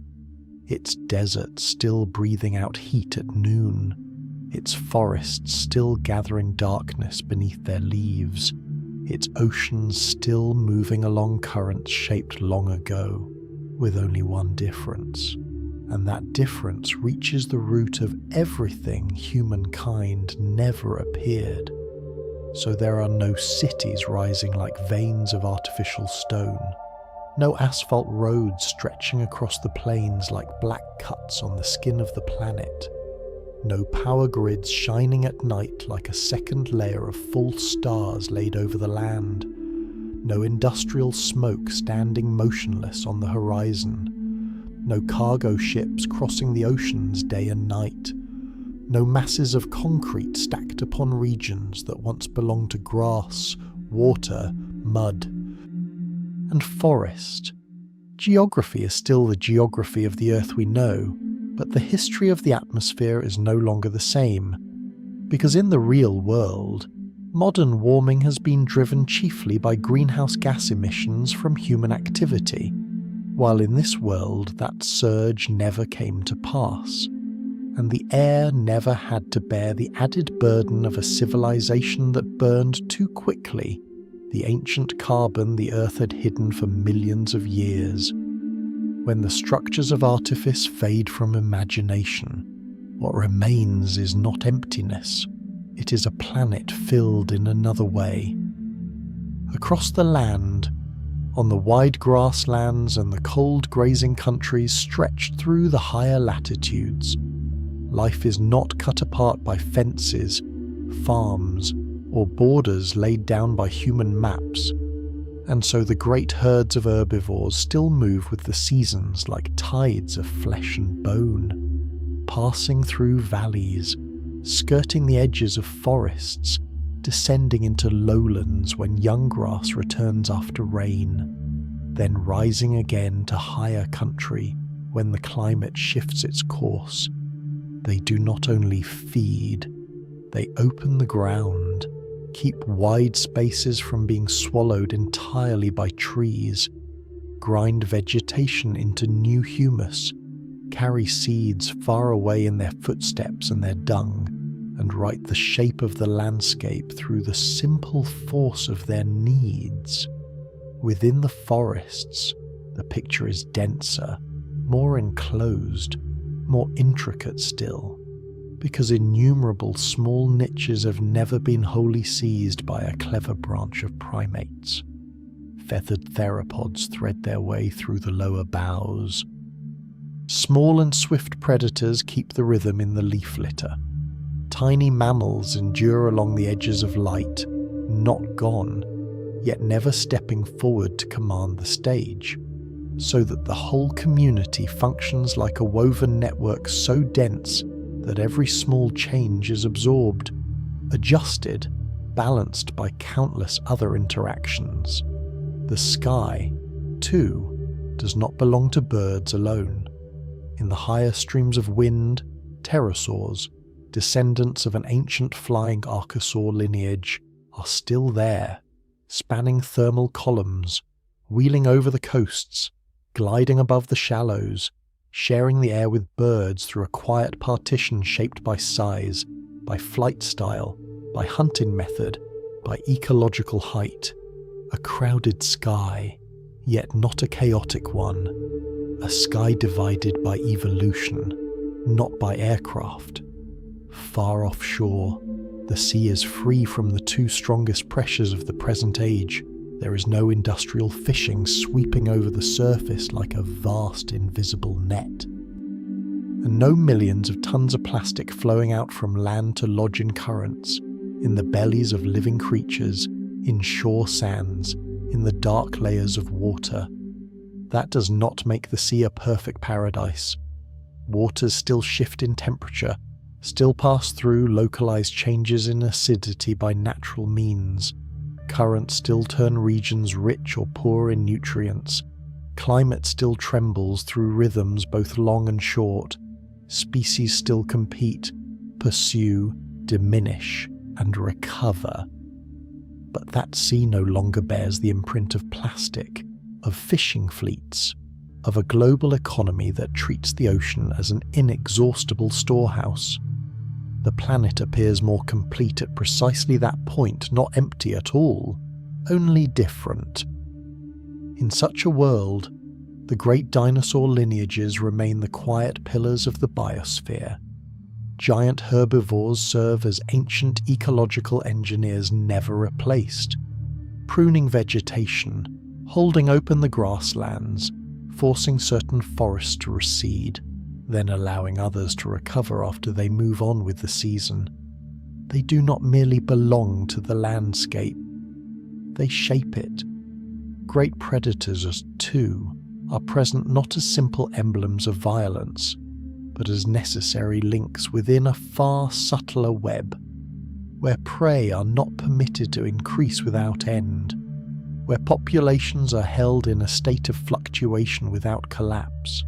its deserts still breathing out heat at noon, its forests still gathering darkness beneath their leaves, its oceans still moving along currents shaped long ago, with only one difference, and that difference reaches the root of everything humankind never appeared. So there are no cities rising like veins of artificial stone, no asphalt roads stretching across the plains like black cuts on the skin of the planet, no power grids shining at night like a second layer of false stars laid over the land, no industrial smoke standing motionless on the horizon, no cargo ships crossing the oceans day and night, no masses of concrete stacked upon regions that once belonged to grass, water, mud, and forest. Geography is still the geography of the Earth we know, but the history of the atmosphere is no longer the same, because in the real world, modern warming has been driven chiefly by greenhouse gas emissions from human activity, while in this world that surge never came to pass, and the air never had to bear the added burden of a civilization that burned too quickly the ancient carbon the Earth had hidden for millions of years. When the structures of artifice fade from imagination, what remains is not emptiness, it is a planet filled in another way. Across the land, on the wide grasslands and the cold grazing countries stretched through the higher latitudes, life is not cut apart by fences, farms, or borders laid down by human maps, and so the great herds of herbivores still move with the seasons like tides of flesh and bone, passing through valleys, skirting the edges of forests, descending into lowlands when young grass returns after rain, then rising again to higher country when the climate shifts its course. They do not only feed, they open the ground, keep wide spaces from being swallowed entirely by trees, grind vegetation into new humus, carry seeds far away in their footsteps and their dung, and write the shape of the landscape through the simple force of their needs. Within the forests, the picture is denser, more enclosed, more intricate still, because innumerable small niches have never been wholly seized by a clever branch of primates. Feathered theropods thread their way through the lower boughs. Small and swift predators keep the rhythm in the leaf litter. Tiny mammals endure along the edges of light, not gone, yet never stepping forward to command the stage, so that the whole community functions like a woven network so dense that every small change is absorbed, adjusted, balanced by countless other interactions. The sky, too, does not belong to birds alone. In the higher streams of wind, pterosaurs, descendants of an ancient flying archosaur lineage, are still there, spanning thermal columns, wheeling over the coasts, gliding above the shallows, sharing the air with birds through a quiet partition shaped by size, by flight style, by hunting method, by ecological height. A crowded sky, yet not a chaotic one. A sky divided by evolution, not by aircraft. Far offshore, the sea is free from the two strongest pressures of the present age. There is no industrial fishing sweeping over the surface like a vast invisible net. And no millions of tons of plastic flowing out from land to lodge in currents, in the bellies of living creatures, in shore sands, in the dark layers of water. That does not make the sea a perfect paradise. Waters still shift in temperature, still pass through localized changes in acidity by natural means. Currents still turn regions rich or poor in nutrients. Climate still trembles through rhythms both long and short. Species still compete, pursue, diminish, and recover. But that sea no longer bears the imprint of plastic, of fishing fleets, of a global economy that treats the ocean as an inexhaustible storehouse. The planet appears more complete at precisely that point, not empty at all, only different. In such a world, the great dinosaur lineages remain the quiet pillars of the biosphere. Giant herbivores serve as ancient ecological engineers never replaced, pruning vegetation, holding open the grasslands, forcing certain forests to recede, then allowing others to recover after they move on with the season. They do not merely belong to the landscape. They shape it, great predators, too, are present not as simple emblems of violence, but as necessary links within a far subtler web, where prey are not permitted to increase without end, where populations are held in a state of fluctuation without collapse,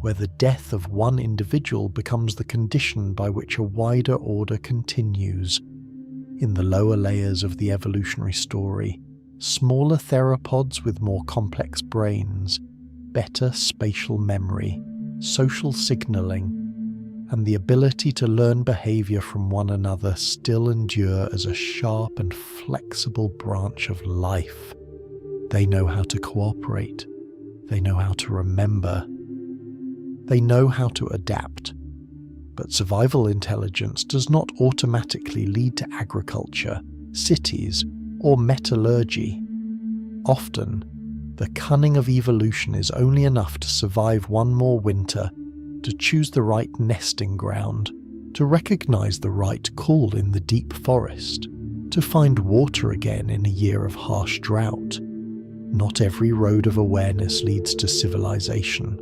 where the death of one individual becomes the condition by which a wider order continues. In the lower layers of the evolutionary story, smaller theropods with more complex brains, better spatial memory, social signaling, and the ability to learn behavior from one another still endure as a sharp and flexible branch of life. They know how to cooperate. They know how to remember. They know how to adapt. But survival intelligence does not automatically lead to agriculture, cities, or metallurgy. Often, the cunning of evolution is only enough to survive one more winter, to choose the right nesting ground, to recognize the right call in the deep forest, to find water again in a year of harsh drought. Not every road of awareness leads to civilization.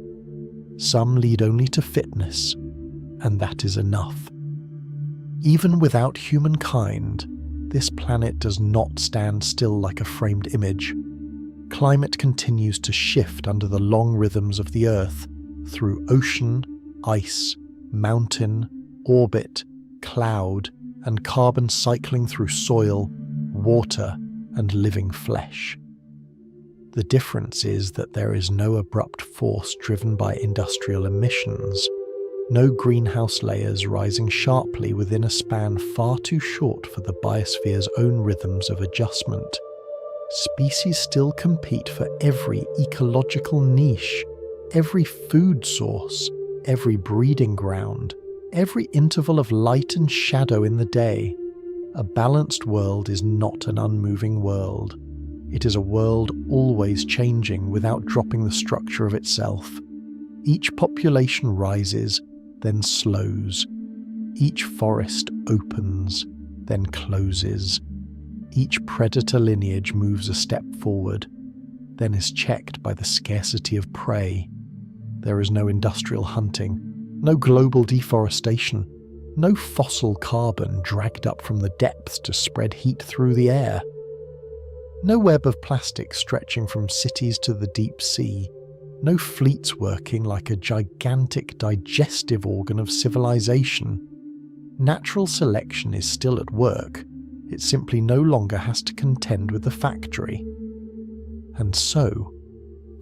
Some lead only to fitness, and that is enough. Even without humankind, this planet does not stand still like a framed image. Climate continues to shift under the long rhythms of the Earth, through ocean, ice, mountain, orbit, cloud, and carbon cycling through soil, water, and living flesh. The difference is that there is no abrupt force driven by industrial emissions, no greenhouse layers rising sharply within a span far too short for the biosphere's own rhythms of adjustment. Species still compete for every ecological niche, every food source, every breeding ground, every interval of light and shadow in the day. A balanced world is not an unmoving world. It is a world always changing without dropping the structure of itself. Each population rises, then slows. Each forest opens, then closes. Each predator lineage moves a step forward, then is checked by the scarcity of prey. There is no industrial hunting, no global deforestation, no fossil carbon dragged up from the depths to spread heat through the air. No web of plastic stretching from cities to the deep sea, no fleets working like a gigantic digestive organ of civilization. Natural selection is still at work. It simply no longer has to contend with the factory. And so,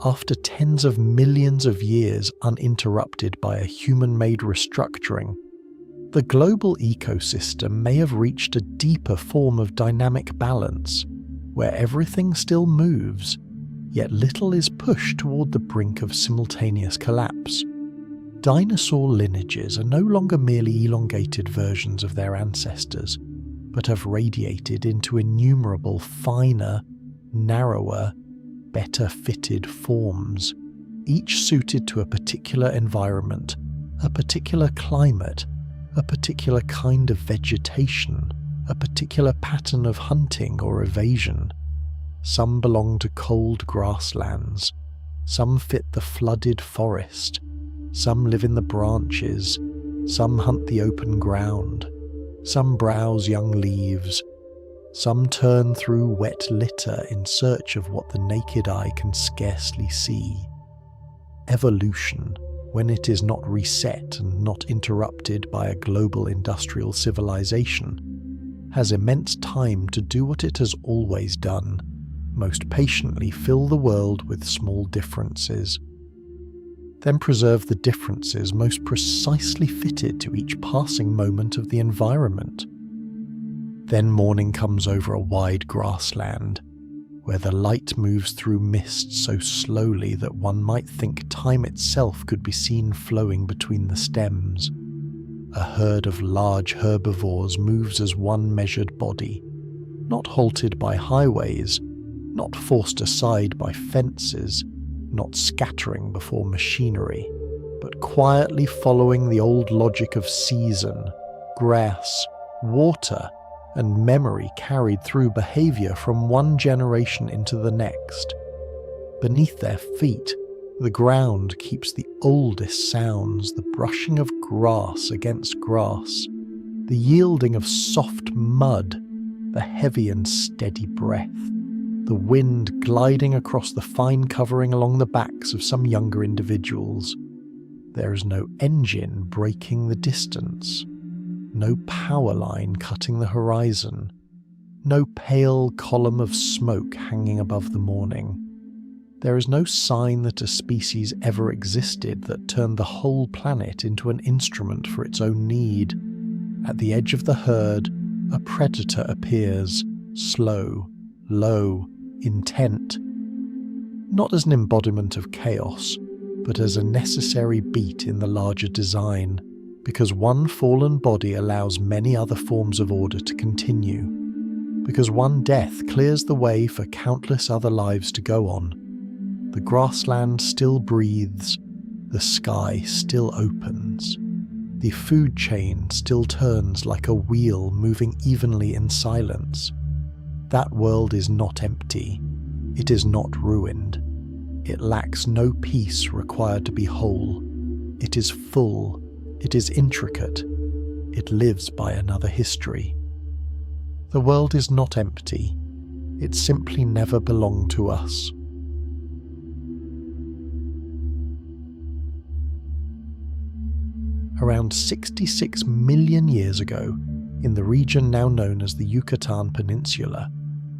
after tens of millions of years uninterrupted by a human-made restructuring, the global ecosystem may have reached a deeper form of dynamic balance, where everything still moves, yet little is pushed toward the brink of simultaneous collapse. Dinosaur lineages are no longer merely elongated versions of their ancestors, but have radiated into innumerable finer, narrower, better fitted forms, each suited to a particular environment, a particular climate, a particular kind of vegetation, a particular pattern of hunting or evasion. Some belong to cold grasslands, some fit the flooded forest, some live in the branches, some hunt the open ground, some browse young leaves, some turn through wet litter in search of what the naked eye can scarcely see. Evolution, when it is not reset and not interrupted by a global industrial civilization, has immense time to do what it has always done, most patiently fill the world with small differences, then preserve the differences most precisely fitted to each passing moment of the environment. Then morning comes over a wide grassland, where the light moves through mist so slowly that one might think time itself could be seen flowing between the stems. A herd of large herbivores moves as one measured body, not halted by highways, not forced aside by fences, not scattering before machinery, but quietly following the old logic of season, grass, water, and memory carried through behavior from one generation into the next, Beneath their feet, the ground keeps the oldest sounds, the brushing of grass against grass, the yielding of soft mud, the heavy and steady breath, the wind gliding across the fine covering along the backs of some younger individuals. There is no engine breaking the distance, no power line cutting the horizon, no pale column of smoke hanging above the morning. There is no sign that a species ever existed that turned the whole planet into an instrument for its own need. At the edge of the herd, a predator appears, slow, low, intent, not as an embodiment of chaos, but as a necessary beat in the larger design, because one fallen body allows many other forms of order to continue, because one death clears the way for countless other lives to go on. The grassland still breathes, the sky still opens, the food chain still turns like a wheel moving evenly in silence. That world is not empty, it is not ruined. It lacks no piece required to be whole. It is full, it is intricate, it lives by another history. The world is not empty, it simply never belonged to us. Around 66 million years ago, in the region now known as the Yucatan Peninsula,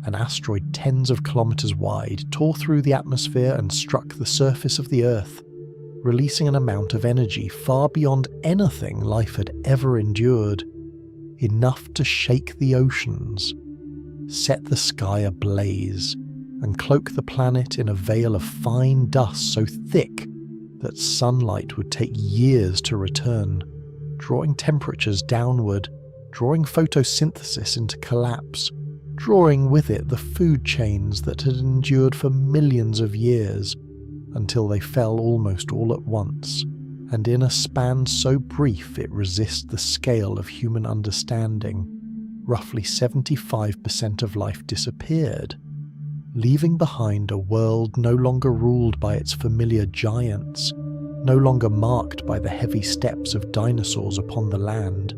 an asteroid tens of kilometers wide tore through the atmosphere and struck the surface of the Earth, releasing an amount of energy far beyond anything life had ever endured, enough to shake the oceans, set the sky ablaze, and cloak the planet in a veil of fine dust so thick that sunlight would take years to return, drawing temperatures downward, drawing photosynthesis into collapse, drawing with it the food chains that had endured for millions of years, until they fell almost all at once, and in a span so brief it resists the scale of human understanding, roughly 75% of life disappeared, leaving behind a world no longer ruled by its familiar giants, no longer marked by the heavy steps of dinosaurs upon the land,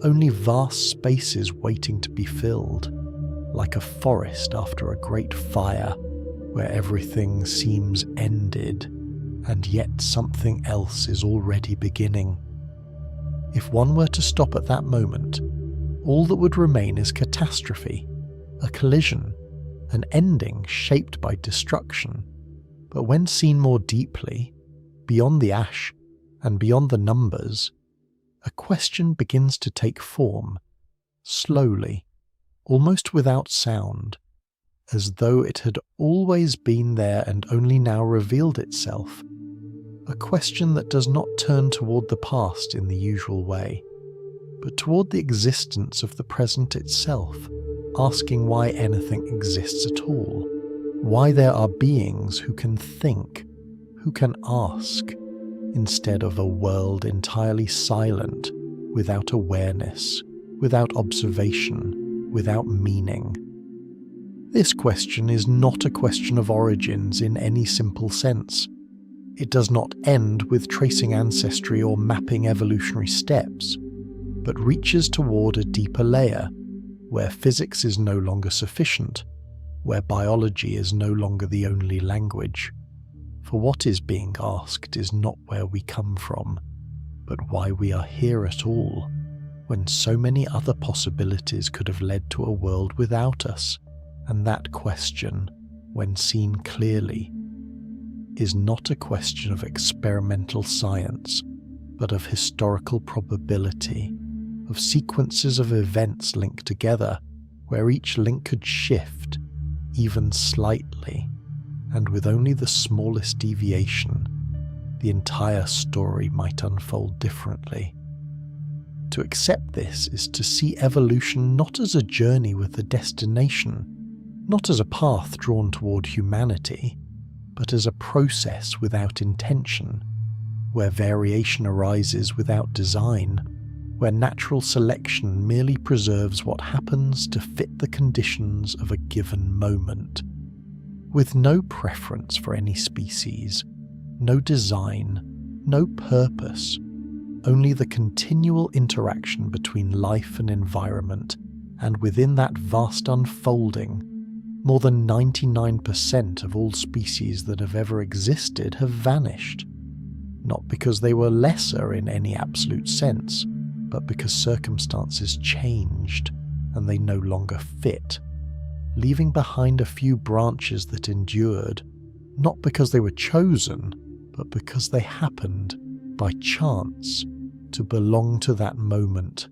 only vast spaces waiting to be filled, like a forest after a great fire, where everything seems ended, and yet something else is already beginning. If one were to stop at that moment, all that would remain is catastrophe, a collision, an ending shaped by destruction. But when seen more deeply, beyond the ash and beyond the numbers, a question begins to take form, slowly, almost without sound, as though it had always been there and only now revealed itself. A question that does not turn toward the past in the usual way, but toward the existence of the present itself, asking why anything exists at all, why there are beings who can think, who can ask, instead of a world entirely silent, without awareness, without observation, without meaning. This question is not a question of origins in any simple sense. It does not end with tracing ancestry or mapping evolutionary steps, but reaches toward a deeper layer, where physics is no longer sufficient, where biology is no longer the only language. For what is being asked is not where we come from, but why we are here at all, when so many other possibilities could have led to a world without us. And that question, when seen clearly, is not a question of experimental science, but of historical probability, of sequences of events linked together, where each link could shift, even slightly, and with only the smallest deviation, the entire story might unfold differently. To accept this is to see evolution not as a journey with a destination, not as a path drawn toward humanity, but as a process without intention, where variation arises without design, where natural selection merely preserves what happens to fit the conditions of a given moment, With no preference for any species, no design, no purpose, only the continual interaction between life and environment, and within that vast unfolding, more than 99% of all species that have ever existed have vanished. Not because they were lesser in any absolute sense, but because circumstances changed and they no longer fit, leaving behind a few branches that endured, not because they were chosen, but because they happened, by chance, to belong to that moment.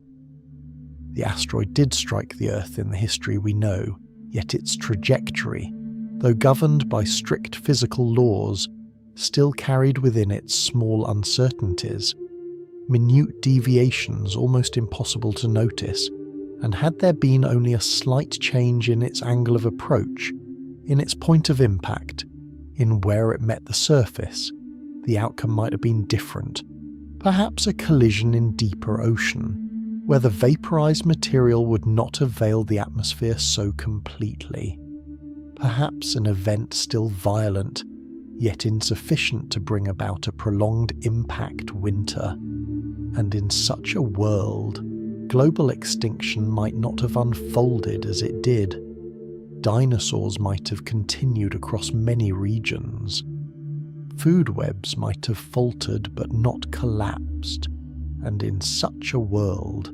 The asteroid did strike the Earth in the history we know, yet its trajectory, though governed by strict physical laws, still carried within it small uncertainties, minute deviations almost impossible to notice, and had there been only a slight change in its angle of approach, in its point of impact, in where it met the surface, the outcome might have been different. Perhaps a collision in deeper ocean, where the vaporized material would not have veiled the atmosphere so completely. Perhaps an event still violent, yet insufficient to bring about a prolonged impact winter. And in such a world, global extinction might not have unfolded as it did. Dinosaurs might have continued across many regions. Food webs might have faltered but not collapsed, and in such a world,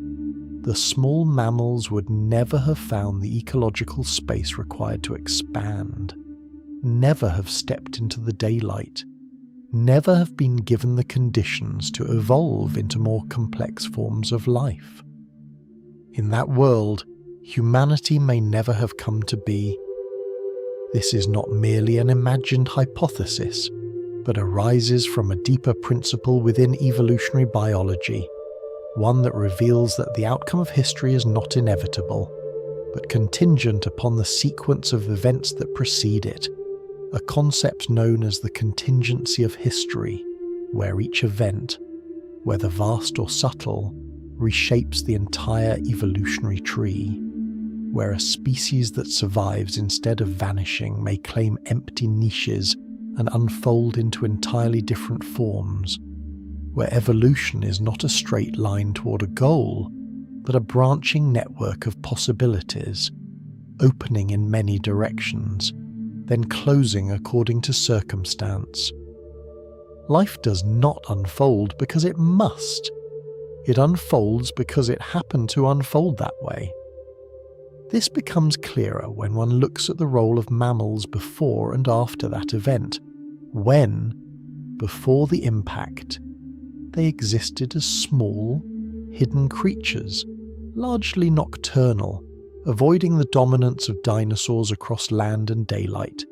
the small mammals would never have found the ecological space required to expand, never have stepped into the daylight, never have been given the conditions to evolve into more complex forms of life. In that world, humanity may never have come to be. This is not merely an imagined hypothesis, but arises from a deeper principle within evolutionary biology, one that reveals that the outcome of history is not inevitable, but contingent upon the sequence of events that precede it, a concept known as the contingency of history, where each event, whether vast or subtle, reshapes the entire evolutionary tree, where a species that survives instead of vanishing may claim empty niches and unfold into entirely different forms, where evolution is not a straight line toward a goal, but a branching network of possibilities, opening in many directions, then closing according to circumstance. Life does not unfold because it must. It unfolds because it happened to unfold that way. This becomes clearer when one looks at the role of mammals before and after that event, when, before the impact, they existed as small, hidden creatures, largely nocturnal, avoiding the dominance of dinosaurs across land and daylight,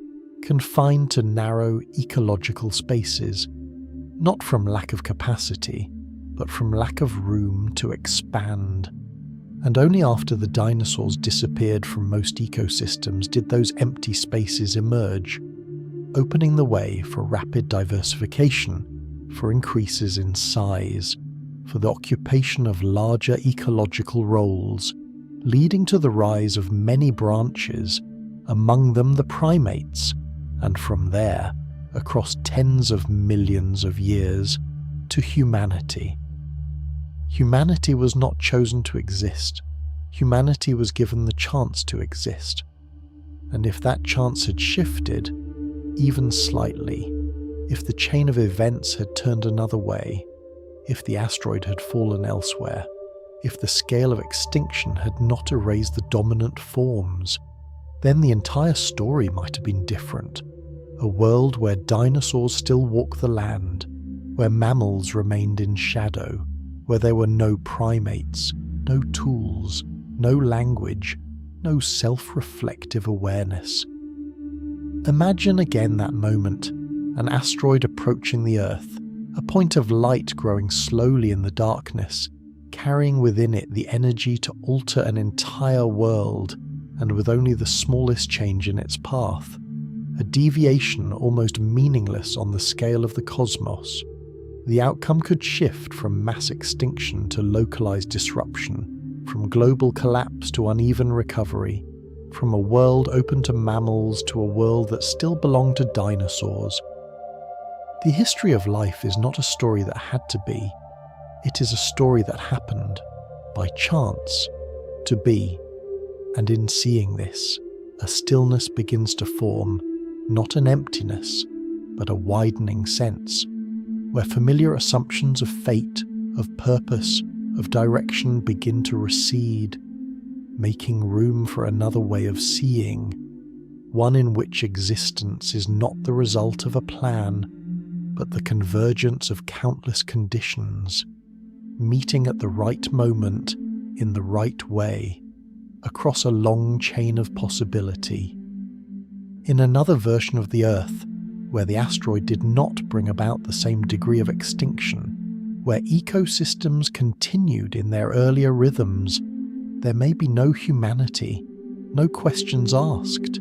confined to narrow ecological spaces, not from lack of capacity, but from lack of room to expand. And only after the dinosaurs disappeared from most ecosystems did those empty spaces emerge, opening the way for rapid diversification, for increases in size, for the occupation of larger ecological roles, leading to the rise of many branches, among them the primates, and from there, across tens of millions of years, to humanity. Humanity was not chosen to exist. Humanity was given the chance to exist. And if that chance had shifted, even slightly, if the chain of events had turned another way, if the asteroid had fallen elsewhere, if the scale of extinction had not erased the dominant forms, then the entire story might have been different. A world where dinosaurs still walk the land, where mammals remained in shadow, where there were no primates, no tools, no language, no self-reflective awareness. Imagine again that moment, an asteroid approaching the Earth, a point of light growing slowly in the darkness, carrying within it the energy to alter an entire world, and with only the smallest change in its path. A deviation almost meaningless on the scale of the cosmos. The outcome could shift from mass extinction to localized disruption, from global collapse to uneven recovery, from a world open to mammals to a world that still belonged to dinosaurs. The history of life is not a story that had to be, it is a story that happened, by chance, to be. And in seeing this, a stillness begins to form, not an emptiness, but a widening sense, where familiar assumptions of fate, of purpose, of direction begin to recede, making room for another way of seeing, one in which existence is not the result of a plan, but the convergence of countless conditions, meeting at the right moment in the right way, across a long chain of possibility. In another version of the Earth, where the asteroid did not bring about the same degree of extinction, where ecosystems continued in their earlier rhythms, there may be no humanity, no questions asked,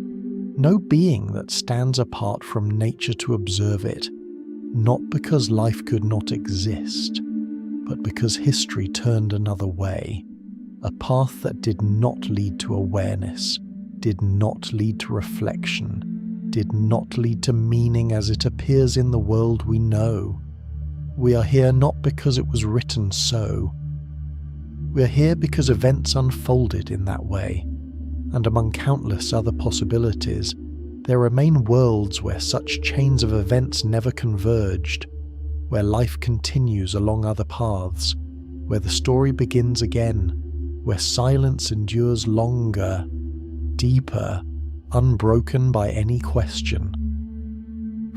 no being that stands apart from nature to observe it, not because life could not exist, but because history turned another way, a path that did not lead to awareness, did not lead to reflection, did not lead to meaning as it appears in the world we know. We are here not because it was written so. We are here because events unfolded in that way, and among countless other possibilities, there remain worlds where such chains of events never converged, where life continues along other paths, where the story begins again, where silence endures longer, deeper, unbroken by any question.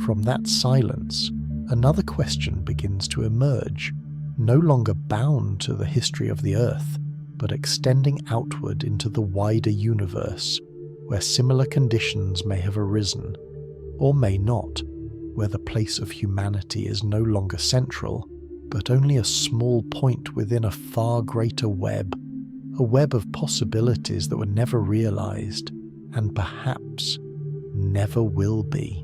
From that silence, another question begins to emerge, no longer bound to the history of the Earth, but extending outward into the wider universe, where similar conditions may have arisen, or may not, where the place of humanity is no longer central, but only a small point within a far greater web, a web of possibilities that were never realized, and perhaps never will be.